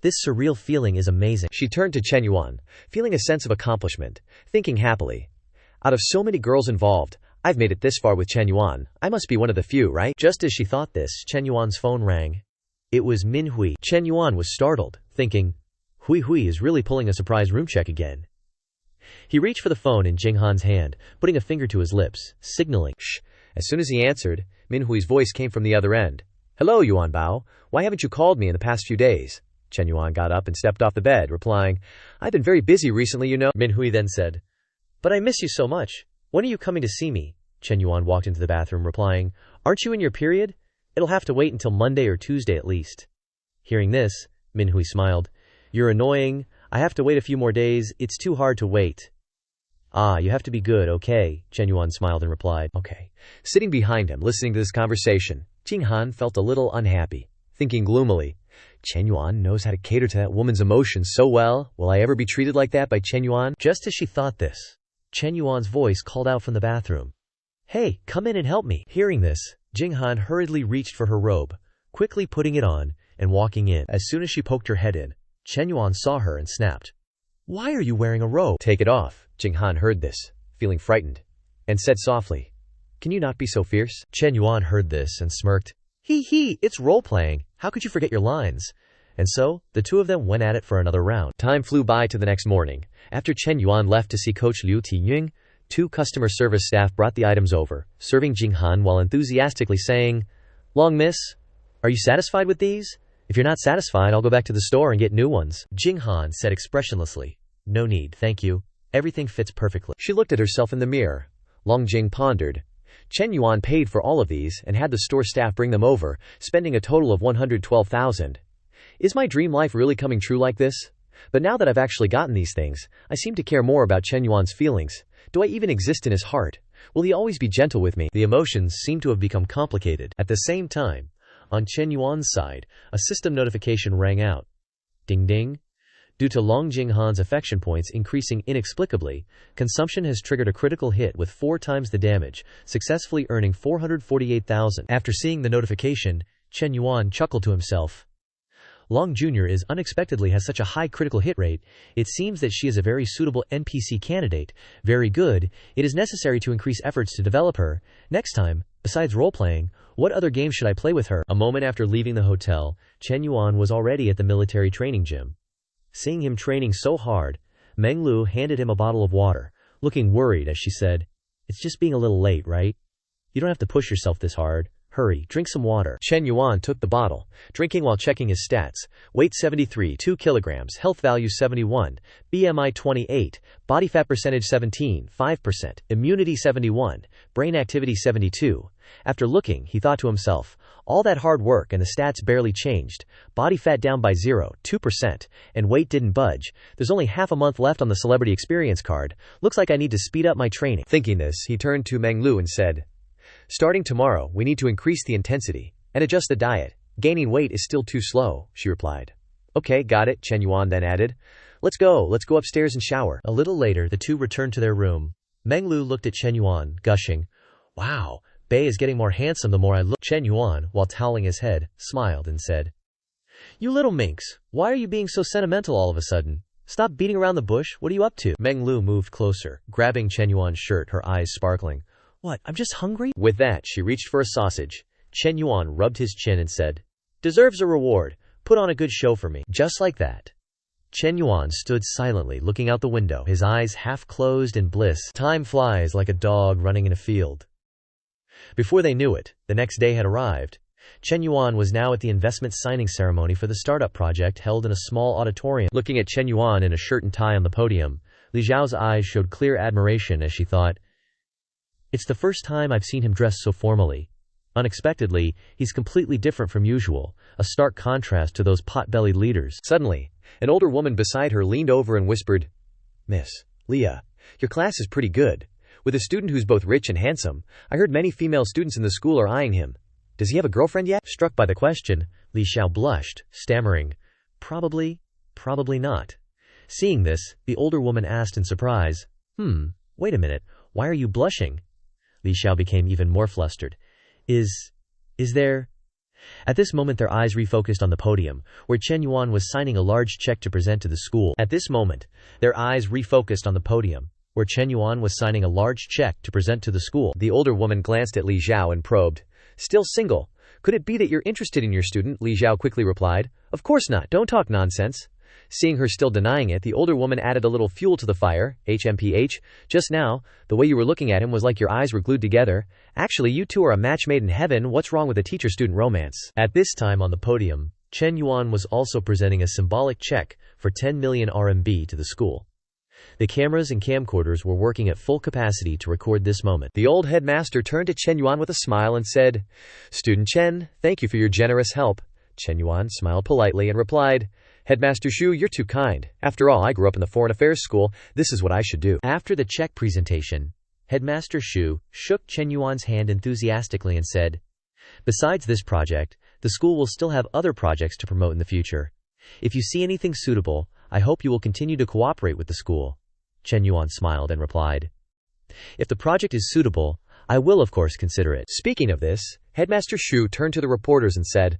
S1: This surreal feeling is amazing. She turned to Chen Yuan, feeling a sense of accomplishment, thinking happily. Out of so many girls involved, I've made it this far with Chen Yuan. I must be one of the few, right? Just as she thought this, Chen Yuan's phone rang. It was Manhua. Chen Yuan was startled, thinking, Hui is really pulling a surprise room check again. He reached for the phone in Jinghan's hand, putting a finger to his lips, signaling, shh. As soon as he answered, Minhui's voice came from the other end. Hello, Yuan Bao. Why haven't you called me in the past few days? Chen Yuan got up and stepped off the bed, replying, I've been very busy recently, you know. Minhui then said, But I miss you so much. When are you coming to see me? Chen Yuan walked into the bathroom, replying, Aren't you in your period? It'll have to wait until Monday or Tuesday at least. Hearing this, Minhui smiled. You're annoying. I have to wait a few more days. It's too hard to wait. Ah, you have to be good, okay? Chen Yuan smiled and replied, Okay. Sitting behind him, listening to this conversation, Jinghan felt a little unhappy, thinking gloomily, Chen Yuan knows how to cater to that woman's emotions so well. Will I ever be treated like that by Chen Yuan? Just as she thought this, Chen Yuan's voice called out from the bathroom. Hey, come in and help me. Hearing this, Jinghan hurriedly reached for her robe, quickly putting it on and walking in. As soon as she poked her head in, Chen Yuan saw her and snapped. Why are you wearing a robe? Take it off. Jinghan heard this, feeling frightened, and said softly, Can you not be so fierce? Chen Yuan heard this and smirked. It's role-playing. How could you forget your lines? And so, the two of them went at it for another round. Time flew by to the next morning. After Chen Yuan left to see Coach Liu Tiying, two customer service staff brought the items over, serving Jinghan while enthusiastically saying, Long miss, are you satisfied with these? If you're not satisfied, I'll go back to the store and get new ones. Jinghan said expressionlessly, No need, thank you. Everything fits perfectly. She looked at herself in the mirror. Long Jing pondered. Chen Yuan paid for all of these and had the store staff bring them over, spending a total of 112,000. Is my dream life really coming true like this? But now that I've actually gotten these things, I seem to care more about Chen Yuan's feelings. Do I even exist in his heart? Will he always be gentle with me? The emotions seem to have become complicated. At the same time, on Chen Yuan's side, a system notification rang out. Ding ding. Due to Long Jinghan's affection points increasing inexplicably, consumption has triggered a critical hit with 4 times the damage, successfully earning 448,000. After seeing the notification, Chen Yuan chuckled to himself. Long Jr. unexpectedly has such a high critical hit rate. It seems that she is a very suitable NPC candidate. Very good. It is necessary to increase efforts to develop her. Next time, besides role-playing, what other game should I play with her? A moment after leaving the hotel, Chen Yuan was already at the military training gym. Seeing him training so hard, Meng Lu handed him a bottle of water, looking worried as she said, It's just being a little late, right? You don't have to push yourself this hard. Hurry, drink some water. Chen Yuan took the bottle, drinking while checking his stats. Weight 73, 2 kilograms, health value 71, BMI 28, body fat percentage 17, 5%, immunity 71, brain activity 72. After looking, he thought to himself, all that hard work and the stats barely changed. Body fat down by 0.2%, and weight didn't budge. There's only half a month left on the celebrity experience card. Looks like I need to speed up my training. Thinking this, he turned to Meng Lu and said, Starting tomorrow, we need to increase the intensity and adjust the diet. Gaining weight is still too slow, she replied. Okay, got it, Chen Yuan then added. Let's go upstairs and shower. A little later, the two returned to their room. Meng Lu looked at Chen Yuan, gushing, Wow, Bei is getting more handsome the more I look. Chen Yuan, while toweling his head, smiled and said, You little minx, why are you being so sentimental all of a sudden? Stop beating around the bush, what are you up to? Meng Lu moved closer, grabbing Chen Yuan's shirt, her eyes sparkling. What, I'm just hungry? With that, she reached for a sausage. Chen Yuan rubbed his chin and said, Deserves a reward. Put on a good show for me. Just like that. Chen Yuan stood silently looking out the window, his eyes half closed in bliss. Time flies like a dog running in a field. Before they knew it, the next day had arrived. Chen Yuan was now at the investment signing ceremony for the startup project held in a small auditorium. Looking at Chen Yuan in a shirt and tie on the podium, Li Zhao's eyes showed clear admiration as she thought, It's the first time I've seen him dressed so formally. Unexpectedly, he's completely different from usual, a stark contrast to those pot-bellied leaders. Suddenly, an older woman beside her leaned over and whispered, Miss Leah, your class is pretty good. With a student who's both rich and handsome, I heard many female students in the school are eyeing him. Does he have a girlfriend yet? Struck by the question, Li Xiao blushed, stammering, Probably not. Seeing this, the older woman asked in surprise, Wait a minute, why are you blushing? Li Xiao became even more flustered. Is there... At this moment their eyes refocused on the podium, where Chen Yuan was signing a large check to present to the school. The older woman glanced at Li Zhao and probed, "Still single? Could it be that you're interested in your student?" Li Zhao quickly replied, "Of course not, don't talk nonsense." Seeing her still denying it, the older woman added a little fuel to the fire. "HMPH, just now, the way you were looking at him was like your eyes were glued together. Actually, you two are a match made in heaven. What's wrong with a teacher-student romance?" At this time on the podium, Chen Yuan was also presenting a symbolic check for 10 million RMB to the school. The cameras and camcorders were working at full capacity to record this moment. The old headmaster turned to Chen Yuan with a smile and said, "Student Chen, thank you for your generous help." Chen Yuan smiled politely and replied, "Headmaster Xu, you're too kind. After all, I grew up in the foreign affairs school. This is what I should do." After the check presentation, Headmaster Xu shook Chen Yuan's hand enthusiastically and said, "Besides this project, the school will still have other projects to promote in the future. If you see anything suitable, I hope you will continue to cooperate with the school." Chen Yuan smiled and replied, "If the project is suitable, I will of course consider it." Speaking of this, Headmaster Xu turned to the reporters and said,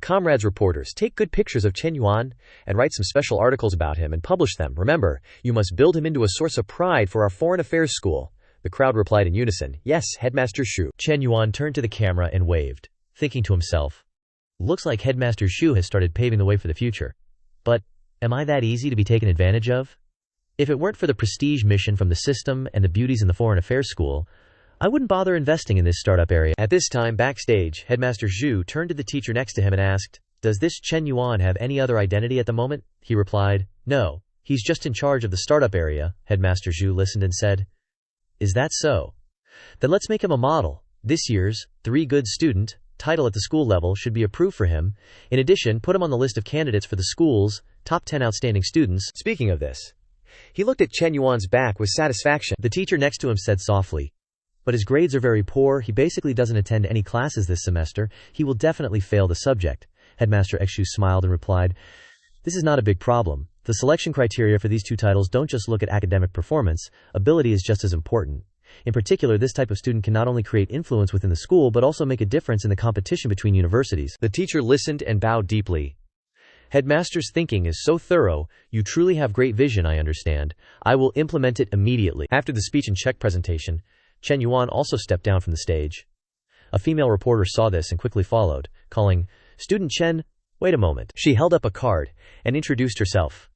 S1: "Comrades reporters, take good pictures of Chen Yuan and write some special articles about him and publish them. Remember, you must build him into a source of pride for our foreign affairs school." The crowd replied in unison, "Yes, Headmaster Xu." Chen Yuan turned to the camera and waved, thinking to himself, "Looks like Headmaster Xu has started paving the way for the future. But am I that easy to be taken advantage of? If it weren't for the prestige mission from the system and the beauties in the foreign affairs school, I wouldn't bother investing in this startup area." At this time backstage, Headmaster Xu turned to the teacher next to him and asked, "Does this Chen Yuan have any other identity at the moment?" He replied, "No, he's just in charge of the startup area." Headmaster Xu listened and said, "Is that so? Then let's make him a model. This year's 3 good student title at the school level should be approved for him. In addition, put him on the list of candidates for the school's top 10 outstanding students." Speaking of this, he looked at Chen Yuan's back with satisfaction. The teacher next to him said softly, "But his grades are very poor. He basically doesn't attend any classes this semester. He will definitely fail the subject." Headmaster Xu smiled and replied, "This is not a big problem. The selection criteria for these 2 titles don't just look at academic performance. Ability is just as important. In particular, this type of student can not only create influence within the school but also make a difference in the competition between universities." The teacher listened and bowed deeply. "Headmaster's thinking is so thorough. You truly have great vision, I understand. I will implement it immediately." After the speech and check presentation, Chen Yuan also stepped down from the stage. A female reporter saw this and quickly followed, calling, "Student Chen, wait a moment." She held up a card and introduced herself.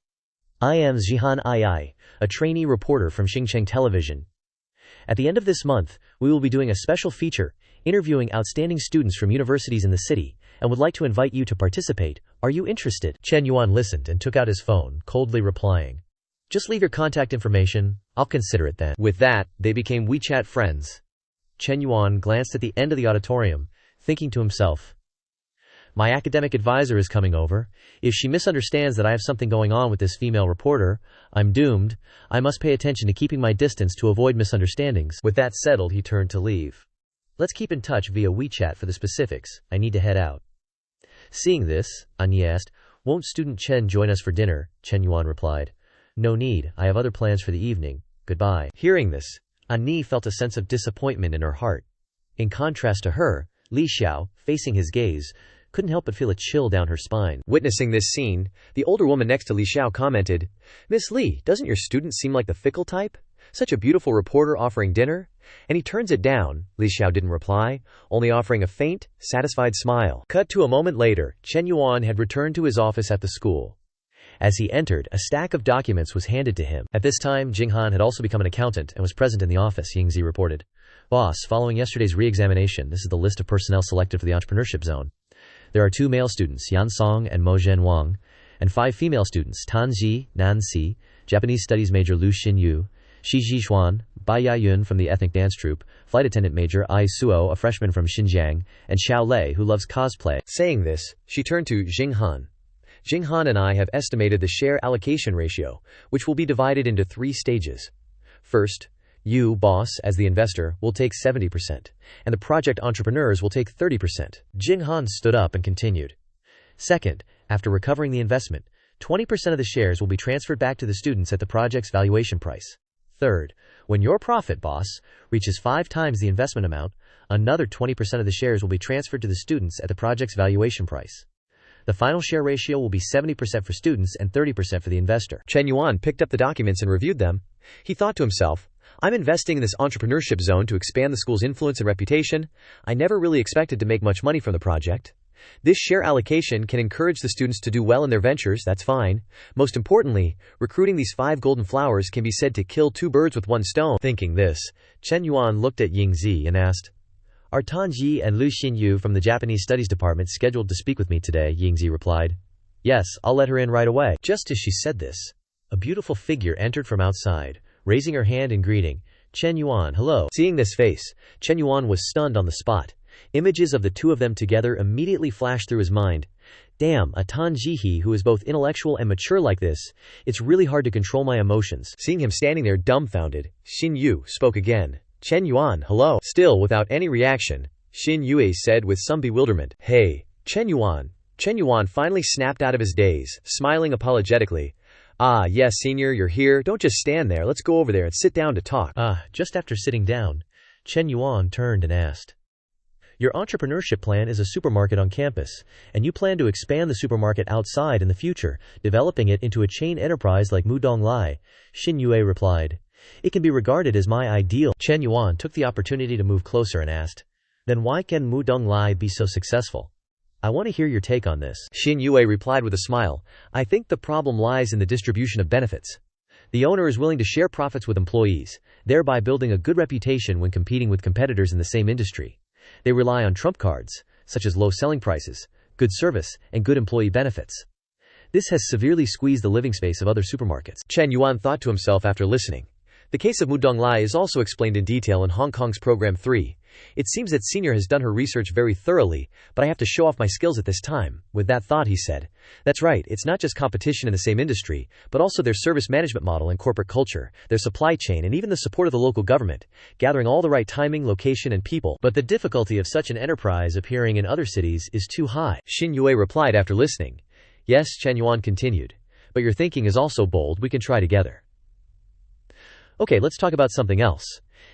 S1: "I am Jihan Ai, a trainee reporter from Xinjiang Television. At the end of this month, we will be doing a special feature, interviewing outstanding students from universities in the city, and would like to invite you to participate. Are you interested?" Chen Yuan listened and took out his phone, coldly replying, "Just leave your contact information. I'll consider it then." With that, they became WeChat friends. Chen Yuan glanced at the end of the auditorium, thinking to himself, "My academic advisor is coming over. If she misunderstands that I have something going on with this female reporter, I'm doomed. I must pay attention to keeping my distance to avoid misunderstandings." With that settled, he turned to leave. "Let's keep in touch via WeChat for the specifics. I need to head out." Seeing this, Anya asked, "Won't student Chen join us for dinner?" Chen Yuan replied, "No need. I have other plans for the evening. Goodbye." Hearing this, Ani felt a sense of disappointment in her heart. In contrast to her, Li Xiao, facing his gaze, couldn't help but feel a chill down her spine. Witnessing this scene, the older woman next to Li Xiao commented, "Miss Li, doesn't your student seem like the fickle type? Such a beautiful reporter offering dinner? And he turns it down." Li Xiao didn't reply, only offering a faint, satisfied smile. Cut to a moment later, Chen Yuan had returned to his office at the school. As he entered, a stack of documents was handed to him. At this time, Jinghan had also become an accountant and was present in the office. Yingzi reported, "Boss, following yesterday's re-examination, this is the list of personnel selected for the entrepreneurship zone. There are 2 male students, Yan Song and Mo Zhen Wang, and 5 female students, Tan Ji, Nan Si, Japanese Studies major Lu Xinyu, Shi Zhixuan, Bai Yayun from the ethnic dance troupe, flight attendant major Ai Suo, a freshman from Xinjiang, and Xiao Lei, who loves cosplay." Saying this, she turned to Jinghan. "Jinghan and I have estimated the share allocation ratio, which will be divided into 3 stages. First, you, boss, as the investor, will take 70%, and the project entrepreneurs will take 30%. Jinghan stood up and continued. "Second, after recovering the investment, 20% of the shares will be transferred back to the students at the project's valuation price. Third, when your profit, boss, reaches 5 times the investment amount, another 20% of the shares will be transferred to the students at the project's valuation price. The final share ratio will be 70% for students and 30% for the investor. Chen Yuan picked up the documents and reviewed them. He thought to himself, I'm investing in this entrepreneurship zone to expand the school's influence and reputation. I never really expected to make much money from the project. This share allocation can encourage the students to do well in their ventures, that's fine. Most importantly, recruiting these 5 golden flowers can be said to kill 2 birds with 1 stone. Thinking this, Chen Yuan looked at Yingzi and asked, Are Tanji and Lu Xinyu from the Japanese Studies Department scheduled to speak with me today? Yingzi replied. Yes, I'll let her in right away. Just as she said this, a beautiful figure entered from outside, raising her hand in greeting. Chen Yuan, hello. Seeing this face, Chen Yuan was stunned on the spot. Images of the 2 of them together immediately flashed through his mind. Damn, a Tanjihi who is both intellectual and mature like this. It's really hard to control my emotions. Seeing him standing there dumbfounded, Xin Yu spoke again. Chen Yuan, hello. Still without any reaction, Xin Yue said with some bewilderment. Hey, Chen Yuan. Chen Yuan finally snapped out of his daze, smiling apologetically. Ah, yes, senior, you're here. Don't just stand there. Let's go over there and sit down to talk. Just after sitting down, Chen Yuan turned and asked. Your entrepreneurship plan is a supermarket on campus, and you plan to expand the supermarket outside in the future, developing it into a chain enterprise like Mudong Lai. Xin Yue replied. It can be regarded as my ideal. Chen Yuan took the opportunity to move closer and asked, Then why can Mudong Lai be so successful? I want to hear your take on this. Xin Yue replied with a smile. I think the problem lies in the distribution of benefits. The owner is willing to share profits with employees, thereby building a good reputation when competing with competitors in the same industry. They rely on trump cards, such as low selling prices, good service, and good employee benefits. This has severely squeezed the living space of other supermarkets. Chen Yuan thought to himself after listening. The case of Mudong Lai is also explained in detail in Hong Kong's Program 3. It seems that Senior has done her research very thoroughly, but I have to show off my skills at this time. With that thought, he said, That's right, it's not just competition in the same industry, but also their service management model and corporate culture, their supply chain and even the support of the local government, gathering all the right timing, location and people. But the difficulty of such an enterprise appearing in other cities is too high. Xin Yue replied after listening. Yes, Chen Yuan continued. But your thinking is also bold, we can try together. Okay, let's talk about something else.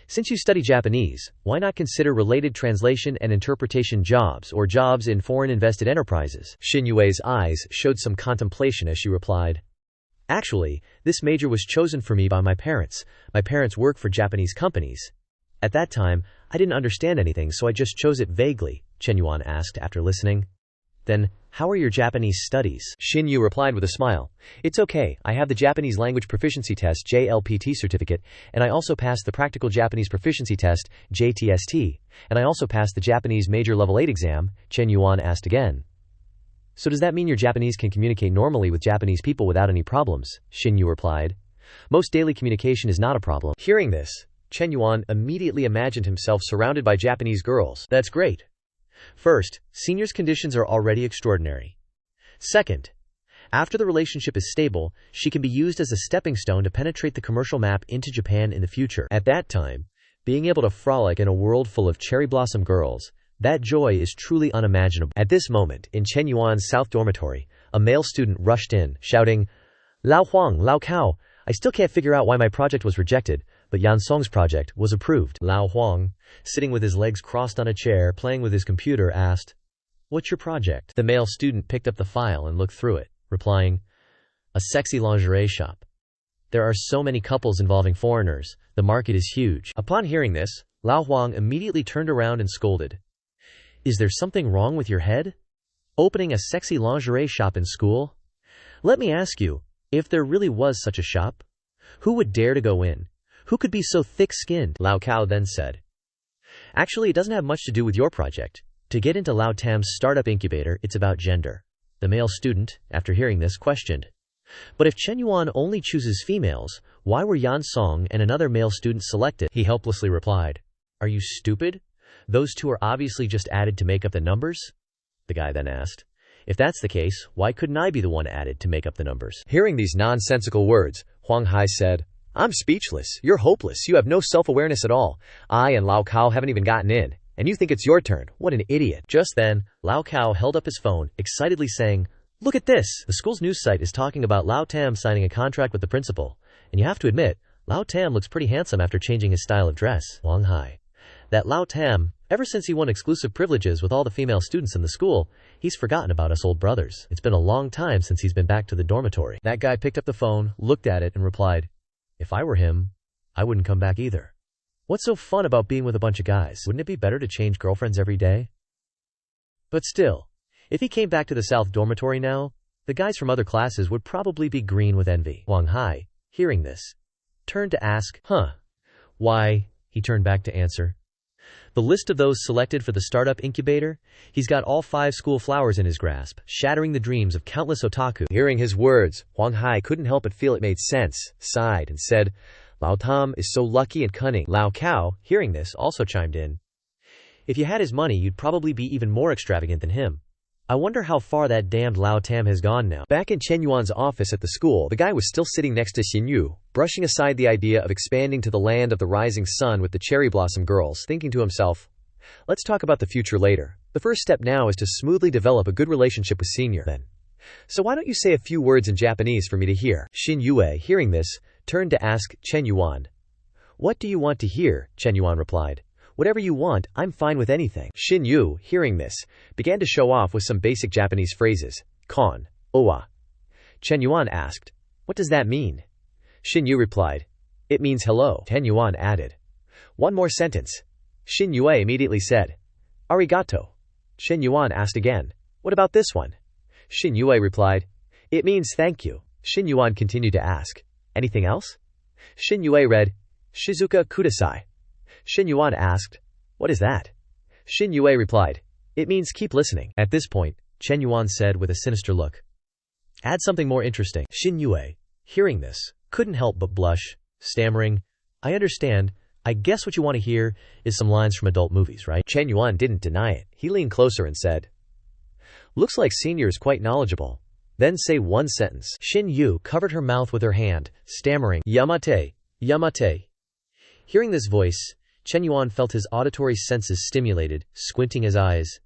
S1: Since you study Japanese, why not consider related translation and interpretation jobs or jobs in foreign invested enterprises? Xin Yue's eyes showed some contemplation as she replied. Actually, this major was chosen for me by my parents. My parents work for Japanese companies. At that time, I didn't understand anything, so I just chose it vaguely, Chen Yuan asked after listening. Then, how are your Japanese studies? Xin Yu replied with a smile. It's okay, I have the Japanese Language Proficiency Test JLPT certificate, and I also passed the Practical Japanese Proficiency Test JTST, and I also passed the Japanese Major Level 8 exam, Chen Yuan asked again. So does that mean your Japanese can communicate normally with Japanese people without any problems? Xin Yu replied. Most daily communication is not a problem. Hearing this, Chen Yuan immediately imagined himself surrounded by Japanese girls. That's great. First, Senior's conditions are already extraordinary. Second, after the relationship is stable, she can be used as a stepping stone to penetrate the commercial map into Japan in the future. At that time, being able to frolic in a world full of cherry blossom girls, that joy is truly unimaginable. At this moment, in Chen Yuan's south dormitory, a male student rushed in, shouting, Lao Huang, Lao Cao, I still can't figure out why my project was rejected, but Yan Song's project was approved. Lao Huang, sitting with his legs crossed on a chair playing with his computer, asked, What's your project? The male student picked up the file and looked through it, replying, A sexy lingerie shop. There are so many couples involving foreigners, the market is huge. Upon hearing this, Lao Huang immediately turned around and scolded. Is there something wrong with your head? Opening a sexy lingerie shop in school? Let me ask you, if there really was such a shop, who would dare to go in? Who could be so thick-skinned? Lao Cao then said. Actually, it doesn't have much to do with your project. To get into Lao Tam's startup incubator, it's about gender. The male student, after hearing this, questioned. But if Chen Yuan only chooses females, why were Yan Song and another male student selected? He helplessly replied. Are you stupid? Those two are obviously just added to make up the numbers? The guy then asked. If that's the case, why couldn't I be the one added to make up the numbers? Hearing these nonsensical words, Huang Hai said, I'm speechless. You're hopeless. You have no self-awareness at all. I and Lao Cao haven't even gotten in, and you think it's your turn. What an idiot. Just then, Lao Cao held up his phone, excitedly saying, Look at this. The school's news site is talking about Lao Tam signing a contract with the principal, and you have to admit, Lao Tam looks pretty handsome after changing his style of dress. Wang Hai. That Lao Tam, ever since he won exclusive privileges with all the female students in the school, he's forgotten about us old brothers. It's been a long time since he's been back to the dormitory. That guy picked up the phone, looked at it, and replied, "If I were him, I wouldn't come back either. What's so fun about being with a bunch of guys? Wouldn't it be better to change girlfriends every day?" But still, if he came back to the South dormitory now, the guys from other classes would probably be green with envy. Wang Hai, hearing this, turned to ask, Why? He turned back to answer. The list of those selected for the startup incubator, he's got all 5 school flowers in his grasp, shattering the dreams of countless otaku. Hearing his words, Wang Hai couldn't help but feel it made sense, sighed, and said, "Lao Tam is so lucky and cunning." Lao Cao, hearing this, also chimed in. "If you had his money, you'd probably be even more extravagant than him. I wonder how far that damned Lao Tam has gone now." Back in Chen Yuan's office at the school, the guy was still sitting next to Xin Yu, brushing aside the idea of expanding to the land of the rising sun with the cherry blossom girls, thinking to himself, "Let's talk about the future later. The first step now is to smoothly develop a good relationship with Senior then. So why don't you say a few words in Japanese for me to hear?" Xin Yue, hearing this, turned to ask Chen Yuan. "What do you want to hear?" Chen Yuan replied. "Whatever you want, I'm fine with anything." Xin Yu, hearing this, began to show off with some basic Japanese phrases. Kon, owa. Chen Yuan asked, "What does that mean?" Xin Yu replied, "It means hello." Chen Yuan added, "One more sentence." Xin Yue immediately said, "Arigato." Chen Yuan asked again, "What about this one?" Xin Yue replied, "It means thank you." Xin Yuan continued to ask, "Anything else?" Xin Yue read, "Shizuka kudasai." Xin Yuan asked, "What is that?" Xin Yue replied, "It means keep listening." At this point, Chen Yuan said with a sinister look, "Add something more interesting." Xin Yue, hearing this, couldn't help but blush, stammering, "I understand. I guess what you want to hear is some lines from adult movies, right?" Chen Yuan didn't deny it. He leaned closer and said, "Looks like Senior is quite knowledgeable. Then say one sentence." Xin Yu covered her mouth with her hand, stammering, "Yamate, Yamate." Hearing this voice, Chen Yuan felt his auditory senses stimulated, squinting his eyes.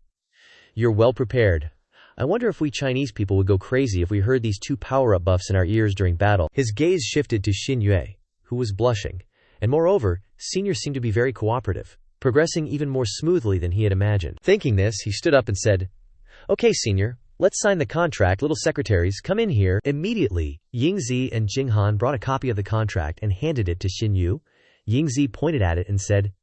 S1: "You're well prepared. I wonder if we Chinese people would go crazy if we heard these 2 power-up buffs in our ears during battle." His gaze shifted to Xin Yue, who was blushing, and moreover, Senior seemed to be very cooperative, progressing even more smoothly than he had imagined. Thinking this, he stood up and said, "Okay, Senior, let's sign the contract. Little secretaries, come in here." Immediately, Yingzi and Jinghan brought a copy of the contract and handed it to Xin Yu. Yingzi pointed at it and said,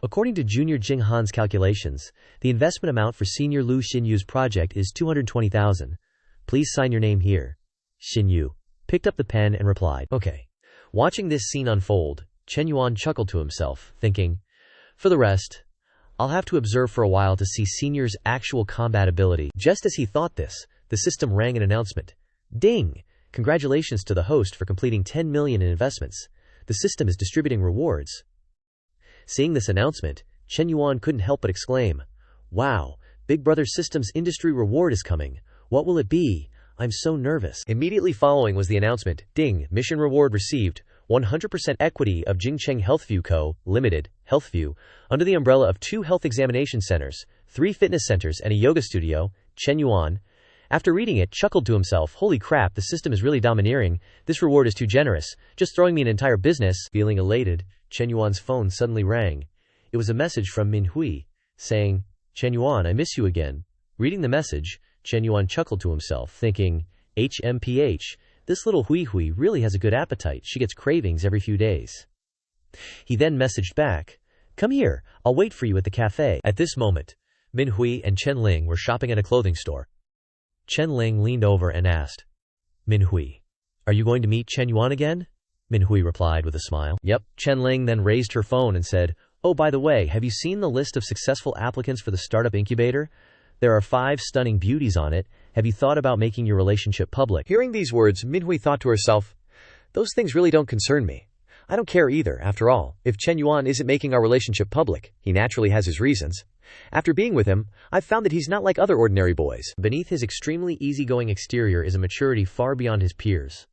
S1: "According to Junior Jinghan's calculations, the investment amount for Senior Lu Xinyu's project is 220,000. Please sign your name here." Xin Yu picked up the pen and replied, "Okay." Watching this scene unfold, Chen Yuan chuckled to himself, thinking, "For the rest, I'll have to observe for a while to see Senior's actual combat ability." Just as he thought this, the system rang an announcement. "Ding! Congratulations to the host for completing 10 million in investments. The system is distributing rewards." Seeing this announcement, Chen Yuan couldn't help but exclaim, "Wow, Big Brother System's industry reward is coming. What will it be? I'm so nervous." Immediately following was the announcement, "Ding, mission reward received, 100% equity of Jingcheng Healthview Co., Limited, Healthview, under the umbrella of 2 health examination centers, 3 fitness centers, and a yoga studio." Chen Yuan, after reading it, chuckled to himself, "Holy crap, the system is really domineering. This reward is too generous, just throwing me an entire business." Feeling elated, Chen Yuan's phone suddenly rang. It was a message from Manhua, saying, "Chen Yuan, I miss you again." Reading the message, Chen Yuan chuckled to himself, thinking, "HMPH, this little Hui really has a good appetite. She gets cravings every few days." He then messaged back, "Come here, I'll wait for you at the cafe." At this moment, Manhua and Chen Ling were shopping at a clothing store. Chen Ling leaned over and asked, "Manhua, are you going to meet Chen Yuan again?" Manhua replied with a smile, "Yep." Chen Ling then raised her phone and said, "Oh, by the way, have you seen the list of successful applicants for the startup incubator? There are 5 stunning beauties on it. Have you thought about making your relationship public?" Hearing these words, Manhua thought to herself, "Those things really don't concern me. I don't care either. After all, if Chen Yuan isn't making our relationship public, he naturally has his reasons. After being with him, I've found that he's not like other ordinary boys." Beneath his extremely easygoing exterior is a maturity far beyond his peers.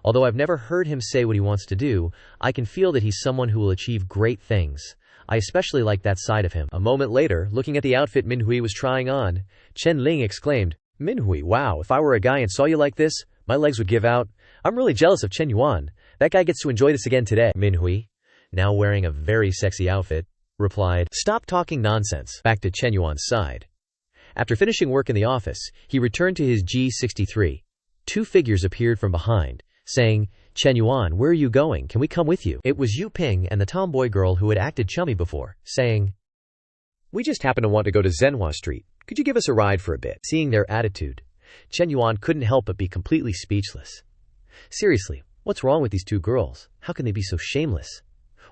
S1: Although I've never heard him say what he wants to do, I can feel that he's someone who will achieve great things. I especially like that side of him. A moment later, looking at the outfit Manhua was trying on, Chen Ling exclaimed, "Manhua, wow, if I were a guy and saw you like this, my legs would give out. I'm really jealous of Chen Yuan. That guy gets to enjoy this again today. Manhua, now wearing a very sexy outfit, replied, "Stop talking nonsense." Back to Chen Yuan's side. After finishing work in the office, he returned to his G63. Two figures appeared from behind, saying, "Chen Yuan, where are you going? Can we come with you?" It was Yu Ping and the tomboy girl who had acted chummy before, saying, "We just happen to want to go to Manhua Street. Could you give us a ride for a bit?" Seeing their attitude, Chen Yuan couldn't help but be completely speechless. Seriously, what's wrong with these two girls? How can they be so shameless?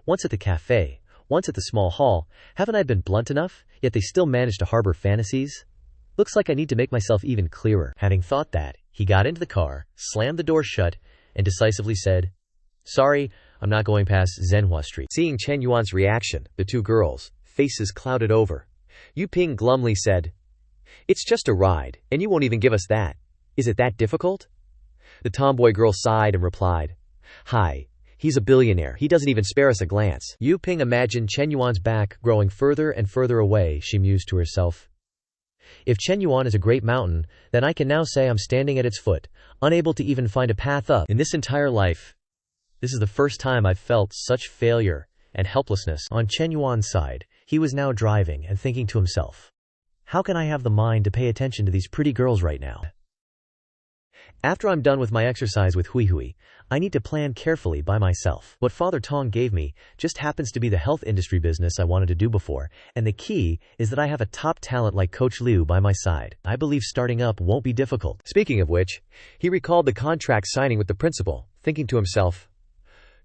S1: Once at the cafe, once at the small hall, haven't I been blunt enough? Yet they still manage to harbor fantasies? Looks like I need to make myself even clearer. Having thought that, he got into the car, slammed the door shut, and decisively said, "Sorry, I'm not going past Manhua Street." Seeing Chen Yuan's reaction, the two girls' faces clouded over. Yu Ping glumly said, "It's just a ride, and you won't even give us that. Is it that difficult?" The tomboy girl sighed and replied, "Hi, he's a billionaire. He doesn't even spare us a glance." Yu Ping imagined Chen Yuan's back growing further and further away. She mused to herself, "If Chen Yuan is a great mountain, then I can now say I'm standing at its foot, unable to even find a path up. In this entire life, this is the first time I've felt such failure and helplessness." On Chen Yuan's side, he was now driving and thinking to himself, "How can I have the mind to pay attention to these pretty girls right now? After I'm done with my exercise with Hui, I need to plan carefully by myself. What Father Tong gave me just happens to be the health industry business I wanted to do before, and the key is that I have a top talent like Coach Liu by my side. I believe starting up won't be difficult." Speaking of which, he recalled the contract signing with the principal, thinking to himself,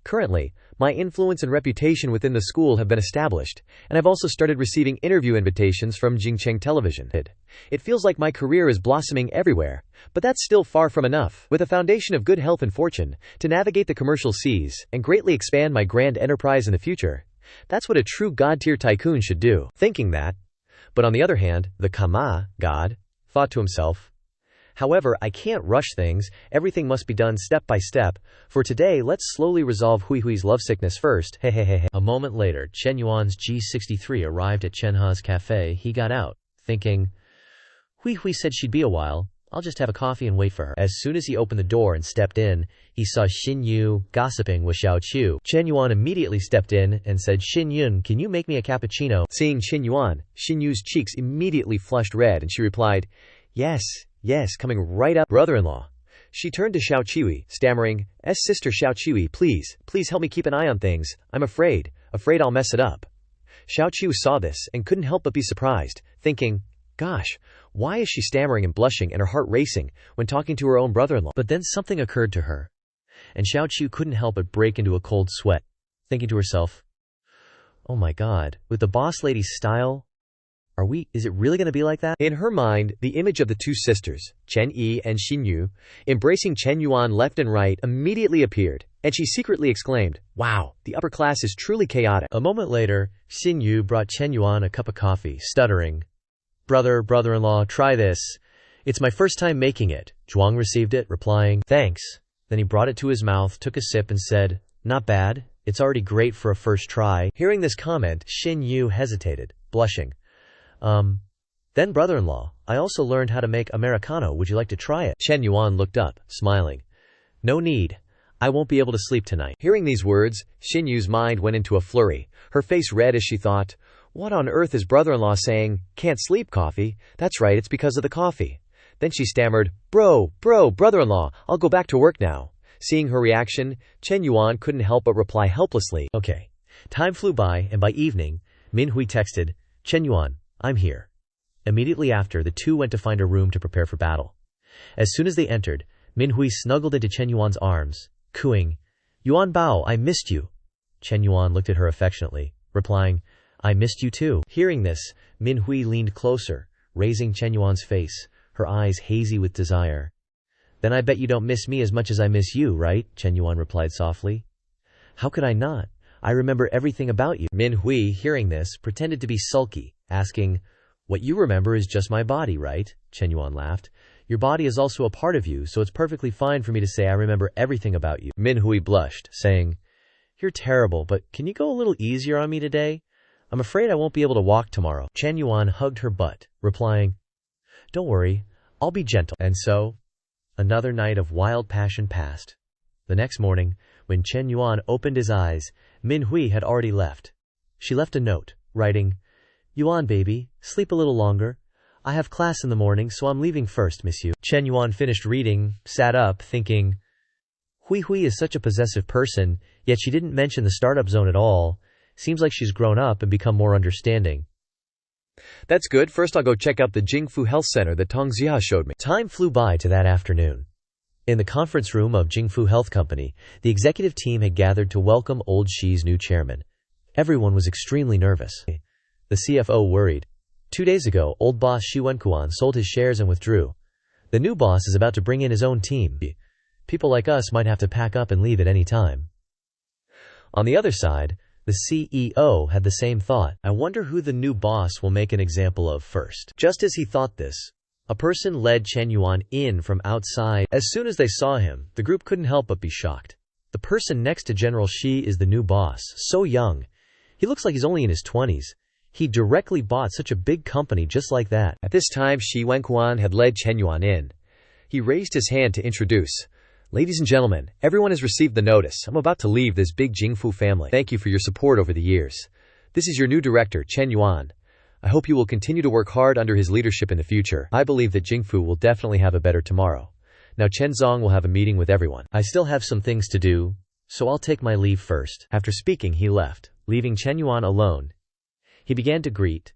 S1: "Currently, my influence and reputation within the school have been established, and I've also started receiving interview invitations from Jingcheng Television. It feels like my career is blossoming everywhere, but that's still far from enough. With a foundation of good health and fortune, to navigate the commercial seas, and greatly expand my grand enterprise in the future, that's what a true god-tier tycoon should do." Thinking that, but on the other hand, the Kama, God, thought to himself, "However, I can't rush things, everything must be done step by step. For today, let's slowly resolve Hui's lovesickness first. Hehehehe." A moment later, Chen Yuan's G63 arrived at Chenha's cafe. He got out, thinking, Hui said she'd be a while, I'll just have a coffee and wait for her. As soon as he opened the door and stepped in, he saw Xin Yu gossiping with Xiao Qiu. Chen Yuan immediately stepped in and said, "Xin Yun, can you make me a cappuccino?" Seeing Chen Yuan, Xin Yu's cheeks immediately flushed red and she replied, Yes, coming right up, brother-in-law." She turned to Xiao Qiu, stammering, "Sister Xiao Qiu, please help me keep an eye on things. I'm afraid I'll mess it up." Xiao Qiu saw this and couldn't help but be surprised, thinking, "Gosh, why is she stammering and blushing and her heart racing when talking to her own brother-in-law?" But then something occurred to her, and Xiao Qiu couldn't help but break into a cold sweat, thinking to herself, "Oh my God, with the boss lady's style, is it really going to be like that?" In her mind, the image of the two sisters, Chen Yi and Xin Yu, embracing Chen Yuan left and right immediately appeared, and she secretly exclaimed, "Wow, the upper class is truly chaotic." A moment later, Xin Yu brought Chen Yuan a cup of coffee, stuttering, Brother-in-law, try this. It's my first time making it." Zhuang received it, replying, "Thanks." Then he brought it to his mouth, took a sip and said, "Not bad. It's already great for a first try." Hearing this comment, Xin Yu hesitated, blushing. Then brother-in-law, I also learned how to make Americano. Would you like to try it?" Chen Yuan looked up, smiling. "No need. I won't be able to sleep tonight." Hearing these words, Xin Yu's mind went into a flurry, her face red as she thought, what on earth is brother-in-law saying? Can't sleep, coffee? That's right, it's because of the coffee. Then she stammered, brother-in-law, I'll go back to work now." Seeing her reaction, Chen Yuan couldn't help but reply helplessly, "Okay." Time flew by, and by evening, Manhua texted, "Chen Yuan, I'm here." Immediately after, the two went to find a room to prepare for battle. As soon as they entered, Manhua snuggled into Chen Yuan's arms, cooing, "Yuan Bao, I missed you." Chen Yuan looked at her affectionately, replying, "I missed you too." Hearing this, Manhua leaned closer, raising Chen Yuan's face, her eyes hazy with desire. "Then I bet you don't miss me as much as I miss you, right?" Chen Yuan replied softly. "How could I not? I remember everything about you." Manhua, hearing this, pretended to be sulky, asking, "What you remember is just my body, right?" Chen Yuan laughed. "Your body is also a part of you, so it's perfectly fine for me to say I remember everything about you." Manhua blushed, saying, "You're terrible, but can you go a little easier on me today? I'm afraid I won't be able to walk tomorrow." Chen Yuan hugged her butt, replying, "Don't worry, I'll be gentle." And so, another night of wild passion passed. The next morning, When Chen Yuan opened his eyes, Manhua had already left. She left a note, writing, "Yuan baby, sleep a little longer. I have class in the morning, so I'm leaving first, miss you." Chen Yuan finished reading, sat up, thinking, Hui is such a possessive person, yet she didn't mention the startup zone at all. Seems like she's grown up and become more understanding.
S2: That's good. First I'll go check out the Jingfu Health Center that Tong Xia showed me.
S1: Time flew by to that afternoon. In the conference room of Jingfu Health Company, the executive team had gathered to welcome old Xi's new chairman. Everyone was extremely nervous. The CFO worried. 2 days ago, old boss Xi Wenkuan sold his shares and withdrew. The new boss is about to bring in his own team. People like us might have to pack up and leave at any time. On the other side, the CEO had the same thought. I wonder who the new boss will make an example of first. Just as he thought this, a person led Chen Yuan in from outside. As soon as they saw him, the group couldn't help but be shocked. The person next to General Xi is the new boss, so young. He looks like he's only in his 20s. He directly bought such a big company just like that.
S2: At this time, Xi Wenkuan had led Chen Yuan in. He raised his hand to introduce. Ladies and gentlemen, everyone has received the notice. I'm about to leave this big Jingfu family. Thank you for your support over the years. This is your new director, Chen Yuan. I hope you will continue to work hard under his leadership in the future. I believe that Jingfu will definitely have a better tomorrow. Now Chen Zong will have a meeting with everyone. I still have some things to do, so I'll take my leave first. After speaking, he left, leaving Chen Yuan alone. He began to greet.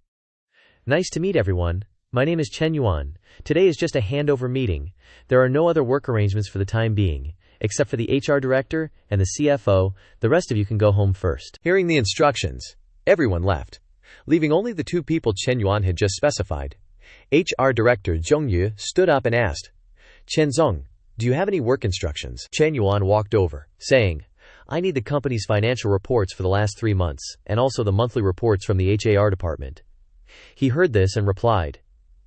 S2: Nice to meet everyone. My name is Chen Yuan. Today is just a handover meeting. There are no other work arrangements for the time being. Except for the HR director and the CFO, the rest of you can go home first. Hearing the instructions, everyone left, leaving only the 2 people Chen Yuan had just specified. HR director Zhong Yu stood up and asked, Chen Zong, do you have any work instructions?
S1: Chen Yuan walked over, saying, I need the company's financial reports for the last 3 months, and also the monthly reports from the HAR department. He heard this and replied,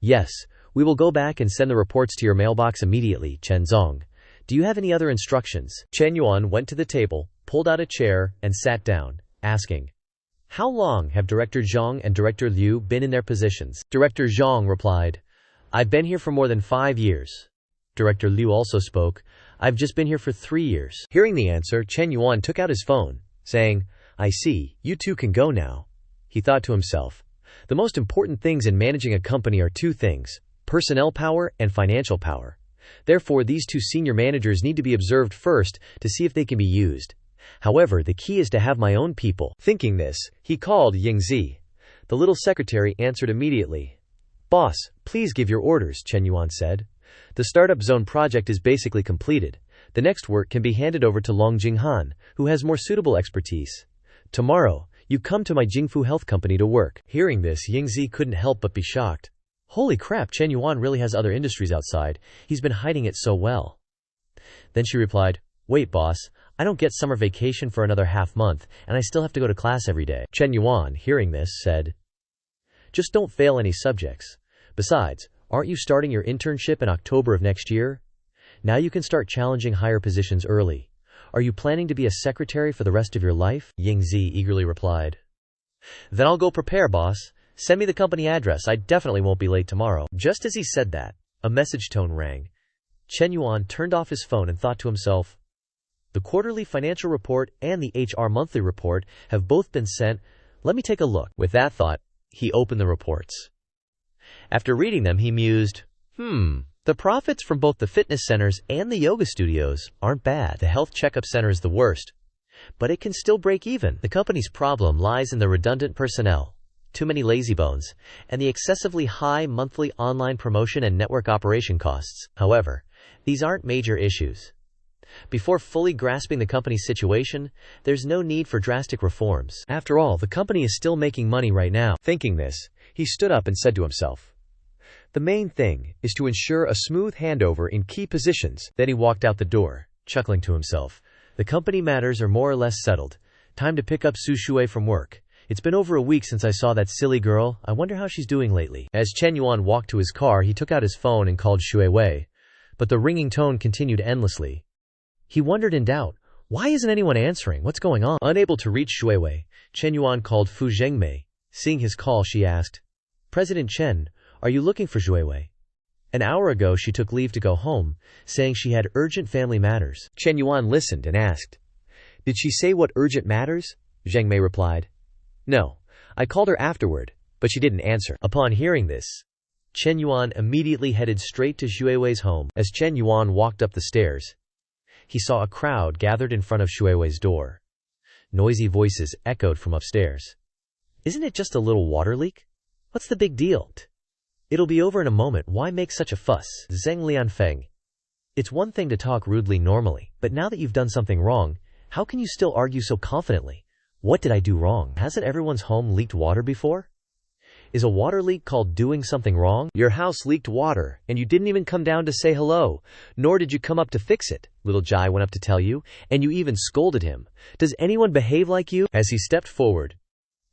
S1: Yes, we will go back and send the reports to your mailbox immediately, Chen Zong. Do you have any other instructions? Chen Yuan went to the table, pulled out a chair, and sat down, asking, How long have Director Zhang and Director Liu been in their positions? Director Zhang replied, I've been here for more than 5 years. Director Liu also spoke, I've just been here for 3 years.
S2: Hearing the answer, Chen Yuan took out his phone, saying, I see, you 2 can go now. He thought to himself, the most important things in managing a company are 2 things, personnel power and financial power. Therefore, these 2 senior managers need to be observed first to see if they can be used. However, the key is to have my own people. Thinking this, he called Yingzi. The little secretary answered immediately. Boss, please give your orders, Chen Yuan said. The startup zone project is basically completed. The next work can be handed over to Long Jinghan, who has more suitable expertise. Tomorrow, you come to my Jingfu Health Company to work. Hearing this, Yingzi couldn't help but be shocked. Holy crap, Chen Yuan really has other industries outside. He's been hiding it so well. Then she replied, Wait, boss, I don't get summer vacation for another half month, and I still have to go to class every day. Chen Yuan, hearing this, said, Just don't fail any subjects. Besides, aren't you starting your internship in October of next year? Now you can start challenging higher positions early. Are you planning to be a secretary for the rest of your life? Yingzi eagerly replied. Then I'll go prepare, boss. Send me the company address. I definitely won't be late tomorrow. Just as he said that, a message tone rang. Chen Yuan turned off his phone and thought to himself, the quarterly financial report and the HR monthly report have both been sent. Let me take a look. With that thought, he opened the reports. After reading them, he mused, The profits from both the fitness centers and the yoga studios aren't bad. The health checkup center is the worst, but it can still break even. The company's problem lies in the redundant personnel, too many lazybones, and the excessively high monthly online promotion and network operation costs. However, these aren't major issues. Before fully grasping the company's situation, there's no need for drastic reforms. After all, the company is still making money right now. Thinking this, he stood up and said to himself, The main thing is to ensure a smooth handover in key positions. Then he walked out the door, chuckling to himself. The company matters are more or less settled. Time to pick up Su Shui from work. It's been over a week since I saw that silly girl. I wonder how she's doing lately. As Chen Yuan walked to his car, he took out his phone and called Shui Wei. But the ringing tone continued endlessly. He wondered in doubt, why isn't anyone answering? What's going on? Unable to reach Shui Wei, Chen Yuan called Fu Zhengmei. Seeing his call, she asked, President Chen, are you looking for Shui Wei? An hour ago she took leave to go home, saying she had urgent family matters. Chen Yuan listened and asked, Did she say what urgent matters? Zheng Mei replied. No. I called her afterward, but she didn't answer. Upon hearing this, Chen Yuan immediately headed straight to Xue Wei's home. As Chen Yuan walked up the stairs, he saw a crowd gathered in front of Xue Wei's door. Noisy voices echoed from upstairs. Isn't it just a little water leak? What's the big deal? It'll be over in a moment, why make such a fuss? Zheng Lianfeng. It's one thing to talk rudely normally, but now that you've done something wrong, how can you still argue so confidently? What did I do wrong? Hasn't everyone's home leaked water before? Is a water leak called doing something wrong? Your house leaked water, and you didn't even come down to say hello, nor did you come up to fix it. Little Jai went up to tell you, and you even scolded him. Does anyone behave like you? As he stepped forward,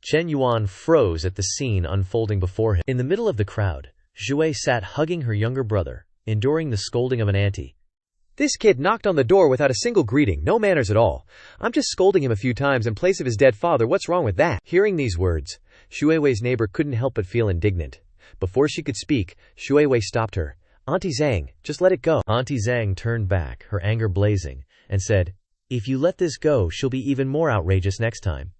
S2: Chen Yuan froze at the scene unfolding before him. In the middle of the crowd, Xue sat hugging her younger brother, enduring the scolding of an auntie. This kid knocked on the door without a single greeting, no manners at all. I'm just scolding him a few times in place of his dead father, what's wrong with that? Hearing these words, Xue Wei's neighbor couldn't help but feel indignant. Before she could speak, Xue Wei stopped her. Auntie Zhang, just let it go. Auntie Zhang turned back, her anger blazing, and said, if you let this go, she'll be even more outrageous next time.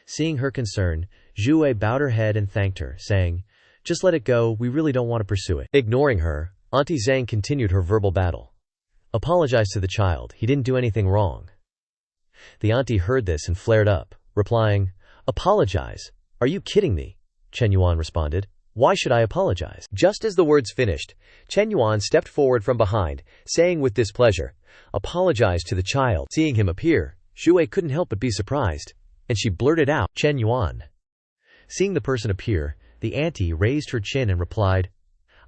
S2: Seeing her concern, Xue Wei bowed her head and thanked her, saying, just let it go, we really don't want to pursue it. Ignoring her, Auntie Zhang continued her verbal battle. Apologize to the child, he didn't do anything wrong. The auntie heard this and flared up, replying, apologize? Are you kidding me? Chen Yuan responded, why should I apologize? Just as the words finished, Chen Yuan stepped forward from behind, saying with displeasure, apologize to the child. Seeing him appear, Xue Wei couldn't help but be surprised, and she blurted out, Chen Yuan. Seeing the person appear, the auntie raised her chin and replied,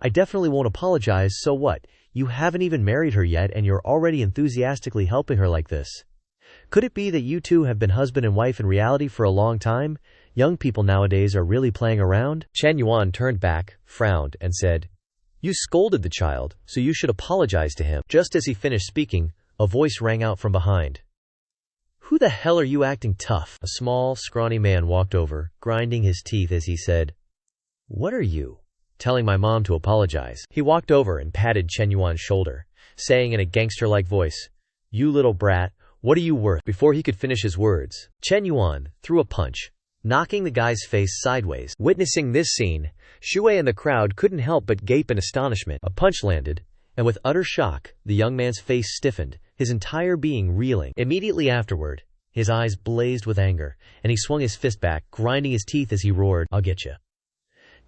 S2: I definitely won't apologize, so what? You haven't even married her yet and you're already enthusiastically helping her like this. Could it be that you two have been husband and wife in reality for a long time? Young people nowadays are really playing around? Chen Yuan turned back, frowned, and said, you scolded the child, so you should apologize to him. Just as he finished speaking, a voice rang out from behind. Who the hell are you acting tough? A small, scrawny man walked over, grinding his teeth as he said, what are you? Telling my mom to apologize. He walked over and patted Chen Yuan's shoulder, saying in a gangster-like voice, you little brat, what are you worth? Before he could finish his words, Chen Yuan threw a punch, knocking the guy's face sideways. Witnessing this scene, Xue Wei and the crowd couldn't help but gape in astonishment. A punch landed, and with utter shock, the young man's face stiffened, his entire being reeling. Immediately afterward, his eyes blazed with anger, and he swung his fist back, grinding his teeth as he roared, I'll get you.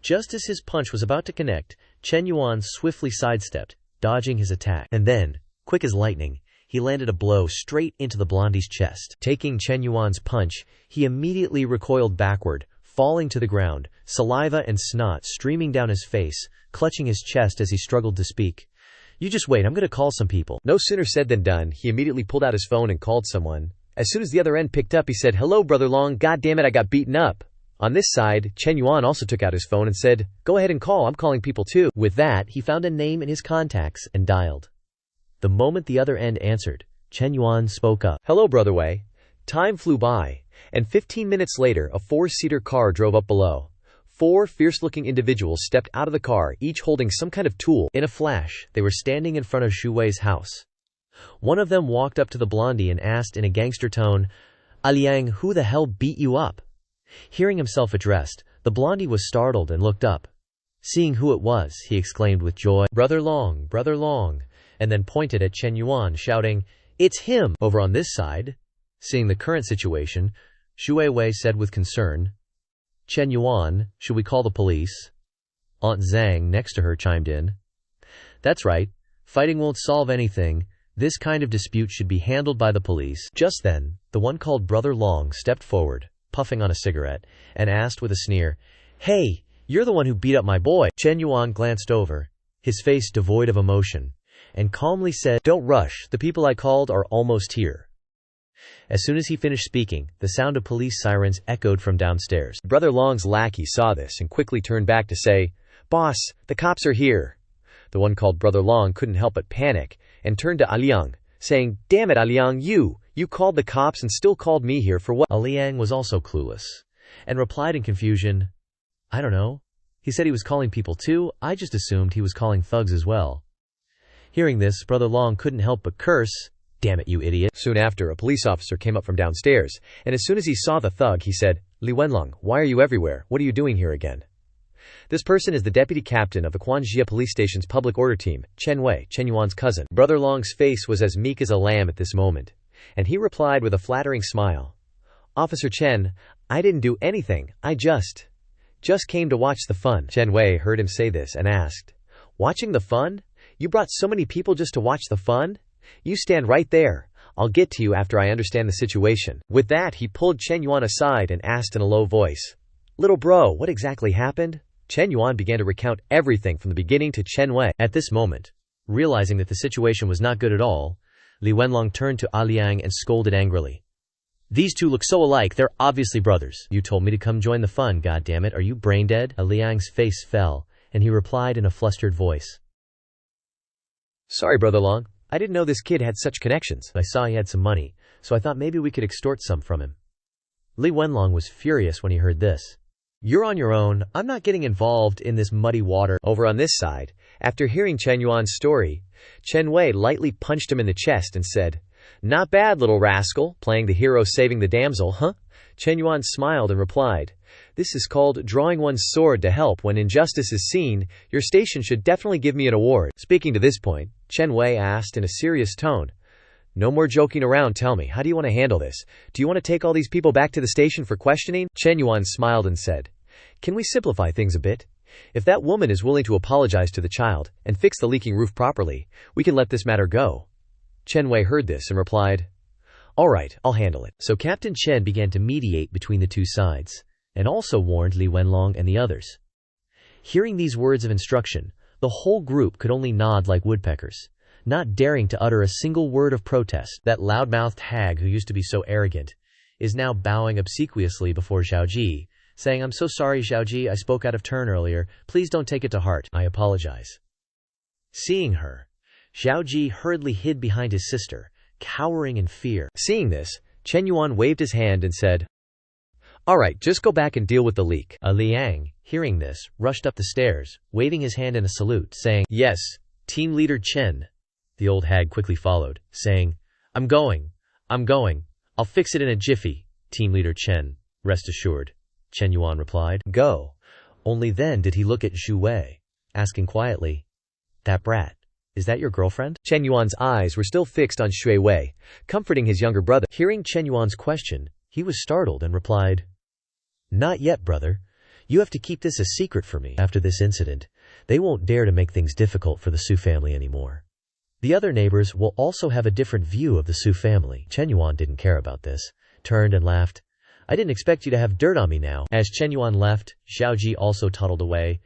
S2: Just as his punch was about to connect, Chen Yuan swiftly sidestepped, dodging his attack. And then, quick as lightning, he landed a blow straight into the blondie's chest. Taking Chen Yuan's punch, he immediately recoiled backward, falling to the ground, saliva and snot streaming down his face, clutching his chest as he struggled to speak. You just wait, I'm gonna call some people. No sooner said than done, he immediately pulled out his phone and called someone. As soon as the other end picked up, he said, hello, Brother Long, goddammit, I got beaten up. On this side, Chen Yuan also took out his phone and said, go ahead and call, I'm calling people too. With that, he found a name in his contacts and dialed. The moment the other end answered, Chen Yuan spoke up. Hello, Brother Wei. Time flew by, and 15 minutes later, a 4-seater car drove up below. 4 fierce-looking individuals stepped out of the car, each holding some kind of tool. In a flash, they were standing in front of Xue Wei's house. One of them walked up to the blondie and asked in a gangster tone, Liang, who the hell beat you up? Hearing himself addressed, the blondie was startled and looked up. Seeing who it was, he exclaimed with joy, Brother Long, and then pointed at Chen Yuan, shouting, it's him! Over on this side, seeing the current situation, Xue Wei said with concern, Chen Yuan, should we call the police? Aunt Zhang next to her chimed in. That's right, fighting won't solve anything. This kind of dispute should be handled by the police. Just then, the one called Brother Long stepped forward, puffing on a cigarette, and asked with a sneer, hey, you're the one who beat up my boy. Chen Yuan glanced over, his face devoid of emotion, and calmly said, don't rush, the people I called are almost here. As soon as he finished speaking, the sound of police sirens echoed from downstairs. Brother Long's lackey saw this and quickly turned back to say, boss, the cops are here. The one called Brother Long couldn't help but panic, and turned to Liang, saying, damn it, Liang, you called the cops and still called me here for what? Liang was also clueless, and replied in confusion, I don't know. He said he was calling people too, I just assumed he was calling thugs as well. Hearing this, Brother Long couldn't help but curse,
S1: Damn it, you idiot. Soon after, a police officer came up from downstairs, and as soon as he saw the thug, he said, Li Wenlong, why are you everywhere? What are you doing here again? This person is the deputy captain of the Quanjia police station's public order team, Chen Yuan's cousin. Brother Long's face was as meek as a lamb at this moment, and he replied with a flattering smile. Officer Chen, I didn't do anything, I just came to watch the fun. Chen Wei heard him say this and asked, Watching the fun? You brought so many people just to watch the fun? You stand right there. I'll get to you after I understand the situation. With that, he pulled Chen Yuan aside and asked in a low voice, Little bro, what exactly happened? Chen Yuan began to recount everything from the beginning to Chen Wei. At this moment, realizing that the situation was not good at all, Li Wenlong turned to Liang and scolded angrily. These two look so alike, they're obviously brothers. You told me to come join the fun, goddammit, are you brain dead? Liang's face fell, and he replied in a flustered voice. Sorry, Brother Long. I didn't know this kid had such connections. I saw he had some money, so I thought maybe we could extort some from him. Li Wenlong was furious when he heard this. You're on your own. I'm not getting involved in this muddy water. Over on this side, after hearing Chen Yuan's story, Chen Wei lightly punched him in the chest and said, Not bad, little rascal, playing the hero saving the damsel, huh? Chen Yuan smiled and replied, This is called drawing one's sword to help when injustice is seen. Your station should definitely give me an award. Speaking to this point, Chen Wei asked in a serious tone, No more joking around, tell me, how do you want to handle this? Do you want to take all these people back to the station for questioning? Chen Yuan smiled and said, Can we simplify things a bit? If that woman is willing to apologize to the child and fix the leaking roof properly, we can let this matter go. Chen Wei heard this and replied, All right, I'll handle it. So Captain Chen began to mediate between the two sides, and also warned Li Wenlong and the others. Hearing these words of instruction, the whole group could only nod like woodpeckers, not daring to utter a single word of protest. That loud-mouthed hag who used to be so arrogant is now bowing obsequiously before Xiaoji, saying, I'm so sorry, Xiaoji, I spoke out of turn earlier. Please don't take it to heart. I apologize. Seeing her, Xiaoji hurriedly hid behind his sister, cowering in fear. Seeing this, Chen Yuan waved his hand and said, All right, just go back and deal with the leak. Liang, hearing this, rushed up the stairs, waving his hand in a salute, saying, Yes, Team Leader Chen. The old hag quickly followed, saying, I'm going. I'll fix it in a jiffy, Team Leader Chen. Rest assured, Chen Yuan replied. Go. Only then did he look at Zhu Wei, asking quietly, That brat, is that your girlfriend? Chen Yuan's eyes were still fixed on Shui Wei, comforting his younger brother. Hearing Chen Yuan's question, he was startled and replied, Not yet, brother. You have to keep this a secret for me. After this incident, they won't dare to make things difficult for the Su family anymore. The other neighbors will also have a different view of the Su family. Chen Yuan didn't care about this, turned and laughed. I didn't expect you to have dirt on me now. As Chen Yuan left, Xiaoji also toddled away.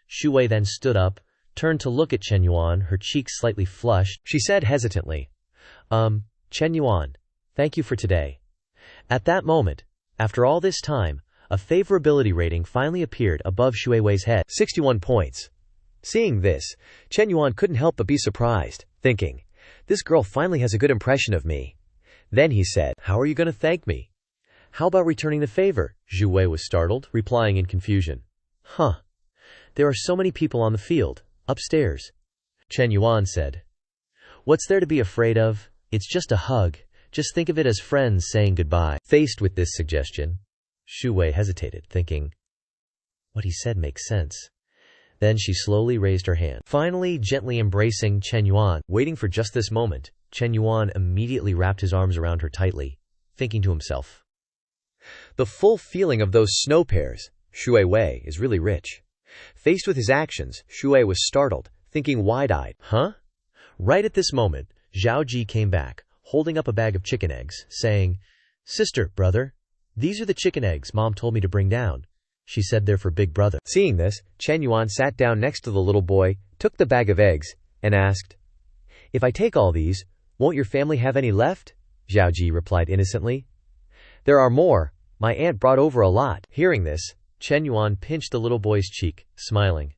S1: Shu Wei then stood up, turned to look at Chen Yuan, her cheeks slightly flushed. She said hesitantly, Chen Yuan, thank you for today. At that moment, after all this time, a favorability rating finally appeared above Shu Wei's head. 61 points. Seeing this, Chen Yuan couldn't help but be surprised, thinking, This girl finally has a good impression of me. Then he said, How are you going to thank me? How about returning the favor? Zhu Wei was startled, replying in confusion. There are so many people on the field, upstairs. Chen Yuan said. What's there to be afraid of? It's just a hug. Just think of it as friends saying goodbye. Faced with this suggestion, Shu Wei hesitated, thinking, What he said makes sense. Then she slowly raised her hand, finally gently embracing Chen Yuan. Waiting for just this moment, Chen Yuan immediately wrapped his arms around her tightly, thinking to himself, The full feeling of those snow pears, Shu Wei, is really rich. Faced with his actions, Shu Wei was startled, thinking wide-eyed, Right at this moment, Zhao Ji came back, holding up a bag of chicken eggs, saying, Sister, brother, these are the chicken eggs Mom told me to bring down. She said they're for Big Brother. Seeing this, Chen Yuan sat down next to the little boy, took the bag of eggs, and asked, If I take all these, won't your family have any left? Zhao Ji replied innocently. There are more. My aunt brought over a lot. Hearing this, Chen Yuan pinched the little boy's cheek, smiling.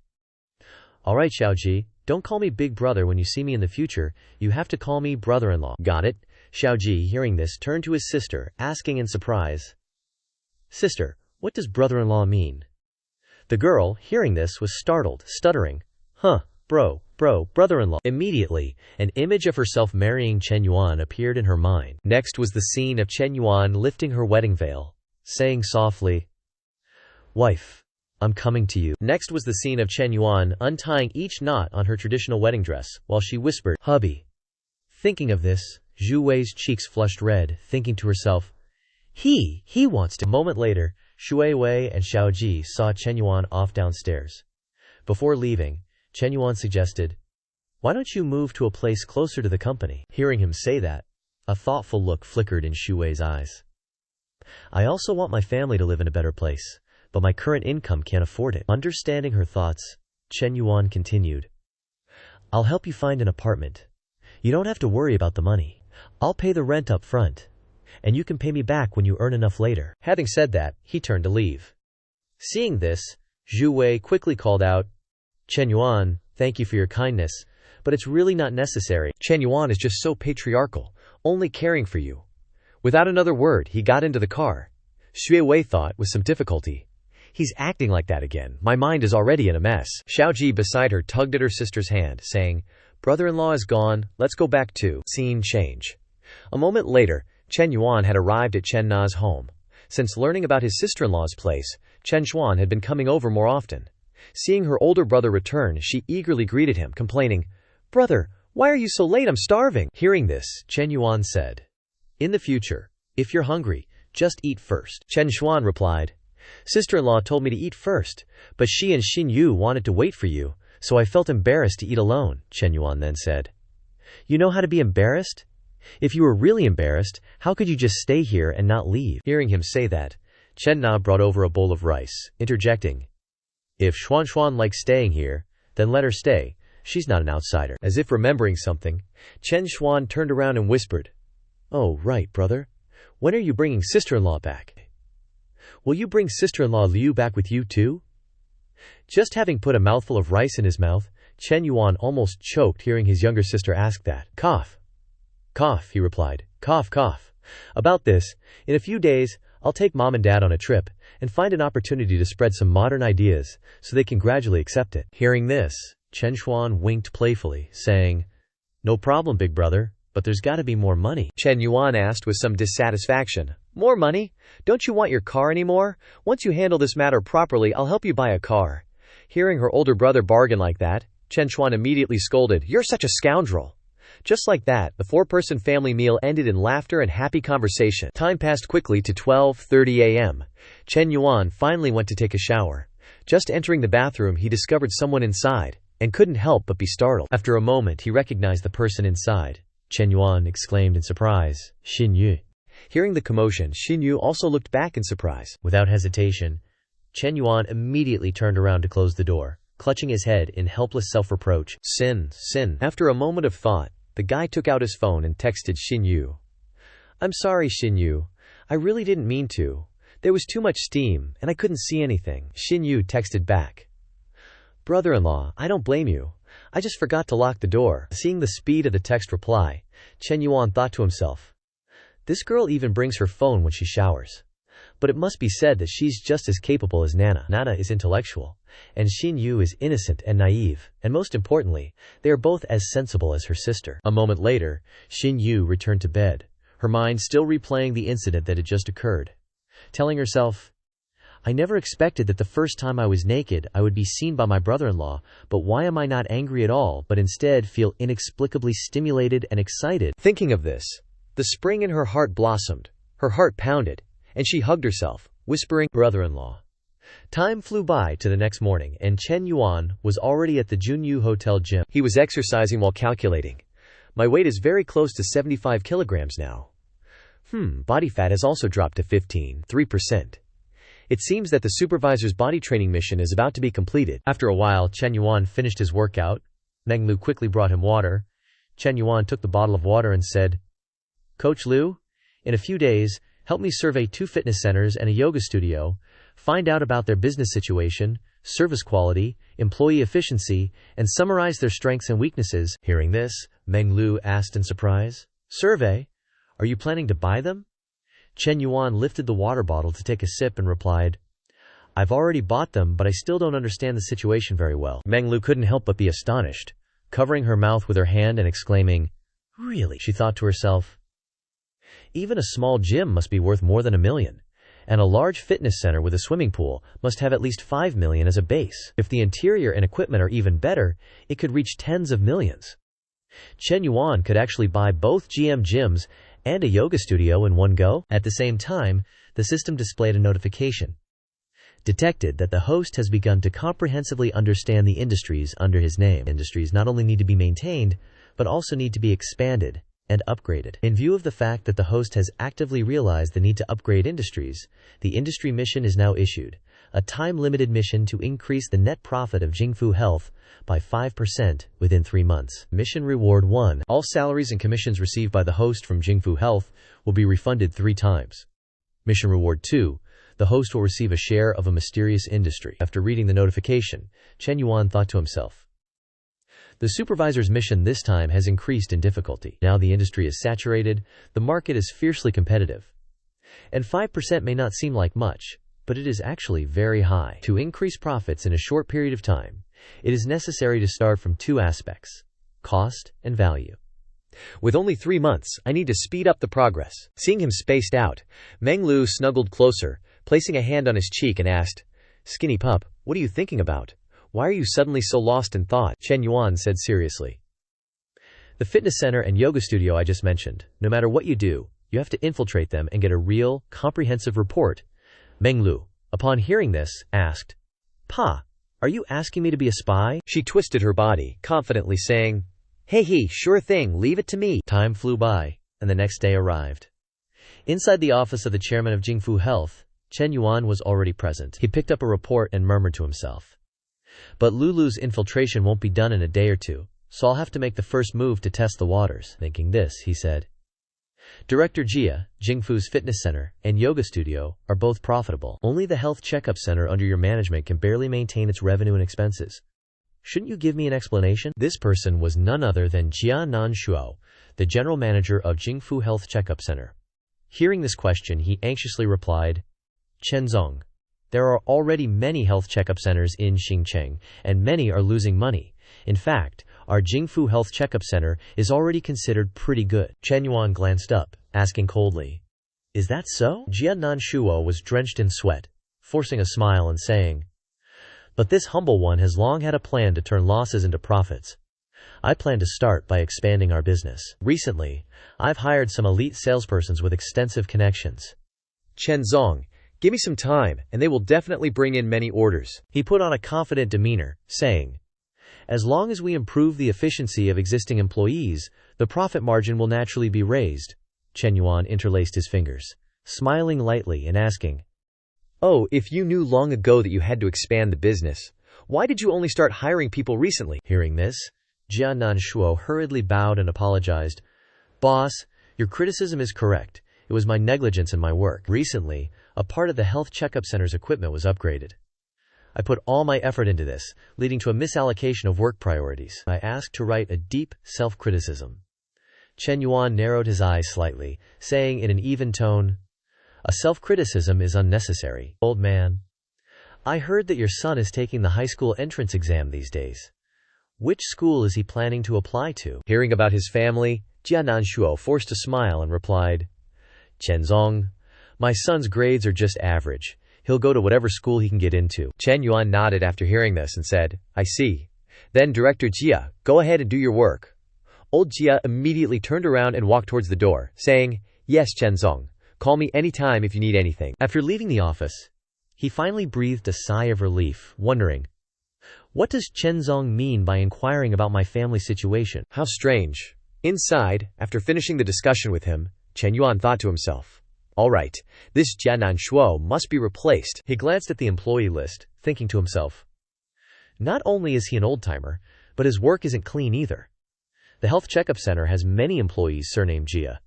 S1: All right, Xiaoji, don't call me Big Brother when you see me in the future. You have to call me brother-in-law. Got it? Xiaoji, hearing this, turned to his sister, asking in surprise, Sister, what does brother-in-law mean? The girl, hearing this, was startled, stuttering,
S2: brother-in-law. Immediately, an image of herself marrying Chen Yuan appeared in her mind. Next was the scene of Chen Yuan lifting her wedding veil, saying softly, "Wife, I'm coming to you." Next was the scene of Chen Yuan untying each knot on her traditional wedding dress, while she whispered, "Hubby." Thinking of this, Zhu Wei's cheeks flushed red, thinking to herself, He wants to. A moment later, Shui Wei and Xiaoji saw Chen Yuan off downstairs. Before leaving, Chen Yuan suggested, "Why don't you move to a place closer to the company?" Hearing him say that, a thoughtful look flickered in Shu Wei's eyes. "I also want my family to live in a better place, but my current income can't afford it." Understanding her thoughts, Chen Yuan continued, "I'll help you find an apartment. You don't have to worry about the money. I'll pay the rent up front, and you can pay me back when you earn enough later." Having said that, he turned to leave. Seeing this, Zhu Wei quickly called out, "Chen Yuan, thank you for your kindness, but it's really not necessary. Chen Yuan is just so patriarchal, only caring for you." Without another word, he got into the car. Shui Wei thought with some difficulty, "He's acting like that again. My mind is already in a mess." Xiaoji beside her tugged at her sister's hand, saying, "Brother-in-law is gone, let's go back too." Scene change. A moment later, Chen Yuan had arrived at Chen Na's home. Since learning about his sister-in-law's place, Chen Xuan had been coming over more often. Seeing her older brother return, she eagerly greeted him, complaining, "Brother, why are you so late? I'm starving." Hearing this, Chen Yuan said, "In the future, if you're hungry, just eat first." Chen Xuan replied, "Sister-in-law told me to eat first, but she and Xin Yu wanted to wait for you, so I felt embarrassed to eat alone." Chen Yuan then said, "You know how to be embarrassed? If you were really embarrassed, how could you just stay here and not leave?" Hearing him say that, Chen Na brought over a bowl of rice, interjecting, "If Xuan likes staying here, then let her stay. She's not an outsider." As if remembering something, Chen Xuan turned around and whispered, "Oh, right, brother. When are you bringing sister-in-law back? Will you bring sister-in-law Liu back with you too?" Just having put a mouthful of rice in his mouth, Chen Yuan almost choked hearing his younger sister ask that. "Cough. Cough," he replied. "Cough, cough. About this, in a few days, I'll take mom and dad on a trip and find an opportunity to spread some modern ideas so they can gradually accept it." Hearing this, Chen Xuan winked playfully, saying, "No problem, big brother, but there's gotta be more money." Chen Yuan asked with some dissatisfaction, "More money? Don't you want your car anymore? Once you handle this matter properly, I'll help you buy a car." Hearing her older brother bargain like that, Chen Xuan immediately scolded, "You're such a scoundrel." Just like that, the four-person family meal ended in laughter and happy conversation. Time passed quickly to 12:30 a.m. Chen Yuan finally went to take a shower. Just entering the bathroom, he discovered someone inside, and couldn't help but be startled. After a moment, he recognized the person inside. Chen Yuan exclaimed in surprise, "Xin Yu." Hearing the commotion, Xin Yu also looked back in surprise. Without hesitation, Chen Yuan immediately turned around to close the door, clutching his head in helpless self-reproach. Sin. After a moment of thought, the guy took out his phone and texted Xin Yu. "I'm sorry, Xin Yu. I really didn't mean to. There was too much steam, and I couldn't see anything." Xin Yu texted back, "Brother-in-law, I don't blame you. I just forgot to lock the door." Seeing the speed of the text reply, Chen Yuan thought to himself, "This girl even brings her phone when she showers." But it must be said that she's just as capable as Nana. Nana is intellectual, and Xin Yu is innocent and naive, and most importantly, they are both as sensible as her sister. A moment later, Xin Yu returned to bed, her mind still replaying the incident that had just occurred. Telling herself, "I never expected that the first time I was naked I would be seen by my brother-in-law, but why am I not angry at all but instead feel inexplicably stimulated and excited?" Thinking of this, the spring in her heart blossomed, her heart pounded, and she hugged herself, whispering, "Brother-in-law." Time flew by to the next morning, and Chen Yuan was already at the Junyu Hotel gym. He was exercising while calculating, "My weight is very close to 75 kilograms now. Body fat has also dropped to 15.3%. It seems that the supervisor's body training mission is about to be completed." After a while, Chen Yuan finished his workout. Meng Lu quickly brought him water. Chen Yuan took the bottle of water and said, "Coach Liu, in a few days, help me survey 2 fitness centers and a yoga studio, find out about their business situation, service quality, employee efficiency, and summarize their strengths and weaknesses." Hearing this, Meng Lu asked in surprise, "Survey? Are you planning to buy them?" Chen Yuan lifted the water bottle to take a sip and replied, I've already bought them, but I still don't understand the situation very well. Meng Lu couldn't help but be astonished, covering her mouth with her hand and exclaiming, "Really?" She thought to herself. Even a small gym must be worth more than $1 million, and a large fitness center with a swimming pool must have at least $5 million as a base. If the interior and equipment are even better, it could reach tens of millions. Chen Yuan could actually buy both GM gyms and a yoga studio in one go. At the same time, the system displayed a notification. Detected that the host has begun to comprehensively understand the industries under his name. Industries not only need to be maintained, but also need to be expanded and upgraded. In view of the fact that the host has actively realized the need to upgrade industries, the industry mission is now issued, a time-limited mission to increase the net profit of Jingfu Health by 5% within 3 months. Mission Reward 1. All salaries and commissions received by the host from Jingfu Health will be refunded 3 times. Mission Reward 2. The host will receive a share of a mysterious industry. After reading the notification, Chen Yuan thought to himself, the supervisor's mission this time has increased in difficulty. Now the industry is saturated, the market is fiercely competitive. And 5% may not seem like much, but it is actually very high. To increase profits in a short period of time, it is necessary to start from 2 aspects: cost and value. With only 3 months, I need to speed up the progress. Seeing him spaced out, Meng Lu snuggled closer, placing a hand on his cheek and asked, "Skinny pup, what are you thinking about? Why are you suddenly so lost in thought?" Chen Yuan said seriously. The fitness center and yoga studio I just mentioned, no matter what you do, you have to infiltrate them and get a real, comprehensive report. Meng Lu, upon hearing this, asked, "Pa, are you asking me to be a spy?" She twisted her body, confidently saying, "Hey, sure thing, leave it to me." Time flew by, and the next day arrived. Inside the office of the chairman of Jingfu Health, Chen Yuan was already present. He picked up a report and murmured to himself, "But Lulu's infiltration won't be done in a day or two, so I'll have to make the first move to test the waters." Thinking this, he said, "Director Jia, Jingfu's fitness center and yoga studio are both profitable. Only the health checkup center under your management can barely maintain its revenue and expenses. Shouldn't you give me an explanation?" This person was none other than Jia Nanshuo, the general manager of Jingfu Health Checkup Center. Hearing this question, he anxiously replied, "Chen Zong, there are already many health checkup centers in Xincheng, and many are losing money. In fact, our Jingfu Health Checkup Center is already considered pretty good." Chen Yuan glanced up, asking coldly, "Is that so?" Jia Nanshuo was drenched in sweat, forcing a smile and saying, "But this humble one has long had a plan to turn losses into profits. I plan to start by expanding our business. Recently, I've hired some elite salespersons with extensive connections. Chen Zong, give me some time, and they will definitely bring in many orders." He put on a confident demeanor, saying, "As long as we improve the efficiency of existing employees, the profit margin will naturally be raised." Chen Yuan interlaced his fingers, smiling lightly and asking, "Oh, if you knew long ago that you had to expand the business, why did you only start hiring people recently?" Hearing this, Jia Nanshuo hurriedly bowed and apologized. "Boss, your criticism is correct. It was my negligence in my work. Recently, a part of the health checkup center's equipment was upgraded. I put all my effort into this, leading to a misallocation of work priorities. I asked to write a deep self-criticism." Chen Yuan narrowed his eyes slightly, saying in an even tone, "A self-criticism is unnecessary. Old man, I heard that your son is taking the high school entrance exam these days. Which school is he planning to apply to?" Hearing about his family, Jia Nanshuo forced a smile and replied, "Chen Zong, my son's grades are just average. He'll go to whatever school he can get into." Chen Yuan nodded after hearing this and said, "I see. Then Director Jia, go ahead and do your work." Old Jia immediately turned around and walked towards the door, saying, "Yes, Chen Zong, call me anytime if you need anything." After leaving the office, he finally breathed a sigh of relief, wondering, what does Chen Zong mean by inquiring about my family situation? How strange. Inside, after finishing the discussion with him, Chen Yuan thought to himself, "All right, this Jia Nanshuo must be replaced." He glanced at the employee list, thinking to himself, not only is he an old-timer, but his work isn't clean either. The health checkup center has many employees surnamed Jia.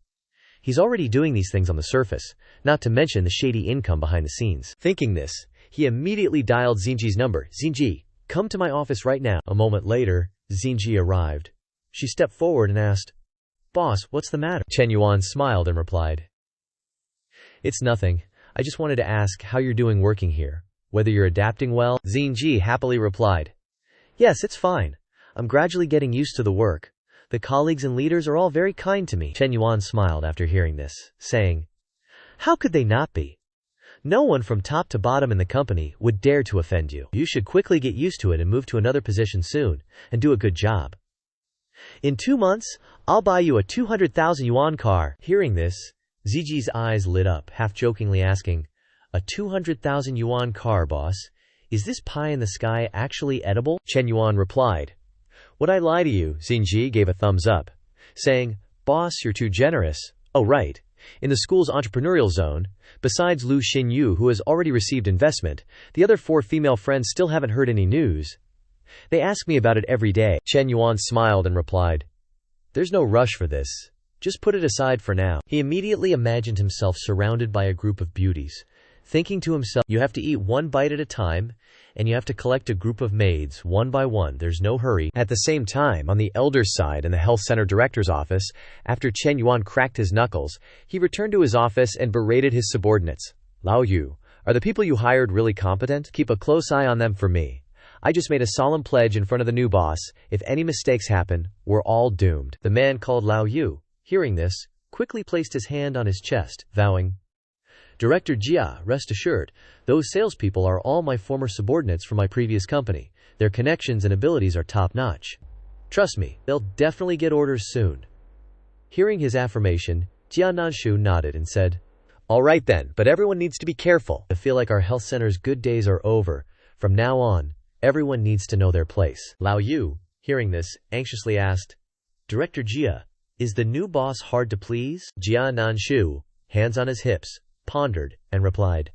S2: He's already doing these things on the surface, not to mention the shady income behind the scenes. Thinking this, he immediately dialed Xinji's number. "Xinji, come to my office right now." A moment later, Xinji arrived. She stepped forward and asked, "Boss, what's the matter?" Chen Yuan smiled and replied, "It's nothing. I just wanted to ask how you're doing working here.
S1: Whether you're adapting well? Xinji happily replied. Yes, it's fine. I'm gradually getting used to the work. The colleagues and leaders are all very kind to me. Chen Yuan smiled after hearing this, saying, How could they not be? No one from top to bottom in the company would dare to offend you. You should quickly get used to it and move to another position soon, and do a good job. In 2 months, I'll buy you a 200,000 yuan car. Hearing this, Ziji's eyes lit up, half-jokingly asking, A 200,000 yuan car, boss? Is this pie in the sky actually edible? Chen Yuan replied. Would I lie to you? Xinji gave a thumbs up, saying, Boss, you're too generous. Oh right. In the school's entrepreneurial zone, besides Lu Xinyu who has already received investment, the other 4 female friends still haven't heard any news. They ask me about it every day. Chen Yuan smiled and replied, There's no rush for this. Just put it aside for now. He immediately imagined himself surrounded by a group of beauties, thinking to himself, you have to eat 1 bite at a time, and you have to collect a group of maids, 1 by 1. There's no hurry. At the same time, on the elder's side in the health center director's office, after Chen Yuan cracked his knuckles, he returned to his office and berated his subordinates. Lao Yu, are the people you hired really competent? Keep a close eye on them for me. I just made a solemn pledge in front of the new boss. If any mistakes happen, we're all doomed. The man called Lao Yu, hearing this, quickly placed his hand on his chest, vowing, Director Jia, rest assured, those salespeople are all my former subordinates from my previous company. Their connections and abilities are top-notch. Trust me, they'll definitely get orders soon. Hearing his affirmation, Jia Nanshu nodded and said, All right then, but everyone needs to be careful. I feel like our health center's good days are over. From now on, everyone needs to know their place. Lao Yu, hearing this, anxiously asked, Director Jia, is the new boss hard to please? Jia Nanshu, hands on his hips, pondered, and replied,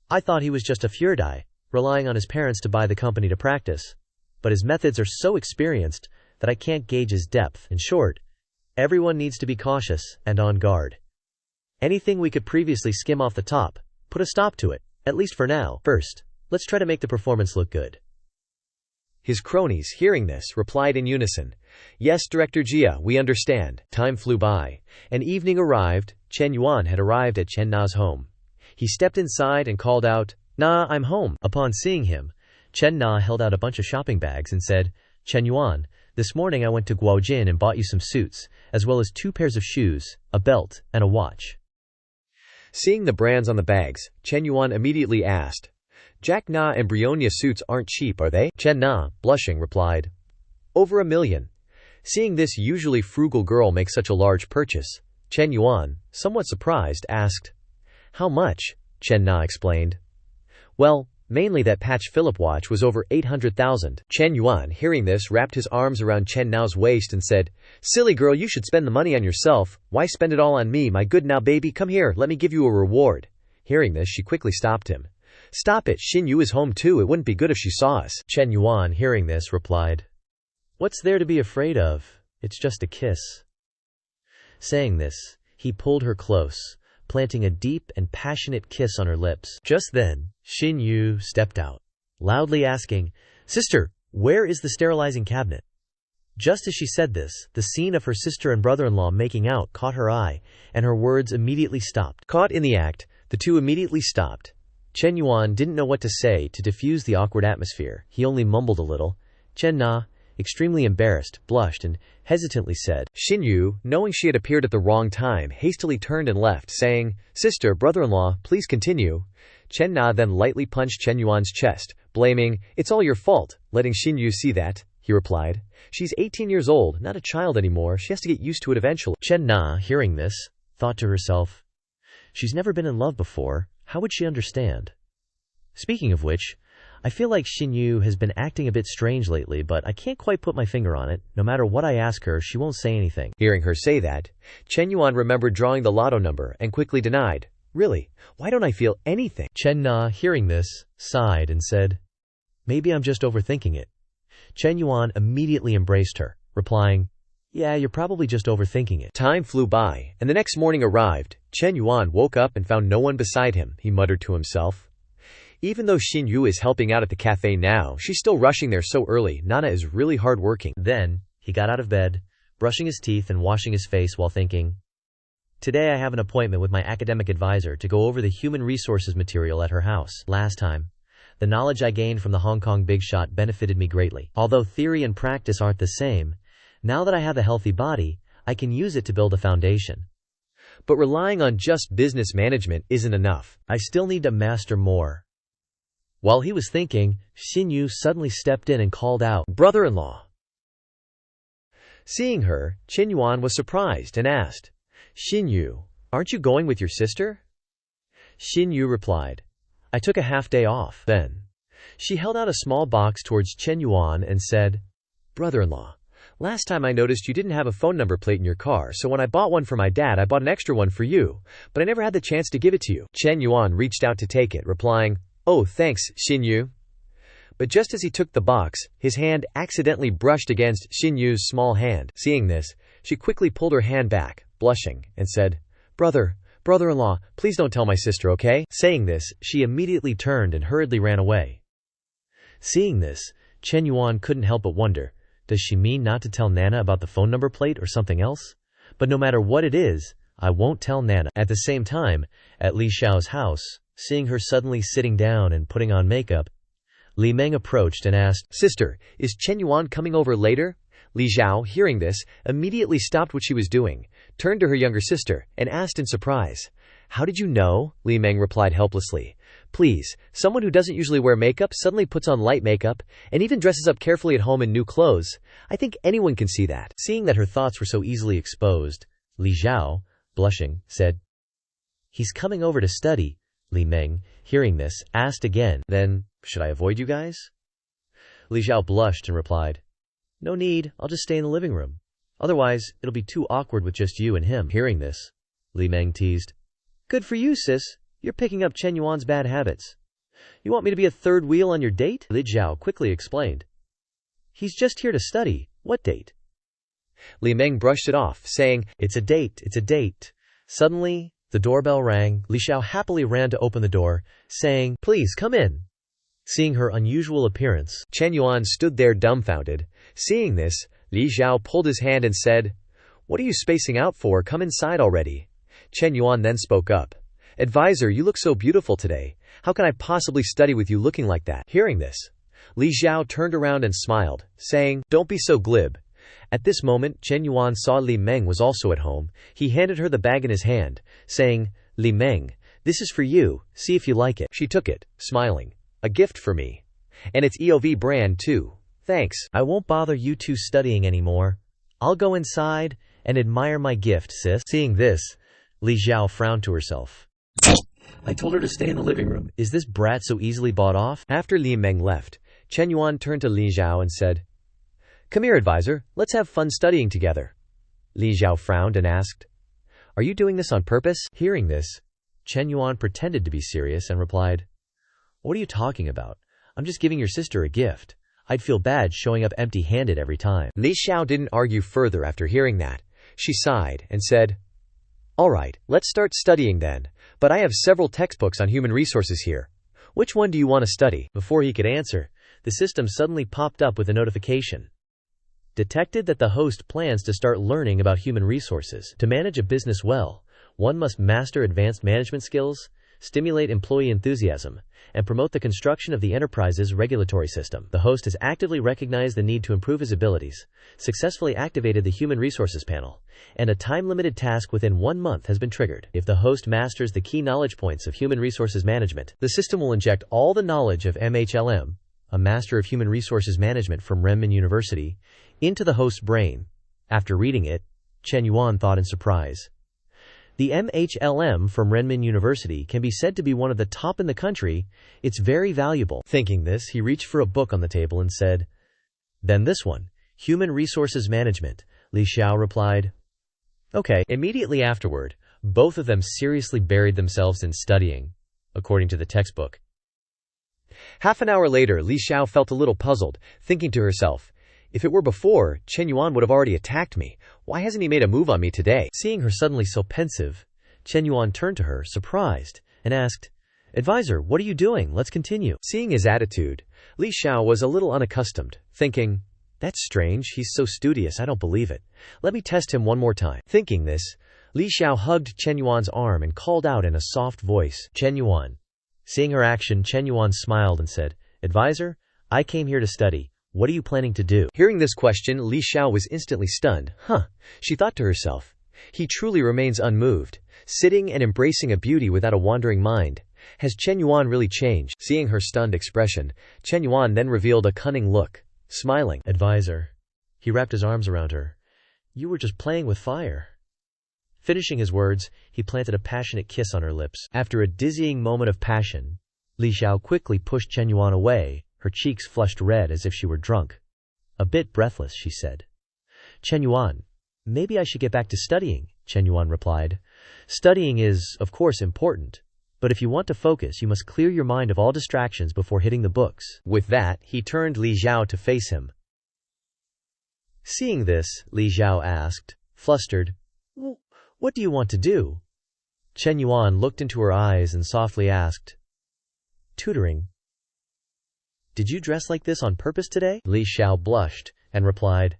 S1: I thought he was just a Fuerdai, relying on his parents to buy the company to practice. But his methods are so experienced that I can't gauge his depth. In short, everyone needs to be cautious and on guard. Anything we could previously skim off the top, put a stop to it, at least for now. First, let's try to make the performance look good. His cronies, hearing this, replied in unison, Yes, Director Jia, we understand. Time flew by. An evening arrived. Chen Yuan had arrived at Chen Na's home. He stepped inside and called out, Na, I'm home. Upon seeing him, Chen Na held out a bunch of shopping bags and said, Chen Yuan, this morning I went to Guaojin and bought you some suits, as well as 2 pairs of shoes, a belt, and a watch. Seeing the brands on the bags, Chen Yuan immediately asked, Jack Na and Brionia suits aren't cheap, are they? Chen Na, blushing, replied, Over $1 million. Seeing this usually frugal girl make such a large purchase, Chen Yuan, somewhat surprised, asked, How much? Chen Na explained. Well, mainly that Patch Phillip watch was over 800,000. Chen Yuan, hearing this, wrapped his arms around Chen Na's waist and said, Silly girl, you should spend the money on yourself. Why spend it all on me, my good now baby? Come here, let me give you a reward. Hearing this, she quickly stopped him. Stop it, Xin Yu is home too. It wouldn't be good if she saw us. Chen Yuan, hearing this, replied, What's there to be afraid of? It's just a kiss. Saying this, he pulled her close, planting a deep and passionate kiss on her lips. Just then, Xin Yu stepped out, loudly asking, Sister, where is the sterilizing cabinet? Just as she said this, the scene of her sister and brother-in-law making out caught her eye, and her words immediately stopped. Caught in the act, the two immediately stopped. Chen Yuan didn't know what to say to diffuse the awkward atmosphere. He only mumbled a little. Chen Na, extremely embarrassed, blushed and hesitantly said, Xin Yu, knowing she had appeared at the wrong time, hastily turned and left, saying, Sister, brother-in-law, please continue. Chen Na then lightly punched Chen Yuan's chest, blaming, It's all your fault. Letting Xin Yu see that, he replied, She's 18 years old, not a child anymore. She has to get used to it eventually. Chen Na, hearing this, thought to herself, She's never been in love before. How would she understand? Speaking of which, I feel like Xin Yu has been acting a bit strange lately, but I can't quite put my finger on it. No matter what I ask her, she won't say anything. Hearing her say that, Chen Yuan remembered drawing the lotto number and quickly denied, Really, why don't I feel anything? Chen Na, hearing this, sighed and said, Maybe I'm just overthinking it. Chen Yuan immediately embraced her, replying, Yeah, you're probably just overthinking it. Time flew by, and the next morning arrived. Chen Yuan woke up and found no one beside him. He muttered to himself, Even though Xin Yu is helping out at the cafe now, she's still rushing there so early. Nana is really hard-working. Then, he got out of bed, brushing his teeth and washing his face while thinking, Today I have an appointment with my academic advisor to go over the human resources material at her house. Last time, The knowledge I gained from the Hong Kong big shot benefited me greatly. Although theory and practice aren't the same, now that I have a healthy body, I can use it to build a foundation. But relying on just business management isn't enough. I still need to master more. While he was thinking, Chen Yuan suddenly stepped in and called out, "Brother-in-law." Seeing her, Chen Yuan was surprised and asked, "Chen Yuan, aren't you going with your sister?" Chen Yuan replied, "I took a half-day off." Then, she held out a small box towards Chen Yuan and said, "Brother-in-law, last time I noticed you didn't have a phone number plate in your car, so when I bought one for my dad, I bought an extra one for you, but I never had the chance to give it to you." Chen Yuan reached out to take it, replying, "Oh, thanks, Chen Yuan." But just as he took the box, his hand accidentally brushed against Chen Yu's small hand. Seeing this, she quickly pulled her hand back, blushing, and said, Brother-in-law, please don't tell my sister, okay?" Saying this, she immediately turned and hurriedly ran away. Seeing this, Chen Yuan couldn't help but wonder, does she mean not to tell Nana about the phone number plate or something else? But no matter what it is, I won't tell Nana. At the same time, at Li Xiao's house, seeing her suddenly sitting down and putting on makeup, Li Meng approached and asked, "Sister, is Chen Yuan coming over later?" Li Xiao, hearing this, immediately stopped what she was doing, turned to her younger sister, and asked in surprise, "How did you know?" Li Meng replied helplessly, "Please, someone who doesn't usually wear makeup suddenly puts on light makeup, and even dresses up carefully at home in new clothes. I think anyone can see that." Seeing that her thoughts were so easily exposed, Li Xiao, blushing, said, "He's coming over to study." Li Meng, hearing this, asked again, "Then, should I avoid you guys?" Li Xiao blushed and replied, "No need, I'll just stay in the living room. Otherwise, it'll be too awkward with just you and him." Hearing this, Li Meng teased, "Good for you, sis. You're picking up Chen Yuan's bad habits. You want me to be a third wheel on your date?" Li Xiao quickly explained, "He's just here to study. What date?" Li Meng brushed it off, saying, it's a date. Suddenly, the doorbell rang. Li Xiao happily ran to open the door, saying, "Please come in." Seeing her unusual appearance, Chen Yuan stood there dumbfounded. Seeing this, Li Xiao pulled his hand and said, "What are you spacing out for? Come inside already." Chen Yuan then spoke up, "Advisor, you look so beautiful today. How can I possibly study with you looking like that?" Hearing this, Li Xiao turned around and smiled, saying, "Don't be so glib." At this moment, Chen Yuan saw Li Meng was also at home. He handed her the bag in his hand, saying, "Li Meng, this is for you, see if you like it." She took it, smiling, "A gift for me. And it's EOV brand too. Thanks. I won't bother you two studying anymore. I'll go inside and admire my gift, sis." Seeing this, Li Xiao frowned to herself. "I told her to stay in the living room. Is this brat so easily bought off?" After Li Meng left, Chen Yuan turned to Li Xiao and said, "Come here, advisor, let's have fun studying together." Li Xiao frowned and asked, "Are you doing this on purpose?" Hearing this, Chen Yuan pretended to be serious and replied, "What are you talking about? I'm just giving your sister a gift. I'd feel bad showing up empty-handed every time." Li Xiao didn't argue further after hearing that. She sighed and said, "All right, let's start studying then, but I have several textbooks on human resources here. Which one do you want to study?" Before he could answer, the system suddenly popped up with a notification. Detected that the host plans to start learning about human resources. To manage a business well, one must master advanced management skills, stimulate employee enthusiasm, and promote the construction of the enterprise's regulatory system. The host has actively recognized the need to improve his abilities, successfully activated the Human Resources panel, and a time-limited task within 1 month has been triggered. If the host masters the key knowledge points of human resources management, the system will inject all the knowledge of MHLM, a Master of Human Resources Management from Renmin University, into the host's brain. After reading it, Chen Yuan thought in surprise. The MHLM from Renmin University can be said to be one of the top in the country. It's very valuable. Thinking this, he reached for a book on the table and said, "Then this one, Human Resources Management." Li Xiao replied, "Okay." Immediately afterward, both of them seriously buried themselves in studying, according to the textbook. Half an hour later, Li Xiao felt a little puzzled, thinking to herself, if it were before, Chen Yuan would have already attacked me. Why hasn't he made a move on me today? Seeing her suddenly so pensive, Chen Yuan turned to her, surprised, and asked, "Advisor, what are you doing? Let's continue." Seeing his attitude, Li Xiao was a little unaccustomed, thinking, "That's strange, he's so studious, I don't believe it. Let me test him one more time." Thinking this, Li Xiao hugged Chen Yuan's arm and called out in a soft voice, "Chen Yuan,
S2: Seeing her action, Chen Yuan smiled and said, "Advisor, I came here to study. What are you planning to do?" Hearing this question, Li Xiao was instantly stunned. She thought to herself. He truly remains unmoved, sitting and embracing a beauty without a wandering mind. Has Chen Yuan really changed? Seeing her stunned expression, Chen Yuan then revealed a cunning look, smiling. "Advisor." He wrapped his arms around her. "You were just playing with fire." Finishing his words, he planted a passionate kiss on her lips. After a dizzying moment of passion, Li Xiao quickly pushed Chen Yuan away, her cheeks flushed red as if she were drunk. A bit breathless, she said. "Chen Yuan, maybe I should get back to studying," Chen Yuan replied. "Studying is, of course, important. But if you want to focus, you must clear your mind of all distractions before hitting the books." With that, he turned Li Xiao to face him. Seeing this, Li Xiao asked, flustered, "What do you want to do?" Chen Yuan looked into her eyes and softly asked, "Tutoring." "Did you dress like this on purpose today?" Li Xiao blushed and replied,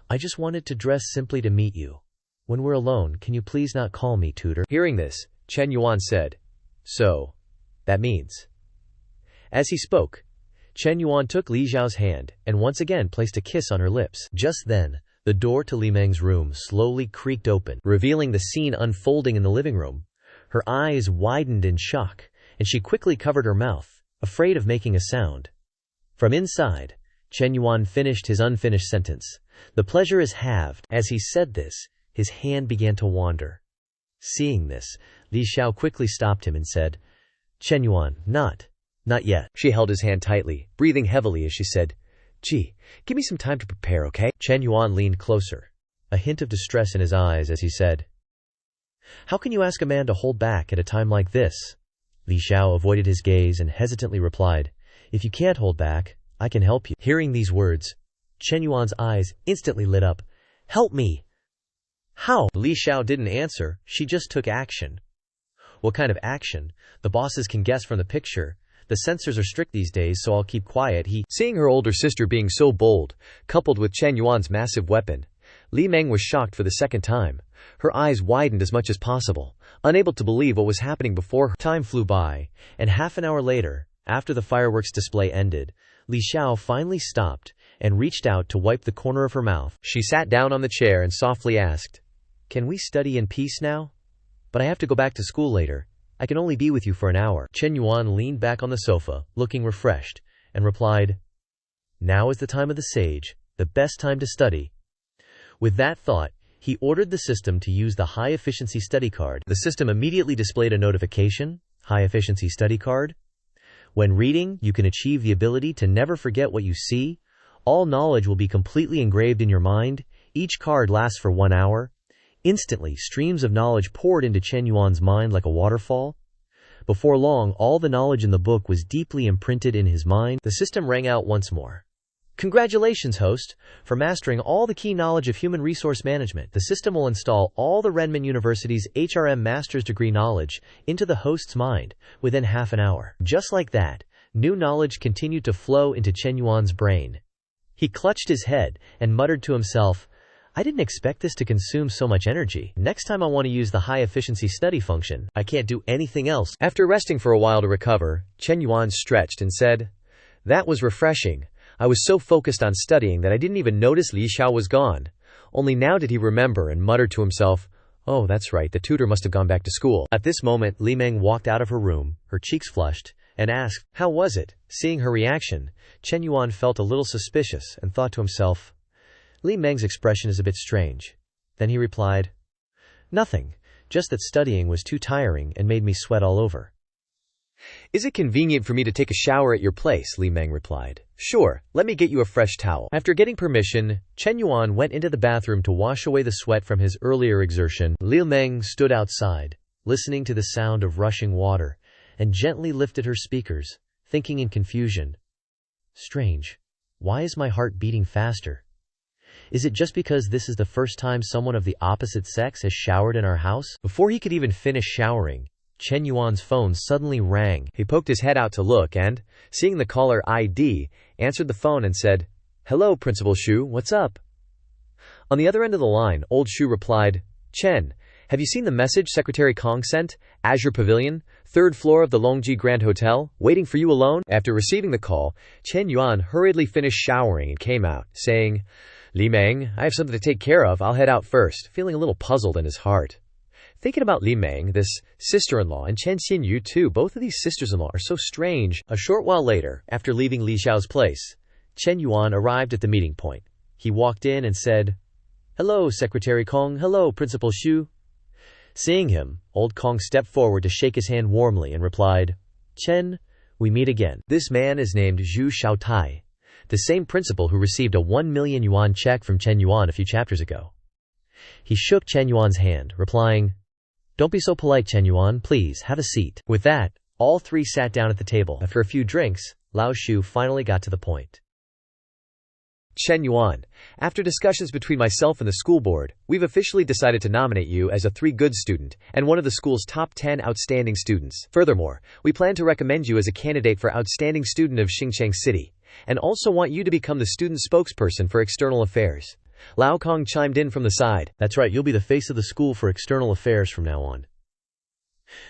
S2: "I just wanted to dress simply to meet you. When we're alone, can you please not call me tutor?" Hearing this, Chen Yuan said, "So, that means." As he spoke, Chen Yuan took Li Xiao's hand and once again placed a kiss on her lips. Just then, the door to Li Meng's room slowly creaked open, revealing the scene unfolding in the living room. Her eyes widened in shock, and she quickly covered her mouth, afraid of making a sound. From inside, Chen Yuan finished his unfinished sentence. "The pleasure is halved." As he said this, his hand began to wander. Seeing this, Li Xiao quickly stopped him and said, "Chen Yuan, not yet." She held his hand tightly, breathing heavily as she said, "Gee, give me some time to prepare, okay?" Chen Yuan leaned closer, a hint of distress in his eyes as he said, "How can you ask a man to hold back at a time like this?" Li Xiao avoided his gaze and hesitantly replied, "If you can't hold back, I can help you." Hearing these words, Chen Yuan's eyes instantly lit up. "Help me!" "How?" Li Xiao didn't answer, she just took action. What kind of action? The bosses can guess from the picture. The censors are strict these days, so I'll keep quiet. Seeing her older sister being so bold, coupled with Chen Yuan's massive weapon, Li Meng was shocked for the second time. Her eyes widened as much as possible, unable to believe what was happening before her. Time flew by, and half an hour later, after the fireworks display ended, Li Xiao finally stopped and reached out to wipe the corner of her mouth. She sat down on the chair and softly asked, "Can we study in peace now? But I have to go back to school later. I can only be with you for an hour." Chen Yuan leaned back on the sofa, looking refreshed, and replied, "Now is the time of the sage, the best time to study." With that thought, he ordered the system to use the high-efficiency study card. The system immediately displayed a notification, "High-efficiency study card. When reading, you can achieve the ability to never forget what you see. All knowledge will be completely engraved in your mind. Each card lasts for 1 hour." Instantly, streams of knowledge poured into Chen Yuan's mind like a waterfall. Before long, all the knowledge in the book was deeply imprinted in his mind. The system rang out once more. "Congratulations, host, for mastering all the key knowledge of human resource management. The system will install all the Renmin University's HRM master's degree knowledge into the host's mind within half an hour." Just like that, new knowledge continued to flow into Chen Yuan's brain. He clutched his head and muttered to himself, "I didn't expect this to consume so much energy. Next time I want to use the high-efficiency study function. I can't do anything else." After resting for a while to recover, Chen Yuan stretched and said, "That was refreshing. I was so focused on studying that I didn't even notice Li Xiao was gone. Only now did he remember and muttered to himself, 'Oh, that's right, the tutor must have gone back to school.'" At this moment, Li Meng walked out of her room, her cheeks flushed, and asked, "How was it?" Seeing her reaction, Chen Yuan felt a little suspicious and thought to himself, "Li Meng's expression is a bit strange." Then he replied, "Nothing, just that studying was too tiring and made me sweat all over." "Is it convenient for me to take a shower at your place?" Li Meng replied. "Sure, let me get you a fresh towel." After getting permission, Chen Yuan went into the bathroom to wash away the sweat from his earlier exertion. Li Meng stood outside, listening to the sound of rushing water, and gently lifted her speakers, thinking in confusion, "Strange, why is my heart beating faster? Is it just because this is the first time someone of the opposite sex has showered in our house?" Before he could even finish showering, Chen Yuan's phone suddenly rang. He poked his head out to look and, seeing the caller ID, answered the phone and said, "Hello, Principal Shu, what's up?" On the other end of the line, old Shu replied, "Chen,
S1: Have you seen the message Secretary Kong sent? Azure Pavilion, 3rd floor of the Longji Grand Hotel, waiting for you alone? After receiving the call, Chen Yuan hurriedly finished showering and came out, saying, Li Meng, I have something to take care of, I'll head out first, feeling a little puzzled in his heart. Thinking about Li Meng, this sister-in-law, and Chen Xinyu too, both of these sisters-in-law are so strange. A short while later, after leaving Li Xiao's place, Chen Yuan arrived at the meeting point. He walked in and said, Hello, Secretary Kong. Hello, Principal Xu. Seeing him, old Kong stepped forward to shake his hand warmly and replied, Chen, we meet again. This man is named Zhu Xiaotai, the same principal who received a 1 million yuan check from Chen Yuan a few chapters ago. He shook Chen Yuan's hand, replying, Don't be so polite, Chen Yuan, please, have a seat. With that, all three sat down at the table. After a few drinks, Lao Shu finally got to the point. Chen Yuan, after discussions between myself and the school board, we've officially decided to nominate you as a 3 good student and one of the school's top 10 outstanding students. Furthermore, we plan to recommend you as a candidate for outstanding student of Xinjiang City, and also want you to become the student spokesperson for external affairs. Lao Kong chimed in from the side. That's right, you'll be the face of the school for external affairs from now on.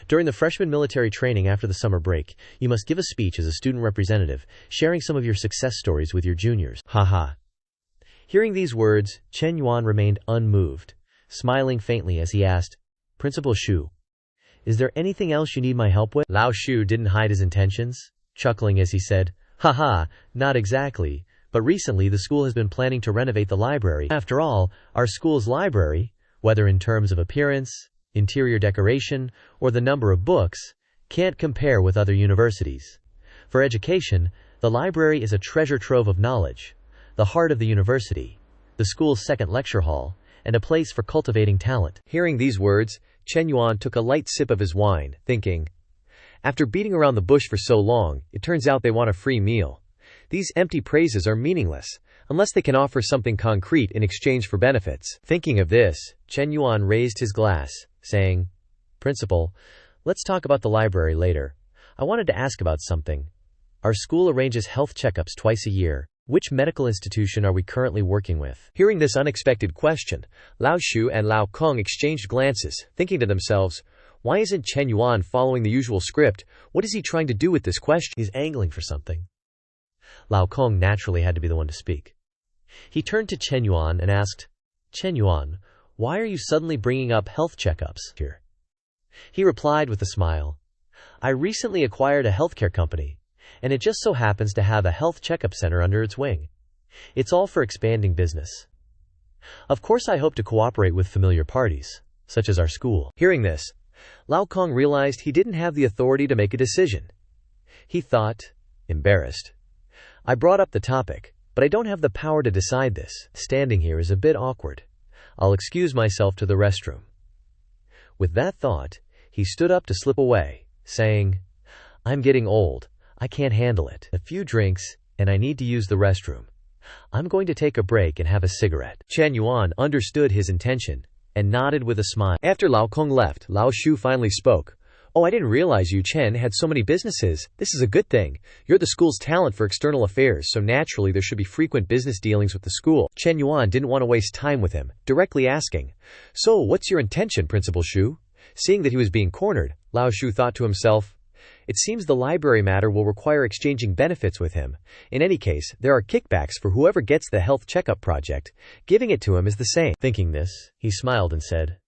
S1: During the freshman military training after the summer break, you must give a speech as a student representative, sharing some of your success stories with your juniors. Haha. Hearing these words, Chen Yuan remained unmoved, smiling faintly as he asked, Principal Xu, is there anything else you need my help with? Lao Shu didn't hide his intentions, chuckling as he said, Haha, not exactly, but recently the school has been planning to renovate the library. After all, our school's library, whether in terms of appearance, interior decoration, or the number of books, can't compare with other universities. For education, the library is a treasure trove of knowledge, the heart of the university, the school's second lecture hall, and a place for cultivating talent. Hearing these words, Chen Yuan took a light sip of his wine, thinking, after beating around the bush for so long, it turns out they want a free meal. These empty praises are meaningless, unless they can offer something concrete in exchange for benefits. Thinking of this, Chen Yuan raised his glass, saying, Principal, let's talk about the library later. I wanted to ask about something. Our school arranges health checkups twice a year. Which medical institution are we currently working with? Hearing this unexpected question, Lao Shu and Lao Kong exchanged glances, thinking to themselves, why isn't Chen Yuan following the usual script? What is he trying to do with this question? He's angling for something. Lao Kong naturally had to be the one to speak. He turned to Chen Yuan and asked, Chen Yuan, why are you suddenly bringing up health checkups here? He replied with a smile, I recently acquired a healthcare company, and it just so happens to have a health checkup center under its wing. It's all for expanding business. Of course I hope to cooperate with familiar parties, such as our school. Hearing this, Lao Kong realized he didn't have the authority to make a decision. He thought, embarrassed, I brought up the topic, but I don't have the power to decide this. Standing here is a bit awkward. I'll excuse myself to the restroom. With that thought, he stood up to slip away, saying, I'm getting old. I can't handle it. A few drinks, and I need to use the restroom. I'm going to take a break and have a cigarette. Chen Yuan understood his intention and nodded with a smile. After Lao Kong left, Lao Shu finally spoke. Oh, I didn't realize you, Chen, had so many businesses. This is a good thing. You're the school's talent for external affairs, so naturally there should be frequent business dealings with the school. Chen Yuan didn't want to waste time with him, directly asking, So, what's your intention, Principal Shu? Seeing that he was being cornered, Lao Shu thought to himself, it seems the library matter will require exchanging benefits with him. In any case, there are kickbacks for whoever gets the health checkup project. Giving it to him is the same. Thinking this, he smiled and said,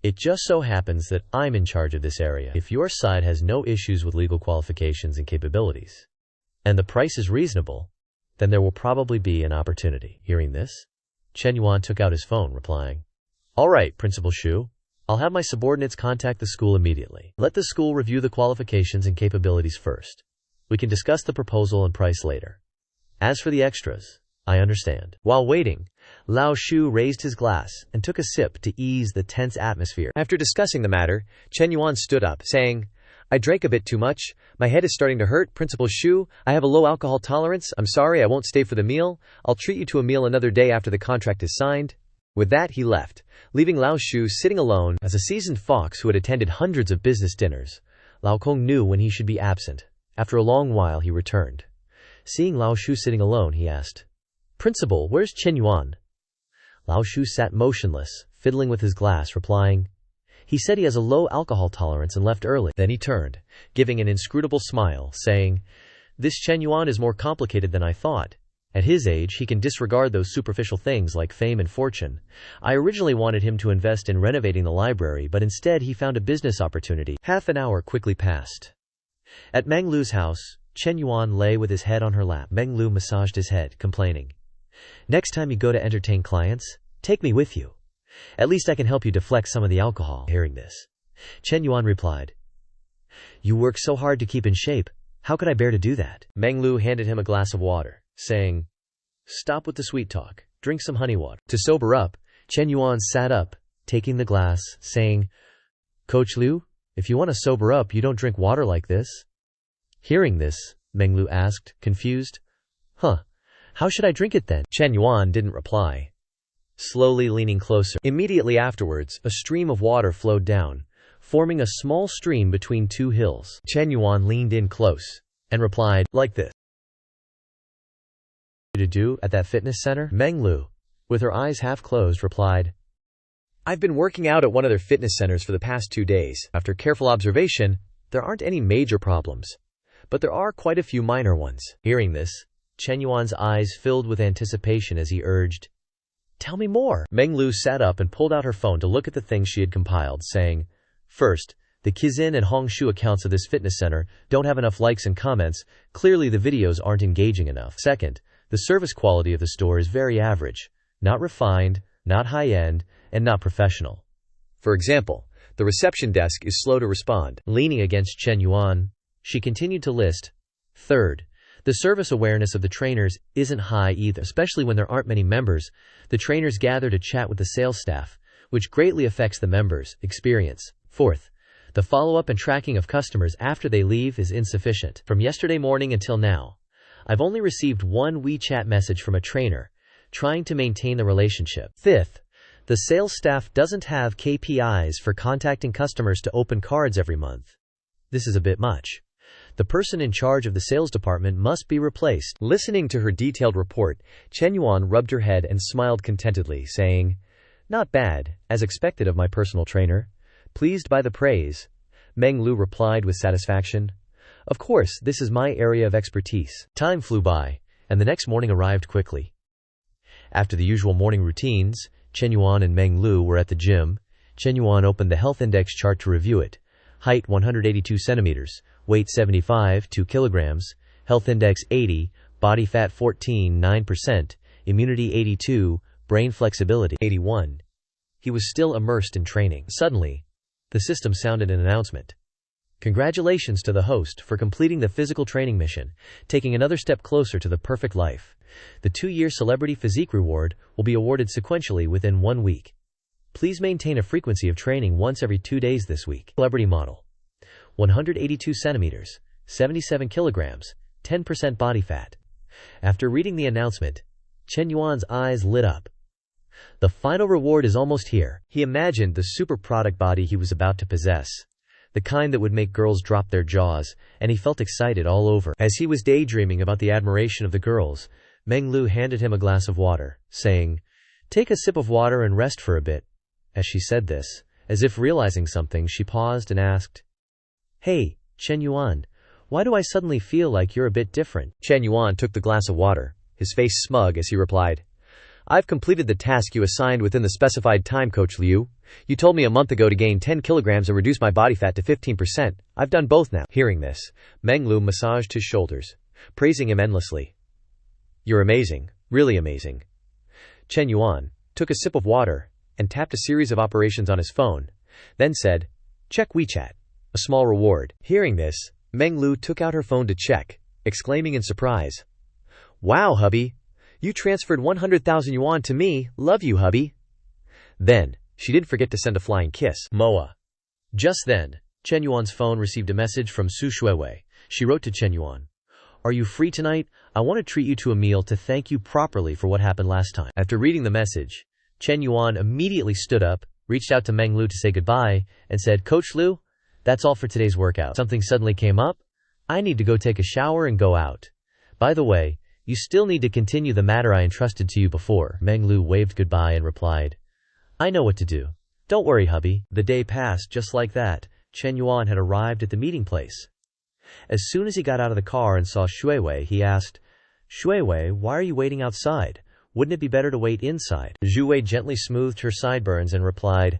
S1: It just so happens that I'm in charge of this area. If your side has no issues with legal qualifications and capabilities, and the price is reasonable, then there will probably be an opportunity. Hearing this, Chen Yuan took out his phone, replying, All right, Principal Shu. I'll have my subordinates contact the school immediately. Let the school review the qualifications and capabilities first. We can discuss the proposal and price later. As for the extras, I understand. While waiting, Lao Shu raised his glass and took a sip to ease the tense atmosphere. After discussing the matter, Chen Yuan stood up, saying, I drank a bit too much. My head is starting to hurt. Principal Shu, I have a low alcohol tolerance. I'm sorry, I won't stay for the meal. I'll treat you to a meal another day after the contract is signed. With that, he left, leaving Lao Shu sitting alone. As a seasoned fox who had attended hundreds of business dinners, Lao Kong knew when he should be absent. After a long while, he returned. Seeing Lao Shu sitting alone, he asked, Principal, where's Chen Yuan? Lao Shu sat motionless, fiddling with his glass, replying, He said he has a low alcohol tolerance and left early. Then he turned, giving an inscrutable smile, saying, "This Chen Yuan is more complicated than I thought. At his age, he can disregard those superficial things like fame and fortune. I originally wanted him to invest in renovating the library, but instead he found a business opportunity." Half an hour quickly passed. At Meng Lu's house, Chen Yuan lay with his head on her lap. Meng Lu massaged his head, complaining, "Next time you go to entertain clients, take me with you. At least I can help you deflect some of the alcohol." Hearing this, Chen Yuan replied, "You work so hard to keep in shape. How could I bear to do that?" Meng Lu handed him a glass of water, saying, "Stop with the sweet talk. Drink some honey water." To sober up, Chen Yuan sat up, taking the glass, saying, "Coach Liu, if you want to sober up, you don't drink water like this." Hearing this, Meng Lu asked, confused, How should I drink it then?" Chen Yuan didn't reply, slowly leaning closer. Immediately afterwards, a stream of water flowed down, forming a small stream between two hills. Chen Yuan leaned in close and replied, "Like this." "To do at that fitness center?" Meng Lu, with her eyes half closed, replied, "I've been working out at one of their fitness centers for the past 2 days. After careful observation, there aren't any major problems, but there are quite a few minor ones." Hearing this, Chen Yuan's eyes filled with anticipation as he urged, "Tell me more." Meng Lu sat up and pulled out her phone to look at the things she had compiled, saying, "First, the Kizin and Hongshu accounts of this fitness center don't have enough likes and comments. Clearly the videos aren't engaging enough. Second, the service quality of the store is very average, not refined, not high-end, and not professional. For example, the reception desk is slow to respond." Leaning against Chen Yuan, she continued to list, "Third, the service awareness of the trainers isn't high either, especially when there aren't many members. The trainers gather to chat with the sales staff, which greatly affects the members' experience. Fourth, the follow-up and tracking of customers after they leave is insufficient. From yesterday morning until now, I've only received one WeChat message from a trainer, trying to maintain the relationship. Fifth, the sales staff doesn't have KPIs for contacting customers to open cards every month. This is a bit much. The person in charge of the sales department must be replaced." Listening to her detailed report, Chen Yuan rubbed her head and smiled contentedly, saying, "Not bad, as expected of my personal trainer." Pleased by the praise, Meng Lu replied with satisfaction, "Of course, this is my area of expertise." Time flew by, and the next morning arrived quickly. After the usual morning routines, Chen Yuan and Meng Lu were at the gym. Chen Yuan opened the health index chart to review it. Height 182 centimeters, weight 75, 2 kilograms, health index 80, body fat 14.9%, immunity 82, brain flexibility 81. He was still immersed in training. Suddenly, the system sounded an announcement. "Congratulations to the host for completing the physical training mission, taking another step closer to the perfect life. The 2-year celebrity physique reward will be awarded sequentially within 1 week. Please maintain a frequency of training once every 2 days this week." Celebrity model. 182 centimeters, 77 kilograms, 10% body fat. After reading the announcement, Chen Yuan's eyes lit up. The final reward is almost here. He imagined the super product body he was about to possess, the kind that would make girls drop their jaws, and he felt excited all over. As he was daydreaming about the admiration of the girls, Meng Lu handed him a glass of water, saying, "Take a sip of water and rest for a bit." As she said this, as if realizing something, she paused and asked, "Hey, Chen Yuan, why do I suddenly feel like you're a bit different?" Chen Yuan took the glass of water, his face smug as he replied, "I've completed the task you assigned within the specified time, Coach Liu. You told me a month ago to gain 10 kilograms and reduce my body fat to 15%. I've done both now." Hearing this, Meng Lu massaged his shoulders, praising him endlessly. "You're amazing, really amazing." Chen Yuan took a sip of water and tapped a series of operations on his phone, then said, "Check WeChat. A small reward." Hearing this, Meng Lu took out her phone to check, exclaiming in surprise, "Wow, hubby! You transferred 100,000 yuan to me. Love you, hubby." Then, she didn't forget to send a flying kiss. Moa. Just then, Chen Yuan's phone received a message from Su Shuiwei. She wrote to Chen Yuan, "Are you free tonight? I want to treat you to a meal to thank you properly for what happened last time." After reading the message, Chen Yuan immediately stood up, reached out to Meng Lu to say goodbye, and said, "Coach Liu, that's all for today's workout. Something suddenly came up. I need to go take a shower and go out. By the way, you still need to continue the matter I entrusted to you before." Meng Lu waved goodbye and replied, "I know what to do. Don't worry, hubby. The day passed just like that. Chen Yuan had arrived at the meeting place. As soon as he got out of the car and saw Shui Wei, he asked, Shui Wei, why are you waiting outside? Wouldn't it be better to wait inside? Zhu Wei gently smoothed her sideburns and replied,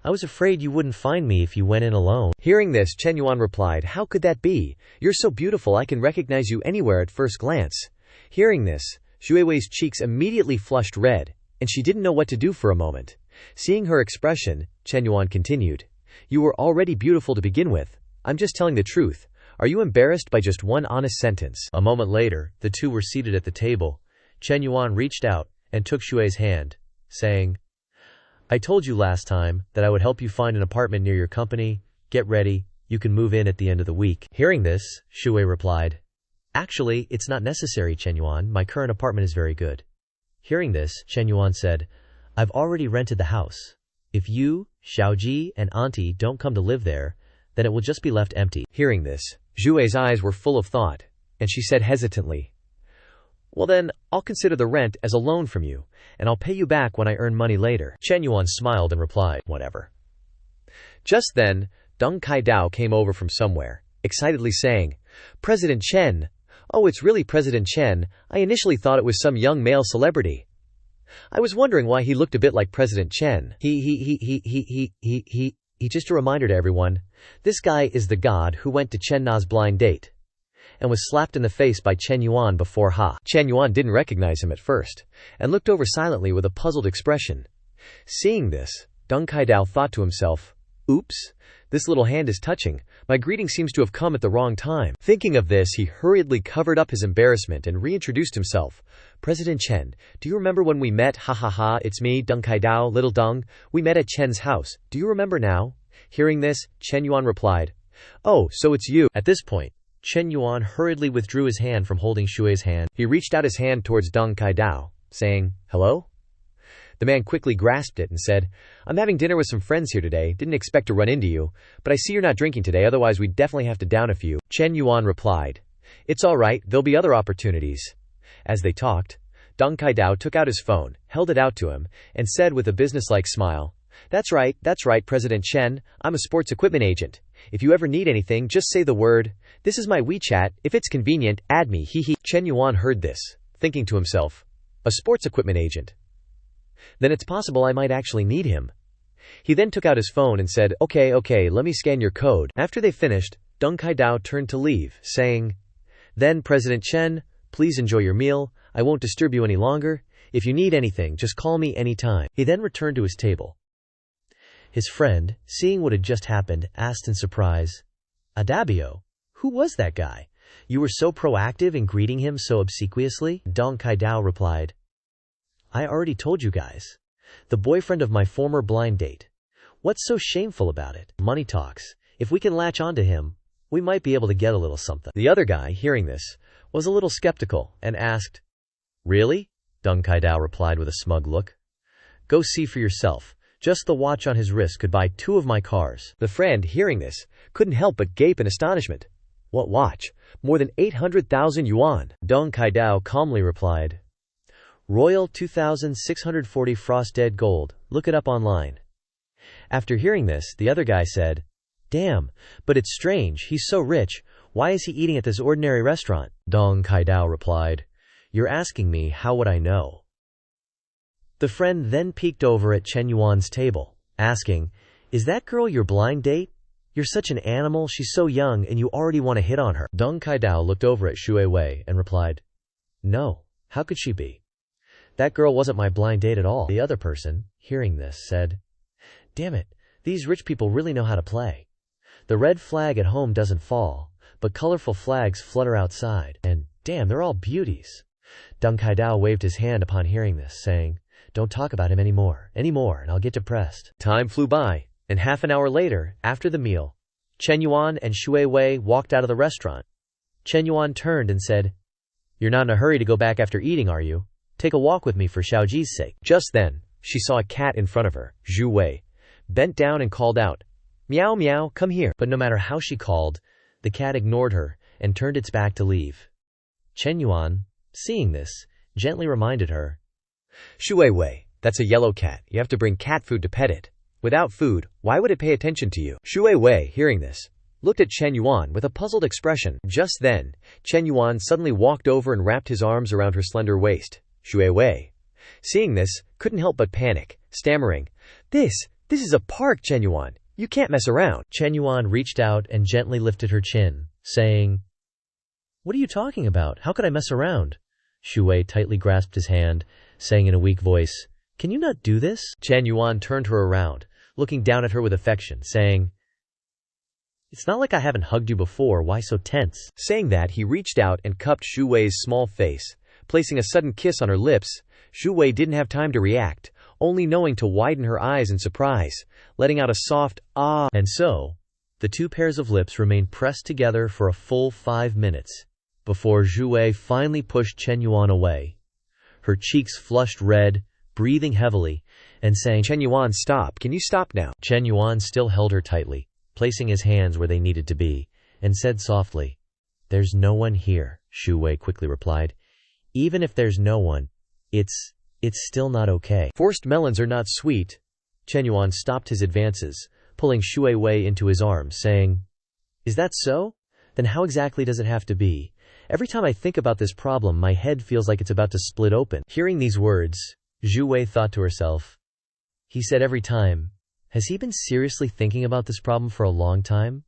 S1: I was afraid you wouldn't find me if you went in alone. Hearing this, Chen Yuan replied, How could that be? You're so beautiful I can recognize you anywhere at first glance. Hearing this, Zhu Wei's cheeks immediately flushed red, and she didn't know what to do for a moment. Seeing her expression, Chen Yuan continued, You were already beautiful to begin with. I'm just telling the truth. Are you embarrassed by just one honest sentence? A moment later, the two were seated at the table. Chen Yuan reached out and took Shui's hand, saying, I told you last time that I would help you find an apartment near your company. Get ready, you can move in at the end of the week. Hearing this, Shui replied, Actually, it's not necessary, Chen Yuan. My current apartment is very good. Hearing this, Chen Yuan said, I've already rented the house. If you, Xiaoji, and Auntie don't come to live there, then it will just be left empty. Hearing this, Zhui's eyes were full of thought, and she said hesitantly, Well then, I'll consider the rent as a loan from you, and I'll pay you back when I earn money later. Chen Yuan smiled and replied, Whatever. Just then, Deng Kaidao came over from somewhere, excitedly saying, President Chen! Oh, it's really President Chen. I initially thought it was some young male celebrity. I was wondering why he looked a bit like President Chen. Just a reminder to everyone, this guy is the god who went to Chen Na's blind date and was slapped in the face by Chen Yuan before Chen Yuan didn't recognize him at first, and looked over silently with a puzzled expression. Seeing this, Deng Kaidao thought to himself, Oops, this little hand is touching. My greeting seems to have come at the wrong time. Thinking of this, he hurriedly covered up his embarrassment and reintroduced himself. President Chen, do you remember when we met? Ha ha ha, it's me, Deng Kaidao, little Deng. We met at Chen's house. Do you remember now? Hearing this, Chen Yuan replied, Oh, so it's you. At this point, Chen Yuan hurriedly withdrew his hand from holding Shui's hand. He reached out his hand towards Deng Kaidao, saying, Hello? The man quickly grasped it and said, I'm having dinner with some friends here today, didn't expect to run into you, but I see you're not drinking today, otherwise we'd definitely have to down a few. Chen Yuan replied, It's all right, there'll be other opportunities. As they talked, Deng Kaidao took out his phone, held it out to him, and said with a businesslike smile, That's right, President Chen, I'm a sports equipment agent. If you ever need anything, just say the word. This is my WeChat, if it's convenient, add me, hee. Chen Yuan heard this, thinking to himself, a sports equipment agent. Then it's possible I might actually need him. He then took out his phone and said, Okay, let me scan your code. After they finished, Deng Kaidao turned to leave, saying, Then, President Chen, please enjoy your meal. I won't disturb you any longer. If you need anything, just call me anytime. He then returned to his table. His friend, seeing what had just happened, asked in surprise, Adabio, who was that guy? You were so proactive in greeting him so obsequiously? Deng Kaidao replied, I already told you guys. The boyfriend of my former blind date. What's so shameful about it? Money talks. If we can latch onto him, we might be able to get a little something. The other guy, hearing this, was a little skeptical and asked, Really? Deng Kaidao replied with a smug look. Go see for yourself. Just the watch on his wrist could buy 2 of my cars. The friend, hearing this, couldn't help but gape in astonishment. What watch? More than 800,000 yuan. Deng Kaidao calmly replied, Royal 2640 frosted gold. Look it up online. After hearing this, the other guy said, Damn, but it's strange, he's so rich. Why is he eating at this ordinary restaurant? Deng Kaidao replied, You're asking me, how would I know? The friend then peeked over at Chen Yuan's table, asking, Is that girl your blind date? You're such an animal, she's so young and you already want to hit on her. Deng Kaidao looked over at Shui Wei and replied, No, how could she be? That girl wasn't my blind date at all. The other person, hearing this, said, Damn it, these rich people really know how to play. The red flag at home doesn't fall, but colorful flags flutter outside, and damn, they're all beauties. Deng Kaidao waved his hand upon hearing this, saying, Don't talk about him anymore, and I'll get depressed. Time flew by, and half an hour later, after the meal, Chen Yuan and Shui Wei walked out of the restaurant. Chen Yuan turned and said, You're not in a hurry to go back after eating, are you? Take a walk with me for Xiaoji's sake. Just then, she saw a cat in front of her. Zhu Wei bent down and called out, Meow meow, come here. But no matter how she called, the cat ignored her and turned its back to leave. Chen Yuan, seeing this, gently reminded her, Shui Wei, that's a yellow cat. You have to bring cat food to pet it. Without food, why would it pay attention to you? Shu Wei, hearing this, looked at Chen Yuan with a puzzled expression. Just then, Chen Yuan suddenly walked over and wrapped his arms around her slender waist. Shu Wei, seeing this, couldn't help but panic, stammering, This is a park, Chen Yuan. You can't mess around. Chen Yuan reached out and gently lifted her chin, saying, What are you talking about? How could I mess around? Shu Wei tightly grasped his hand, saying in a weak voice, Can you not do this? Chen Yuan turned her around, looking down at her with affection, saying, It's not like I haven't hugged you before, why so tense? Saying that, he reached out and cupped Shu Wei's small face, placing a sudden kiss on her lips. Shu Wei didn't have time to react, only knowing to widen her eyes in surprise, letting out a soft, ah. And so, the two pairs of lips remained pressed together for a full 5 minutes, before Shu Wei finally pushed Chen Yuan away. Her cheeks flushed red, breathing heavily, and saying, Chen Yuan, stop, can you stop now? Chen Yuan still held her tightly, placing his hands where they needed to be, and said softly, There's no one here, Shu Wei quickly replied. Even if there's no one, it's still not okay. Forced melons are not sweet. Chen Yuan stopped his advances, pulling Shu Wei into his arms, saying, Is that so? Then how exactly does it have to be? Every time I think about this problem, my head feels like it's about to split open. Hearing these words, Shu Wei thought to herself, He said every time, has he been seriously thinking about this problem for a long time?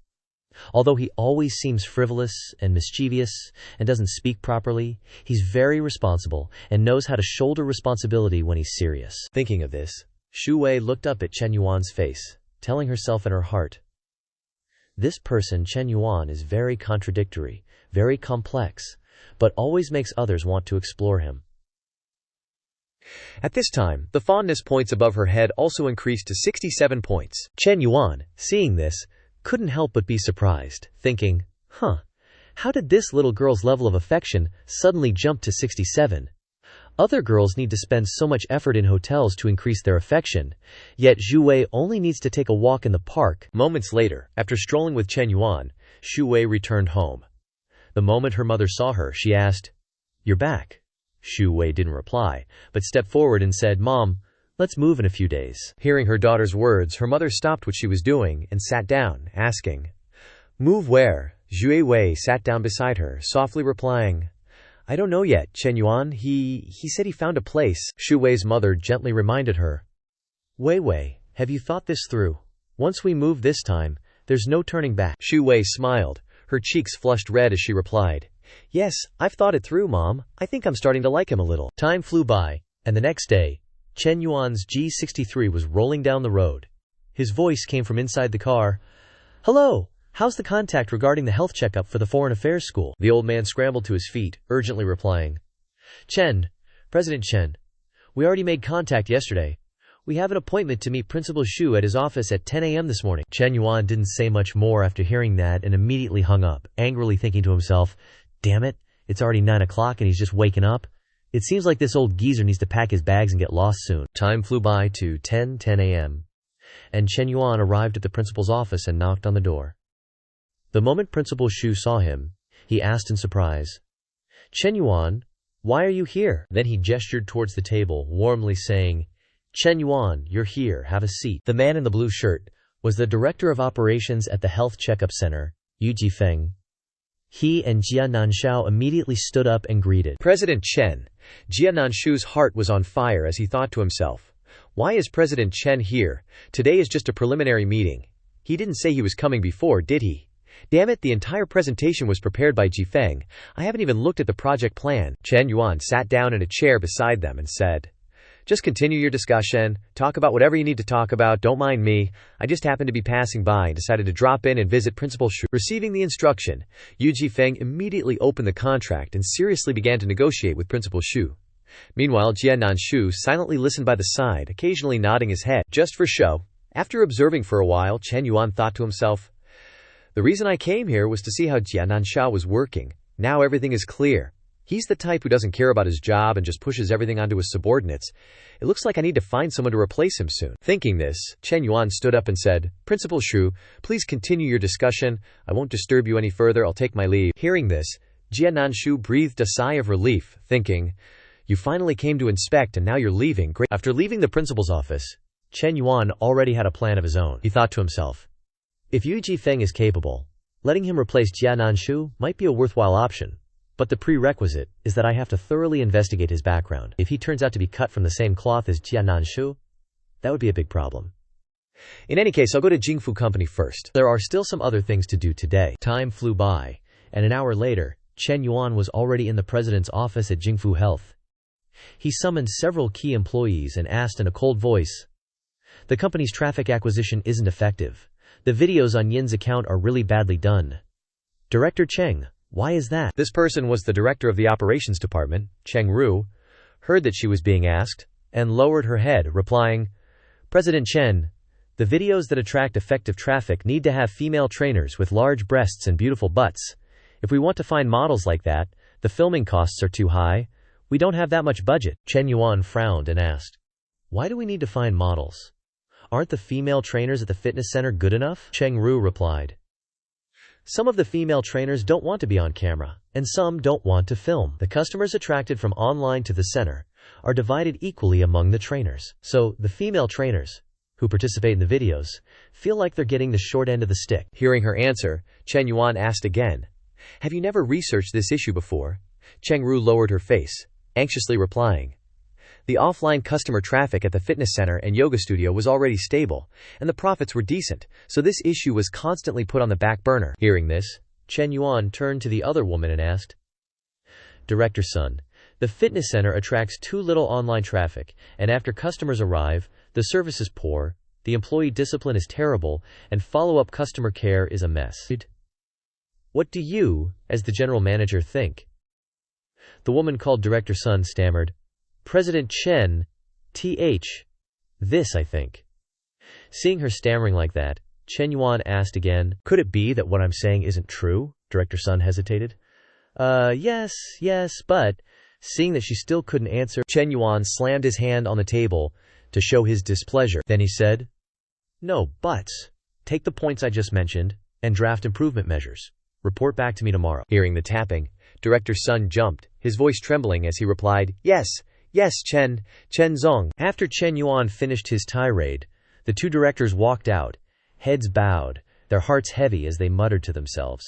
S1: Although he always seems frivolous and mischievous and doesn't speak properly, he's very responsible and knows how to shoulder responsibility when he's serious. Thinking of this, Shu Wei looked up at Chen Yuan's face, telling herself in her heart, This person, Chen Yuan, is very contradictory, very complex, but always makes others want to explore him. At this time, the fondness points above her head also increased to 67 points. Chen Yuan, seeing this, couldn't help but be surprised, thinking, how did this little girl's level of affection suddenly jump to 67? Other girls need to spend so much effort in hotels to increase their affection, yet Shu Wei only needs to take a walk in the park. Moments later, after strolling with Chen Yuan, Shu Wei returned home. The moment her mother saw her, she asked, You're back? Shu Wei didn't reply, but stepped forward and said, Mom, let's move in a few days. Hearing her daughter's words, her mother stopped what she was doing and sat down, asking, Move where? Shu Wei sat down beside her, softly replying, I don't know yet, Chen Yuan. He said he found a place. Shu Wei's mother gently reminded her, Wei, have you thought this through? Once we move this time, there's no turning back. Shu Wei smiled, her cheeks flushed red as she replied, Yes, I've thought it through, Mom. I think I'm starting to like him a little. Time flew by, and the next day, Chen Yuan's G63 was rolling down the road. His voice came from inside the car. Hello, how's the contact regarding the health checkup for the Foreign Affairs School? The old man scrambled to his feet, urgently replying, President Chen, we already made contact yesterday. We have an appointment to meet Principal Shu at his office at 10 a.m. this morning. Chen Yuan didn't say much more after hearing that and immediately hung up, angrily thinking to himself, Damn it, it's already 9 o'clock and he's just waking up. It seems like this old geezer needs to pack his bags and get lost soon. Time flew by to 10 a.m. and Chen Yuan arrived at the principal's office and knocked on the door. The moment Principal Shu saw him, he asked in surprise, Chen Yuan, why are you here? Then he gestured towards the table, warmly saying, Chen Yuan, you're here, have a seat. The man in the blue shirt was the director of operations at the health checkup center, Yu Jifeng. He and Jia Nanshao immediately stood up and greeted President Chen. Jia Nanshu's heart was on fire as he thought to himself, Why is President Chen here? Today is just a preliminary meeting. He didn't say he was coming before, did he? Damn it, the entire presentation was prepared by Jifeng. I haven't even looked at the project plan. Chen Yuan sat down in a chair beside them and said, Just continue your discussion. Talk about whatever you need to talk about. Don't mind me. I just happened to be passing by and decided to drop in and visit Principal Shu. Receiving the instruction, Yu Jifeng immediately opened the contract and seriously began to negotiate with Principal Shu. Meanwhile, Jia Nanshu silently listened by the side, occasionally nodding his head, just for show. After observing for a while, Chen Yuan thought to himself, The reason I came here was to see how Jia Nansha was working. Now everything is clear. He's the type who doesn't care about his job and just pushes everything onto his subordinates. It looks like I need to find someone to replace him soon. Thinking this, Chen Yuan stood up and said, Principal Shu, please continue your discussion. I won't disturb you any further. I'll take my leave. Hearing this, Jia Nanshu breathed a sigh of relief, thinking, You finally came to inspect and now you're leaving. Great. After leaving the principal's office,
S2: Chen Yuan already had a plan of his own. He thought to himself, if Yu Jifeng is capable, letting him replace Jia Nanshu might be a worthwhile option, but the prerequisite is that I have to thoroughly investigate his background. If he turns out to be cut from the same cloth as Jia Nanshu, that would be a big problem. In any case, I'll go to Jingfu Company first. There are still some other things to do today. Time flew by, and an hour later, Chen Yuan was already in the president's office at Jingfu Health. He summoned several key employees and asked in a cold voice, the company's traffic acquisition isn't effective. The videos on Yin's account are really badly done. Director Cheng, why is that? This person was the director of the operations department, Cheng Ru, heard that she was being asked, and lowered her head, replying, President Chen, the videos that attract effective traffic need to have female trainers with large breasts and beautiful butts. If we want to find models like that, the filming costs are too high. We don't have that much budget. Chen Yuan frowned and asked, why do we need to find models? Aren't the female trainers at the fitness center good enough? Cheng Ru replied, some of the female trainers don't want to be on camera, and some don't want to film. The customers attracted from online to the center are divided equally among the trainers. So, the female trainers, who participate in the videos, feel like they're getting the short end of the stick. Hearing her answer, Chen Yuan asked again, have you never researched this issue before? Cheng Ru lowered her face, anxiously replying, the offline customer traffic at the fitness center and yoga studio was already stable, and the profits were decent, so this issue was constantly put on the back burner. Hearing this, Chen Yuan turned to the other woman and asked, Director Sun, the fitness center attracts too little online traffic, and after customers arrive, the service is poor, the employee discipline is terrible, and follow-up customer care is a mess. What do you, as the general manager, think? The woman called Director Sun stammered, President Chen, this I think. Seeing her stammering like that, Chen Yuan asked again, could it be that what I'm saying isn't true? Director Sun hesitated. Yes, but... Seeing that she still couldn't answer, Chen Yuan slammed his hand on the table to show his displeasure. Then he said, no buts. Take the points I just mentioned and draft improvement measures. Report back to me tomorrow. Hearing the tapping, Director Sun jumped, his voice trembling as he replied, Yes, Chen Zong. After Chen Yuan finished his tirade, the two directors walked out, heads bowed, their hearts heavy as they muttered to themselves.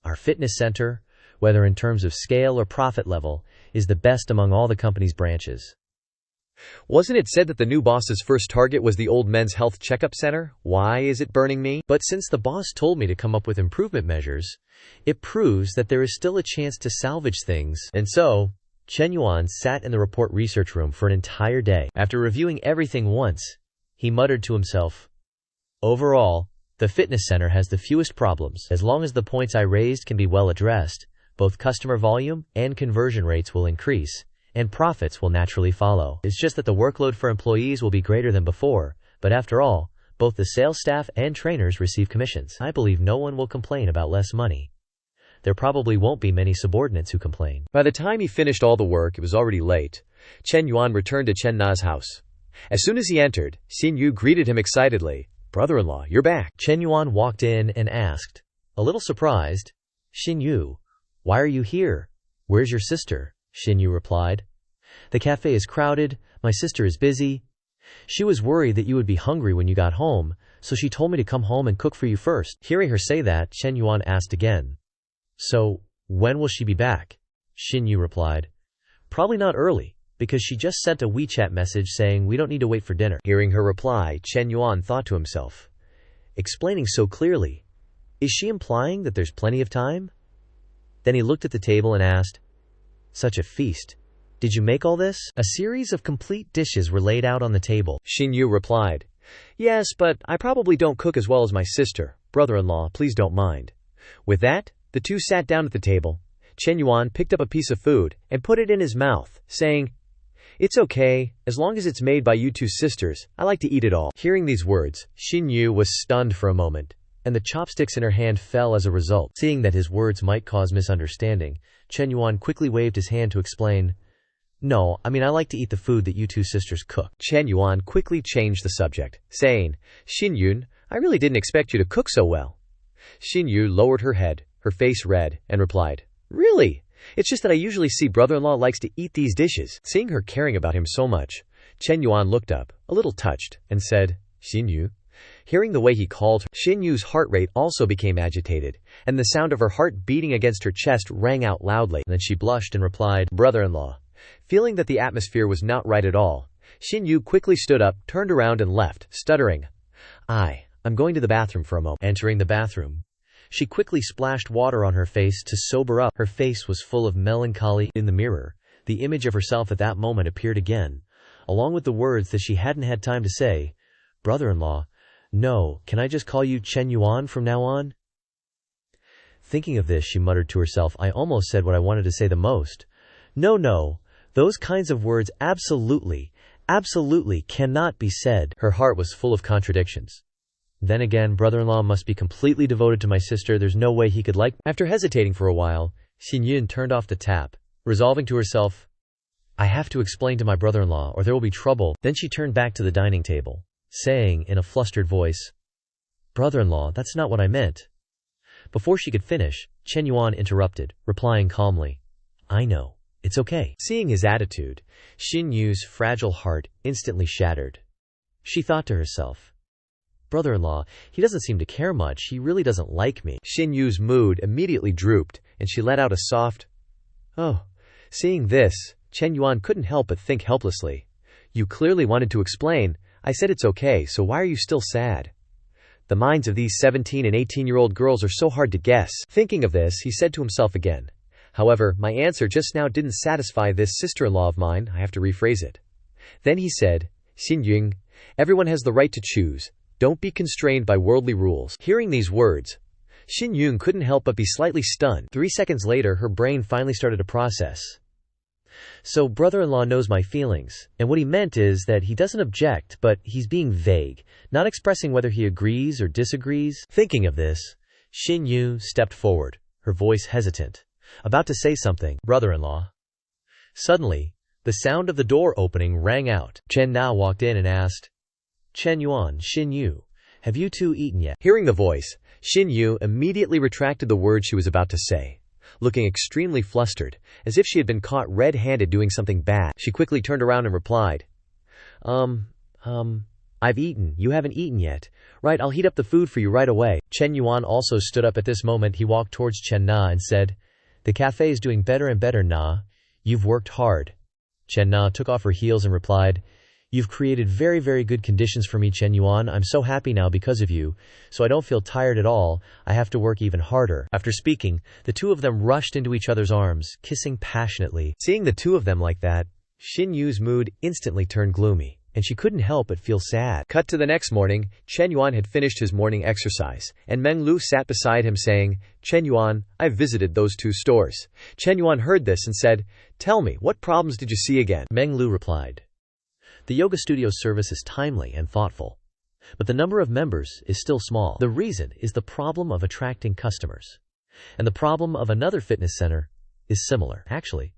S2: Our fitness center, whether in terms of scale or profit level, is the best among all the company's branches. Wasn't it said that the new boss's first target was the old men's health checkup center? Why is it burning me? But since the boss told me to come up with improvement measures, it proves that there is still a chance to salvage things. And so, Chen Yuan sat in the report research room for an entire day. After reviewing everything once, he muttered to himself, overall, the fitness center has the fewest problems. As long as the points I raised can be well addressed, both customer volume and conversion rates will increase, and profits will naturally follow. It's just that the workload for employees will be greater than before, but after all, both the sales staff and trainers receive commissions. I believe no one will complain about less money. There probably won't be many subordinates who complain. By the time he finished all the work, it was already late. Chen Yuan returned to Chen Na's house. As soon as he entered, Xin Yu greeted him excitedly. Brother-in-law, you're back. Chen Yuan walked in and asked, a little surprised, Xin Yu, why are you here? Where's your sister? Xin Yu replied. The cafe is crowded, my sister is busy. She was worried that you would be hungry when you got home, so she told me to come home and cook for you first. Hearing her say that, Chen Yuan asked again. So, when will she be back? Xin Yu replied. Probably not early, because she just sent a WeChat message saying we don't need to wait for dinner. Hearing her reply, Chen Yuan thought to himself, explaining so clearly, is she implying that there's plenty of time? Then he looked at the table and asked, such a feast. Did you make all this? A series of complete dishes were laid out on the table. Xin Yu replied, yes, but I probably don't cook as well as my sister. Brother-in-law, please don't mind. With that, the two sat down at the table. Chen Yuan picked up a piece of food and put it in his mouth, saying, it's okay, as long as it's made by you two sisters, I like to eat it all. Hearing these words, Xin Yu was stunned for a moment, and the chopsticks in her hand fell as a result. Seeing that his words might cause misunderstanding, Chen Yuan quickly waved his hand to explain, no, I like to eat the food that you two sisters cook. Chen Yuan quickly changed the subject, saying, Xin Yun, I really didn't expect you to cook so well. Xin Yu lowered her head, her face red, and replied, really? It's just that I usually see brother-in-law likes to eat these dishes. Seeing her caring about him so much, Chen Yuan looked up, a little touched, and said, "Xin Yu." Hearing the way he called her, Xin Yu's heart rate also became agitated, and the sound of her heart beating against her chest rang out loudly. Then she blushed and replied, "Brother-in-law." Feeling that the atmosphere was not right at all, Xin Yu quickly stood up, turned around and left, stuttering, I'm going to the bathroom for a moment." Entering the bathroom, she quickly splashed water on her face to sober up. Her face was full of melancholy. In the mirror, the image of herself at that moment appeared again, along with the words that she hadn't had time to say. "Brother-in-law, no, can I just call you Chen Yuan from now on?" Thinking of this, she muttered to herself, "I almost said what I wanted to say the most. No, those kinds of words absolutely cannot be said." Her heart was full of contradictions. Then again, brother-in-law must be completely devoted to my sister. There's no way he could like me. After hesitating for a while, Xin Yun turned off the tap, resolving to herself, "I have to explain to my brother-in-law or there will be trouble." Then she turned back to the dining table, saying in a flustered voice, "Brother-in-law, that's not what I meant." Before she could finish, Chen Yuan interrupted, replying calmly, "I know. It's okay." Seeing his attitude, Xin Yu's fragile heart instantly shattered. She thought to herself, "Brother-in-law, he doesn't seem to care much. He really doesn't like me." Xin Yu's mood immediately drooped, and she let out a soft, "Oh." Seeing this, Chen Yuan couldn't help but think helplessly, "You clearly wanted to explain. I said it's okay, so why are you still sad?" The minds of these 17 and 18-year-old girls are so hard to guess. Thinking of this, he said to himself again, "However, my answer just now didn't satisfy this sister-in-law of mine. I have to rephrase it." Then he said, "Xin Yun, everyone has the right to choose. Don't be constrained by worldly rules." Hearing these words, Xin Yun couldn't help but be slightly stunned. 3 seconds later, her brain finally started to process. So brother-in-law knows my feelings, and what he meant is that he doesn't object, but he's being vague, not expressing whether he agrees or disagrees. Thinking of this, Xin Yu stepped forward, her voice hesitant, about to say something. "Brother-in-law." Suddenly, the sound of the door opening rang out. Chen Na walked in and asked, "Chen Yuan, Xin Yu, have you two eaten yet?" Hearing the voice, Xin Yu immediately retracted the words she was about to say. Looking extremely flustered, as if she had been caught red-handed doing something bad, she quickly turned around and replied, I've eaten. You haven't eaten yet. Right, I'll heat up the food for you right away." Chen Yuan also stood up at this moment. He walked towards Chen Na and said, "The cafe is doing better and better, Na. You've worked hard." Chen Na took off her heels and replied, "You've created very, very good conditions for me, Chen Yuan. I'm so happy now because of you, so I don't feel tired at all. I have to work even harder." After speaking, the two of them rushed into each other's arms, kissing passionately. Seeing the two of them like that, Xin Yu's mood instantly turned gloomy, and she couldn't help but feel sad. Cut to the next morning, Chen Yuan had finished his morning exercise, and Meng Lu sat beside him saying, "Chen Yuan, I've visited those 2 stores." Chen Yuan heard this and said, "Tell me, what problems did you see again?" Meng Lu replied, "The yoga studio service is timely and thoughtful, but the number of members is still small. The reason is the problem of attracting customers. And the problem of another fitness center is similar. Actually,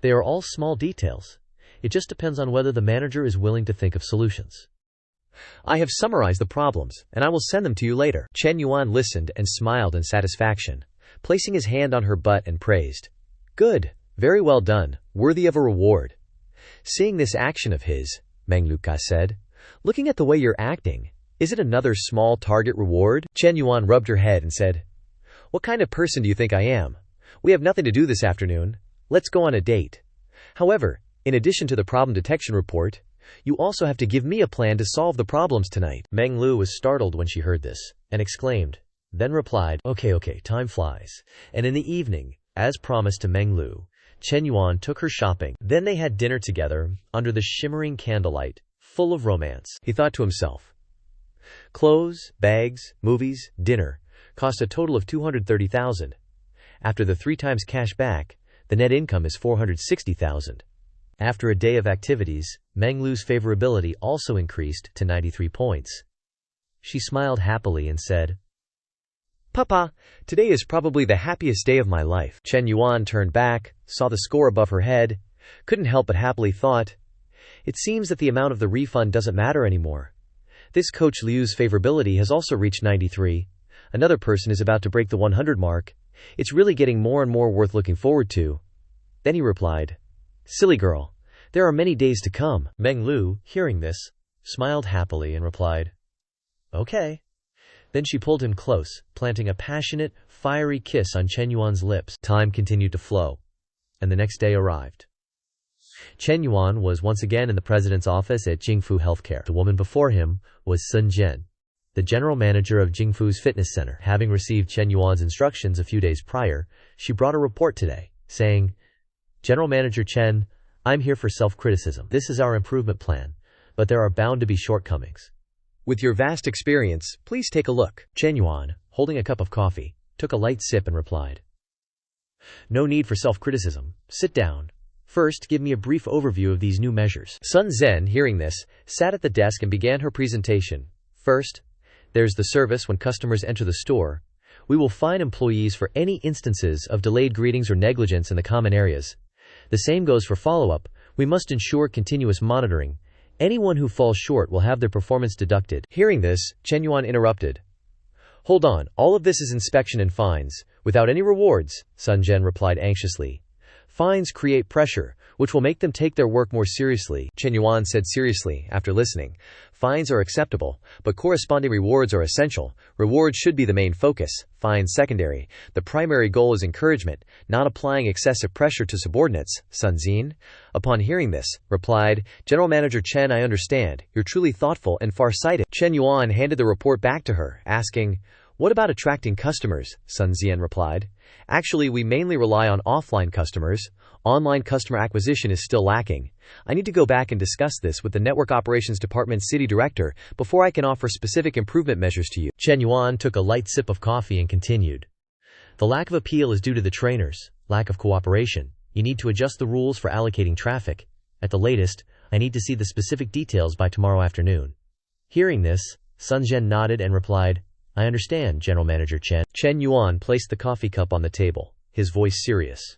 S2: they are all small details. It just depends on whether the manager is willing to think of solutions. I have summarized the problems, and I will send them to you later." Chen Yuan listened and smiled in satisfaction, placing his hand on her butt and praised, "Good, very well done, worthy of a reward." Seeing this action of his, Meng Lu said, "Looking at the way you're acting, is it another small target reward?" Chen Yuan rubbed her head and said, "What kind of person do you think I am? We have nothing to do this afternoon. Let's go on a date. However, in addition to the problem detection report, you also have to give me a plan to solve the problems tonight." Meng Lu was startled when she heard this, and exclaimed, then replied, Okay, time flies." And in the evening, as promised to Meng Lu, Chen Yuan took her shopping. Then they had dinner together, under the shimmering candlelight, full of romance. He thought to himself, clothes, bags, movies, dinner, cost a total of 230,000. After the 3 times cash back, the net income is 460,000. After a day of activities, Meng Lu's favorability also increased to 93 points. She smiled happily and said, "Papa, today is probably the happiest day of my life." Chen Yuan turned back, saw the score above her head, couldn't help but happily thought, "It seems that the amount of the refund doesn't matter anymore. This Coach Liu's favorability has also reached 93. Another person is about to break the 100 mark. It's really getting more and more worth looking forward to." Then he replied, "Silly girl, there are many days to come." Meng Lu, hearing this,
S1: smiled happily and replied, "Okay." Then she pulled him close, planting a passionate, fiery kiss on Chen Yuan's lips. Time continued to flow, and the next day arrived. Chen Yuan was once again in the president's office at Jingfu Healthcare. The woman before him was Sun Jian, the general manager of Jingfu's fitness center. Having received Chen Yuan's instructions a few days prior, she brought a report today, saying, "General Manager Chen, I'm here for self-criticism. This is our improvement plan, but there are bound to be shortcomings. With your vast experience, please take a look." Chen Yuan, holding a cup of coffee, took a light sip and replied, "No need for self-criticism. Sit down. First, give me a brief overview of these new measures." Sun Zhen, hearing this, sat at the desk and began her presentation. First, there's the service when customers enter the store. We will fine employees for any instances of delayed greetings or negligence in the common areas. The same goes for follow-up. We must ensure continuous monitoring. Anyone who falls short will have their performance deducted. Hearing this, Chen Yuan interrupted. "Hold on, all of this is inspection and fines, without any rewards," Sun Zhen replied anxiously. "Fines create pressure, which will make them take their work more seriously." Chen Yuan said seriously, after listening. "Fines are acceptable, but corresponding rewards are essential. Rewards should be the main focus, fines secondary. The primary goal is encouragement, not applying excessive pressure to subordinates." Sun Zhen, upon hearing this, replied, "General Manager Chen, I understand. You're truly thoughtful and far-sighted." Chen Yuan handed the report back to her, asking, "What about attracting customers?" Sun Zhen replied, "Actually, we mainly rely on offline customers. Online customer acquisition is still lacking. I need to go back and discuss this with the Network Operations Department City Director before I can offer specific improvement measures to you." Chen Yuan took a light sip of coffee and continued. "The lack of appeal is due to the trainers, lack of cooperation. You need to adjust the rules for allocating traffic. At the latest, I need to see the specific details by tomorrow afternoon." Hearing this, Sun Zhen nodded and replied, "I understand, General Manager Chen." Chen Yuan placed the coffee cup on the table, his voice serious.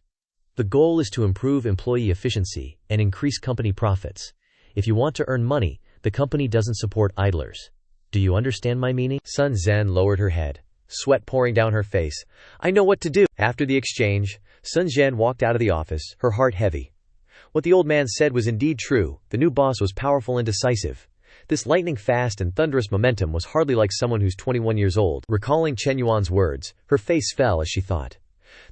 S1: "The goal is to improve employee efficiency and increase company profits. If you want to earn money, the company doesn't support idlers. Do you understand my meaning?" Sun Zhen lowered her head, sweat pouring down her face. "I know what to do." After the exchange, Sun Zhen walked out of the office, her heart heavy. What the old man said was indeed true. The new boss was powerful and decisive. This lightning-fast and thunderous momentum was hardly like someone who's 21 years old. Recalling Chen Yuan's words, her face fell as she thought,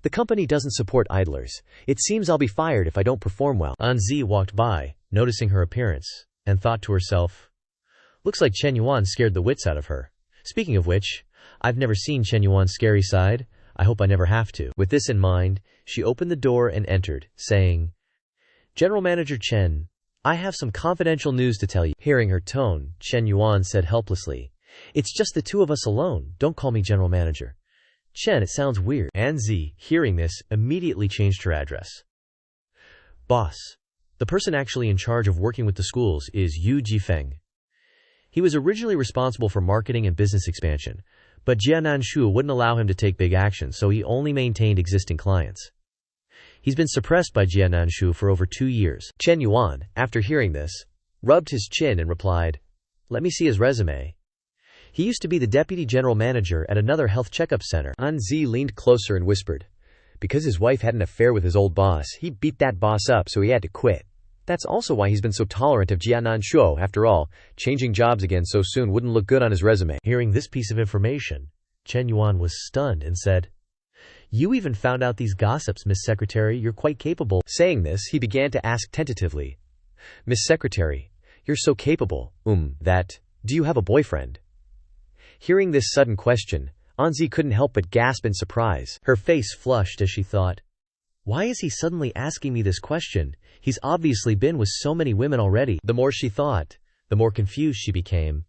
S1: "The company doesn't support idlers. It seems I'll be fired if I don't perform well." Anzi walked by, noticing her appearance, and thought to herself, "Looks like Chen Yuan scared the wits out of her. Speaking of which, I've never seen Chen Yuan's scary side. I hope I never have to." With this in mind, she opened the door and entered, saying, "General Manager Chen, I have some confidential news to tell you." Hearing her tone, Chen Yuan said helplessly, "It's just the two of us alone. Don't call me General Manager. Chen, it sounds weird." Anzi, hearing this, immediately changed her address. "Boss, the person actually in charge of working with the schools is Yu Jifeng. He was originally responsible for marketing and business expansion, but Jiananshu wouldn't allow him to take big action, so he only maintained existing clients. He's been suppressed by Jiananshu for over 2 years." Chen Yuan, after hearing this, rubbed his chin and replied, "Let me see his resume. He used to be the deputy general manager at another health checkup center." Anzi leaned closer and whispered, "Because his wife had an affair with his old boss, he beat that boss up so he had to quit. That's also why he's been so tolerant of Jiananshu. After all, changing jobs again so soon wouldn't look good on his resume." Hearing this piece of information, Chen Yuan was stunned and said, "You even found out these gossips, Miss Secretary. You're quite capable." Saying this, he began to ask tentatively, "Miss Secretary, you're so capable, do you have a boyfriend?" Hearing this sudden question, Anzi couldn't help but gasp in surprise. Her face flushed as she thought, "Why is he suddenly asking me this question? He's obviously been with so many women already." The more she thought, the more confused she became.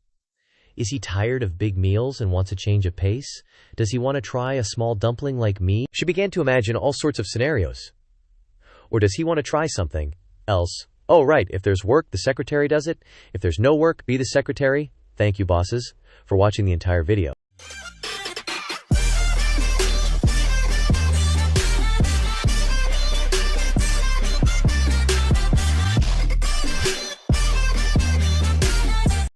S1: Is he tired of big meals and wants a change of pace? Does he want to try a small dumpling like me? She began to imagine all sorts of scenarios. Or does he want to try something else? Oh right, if there's work, the secretary does it. If there's no work, be the secretary. Thank you, bosses, for watching the entire video.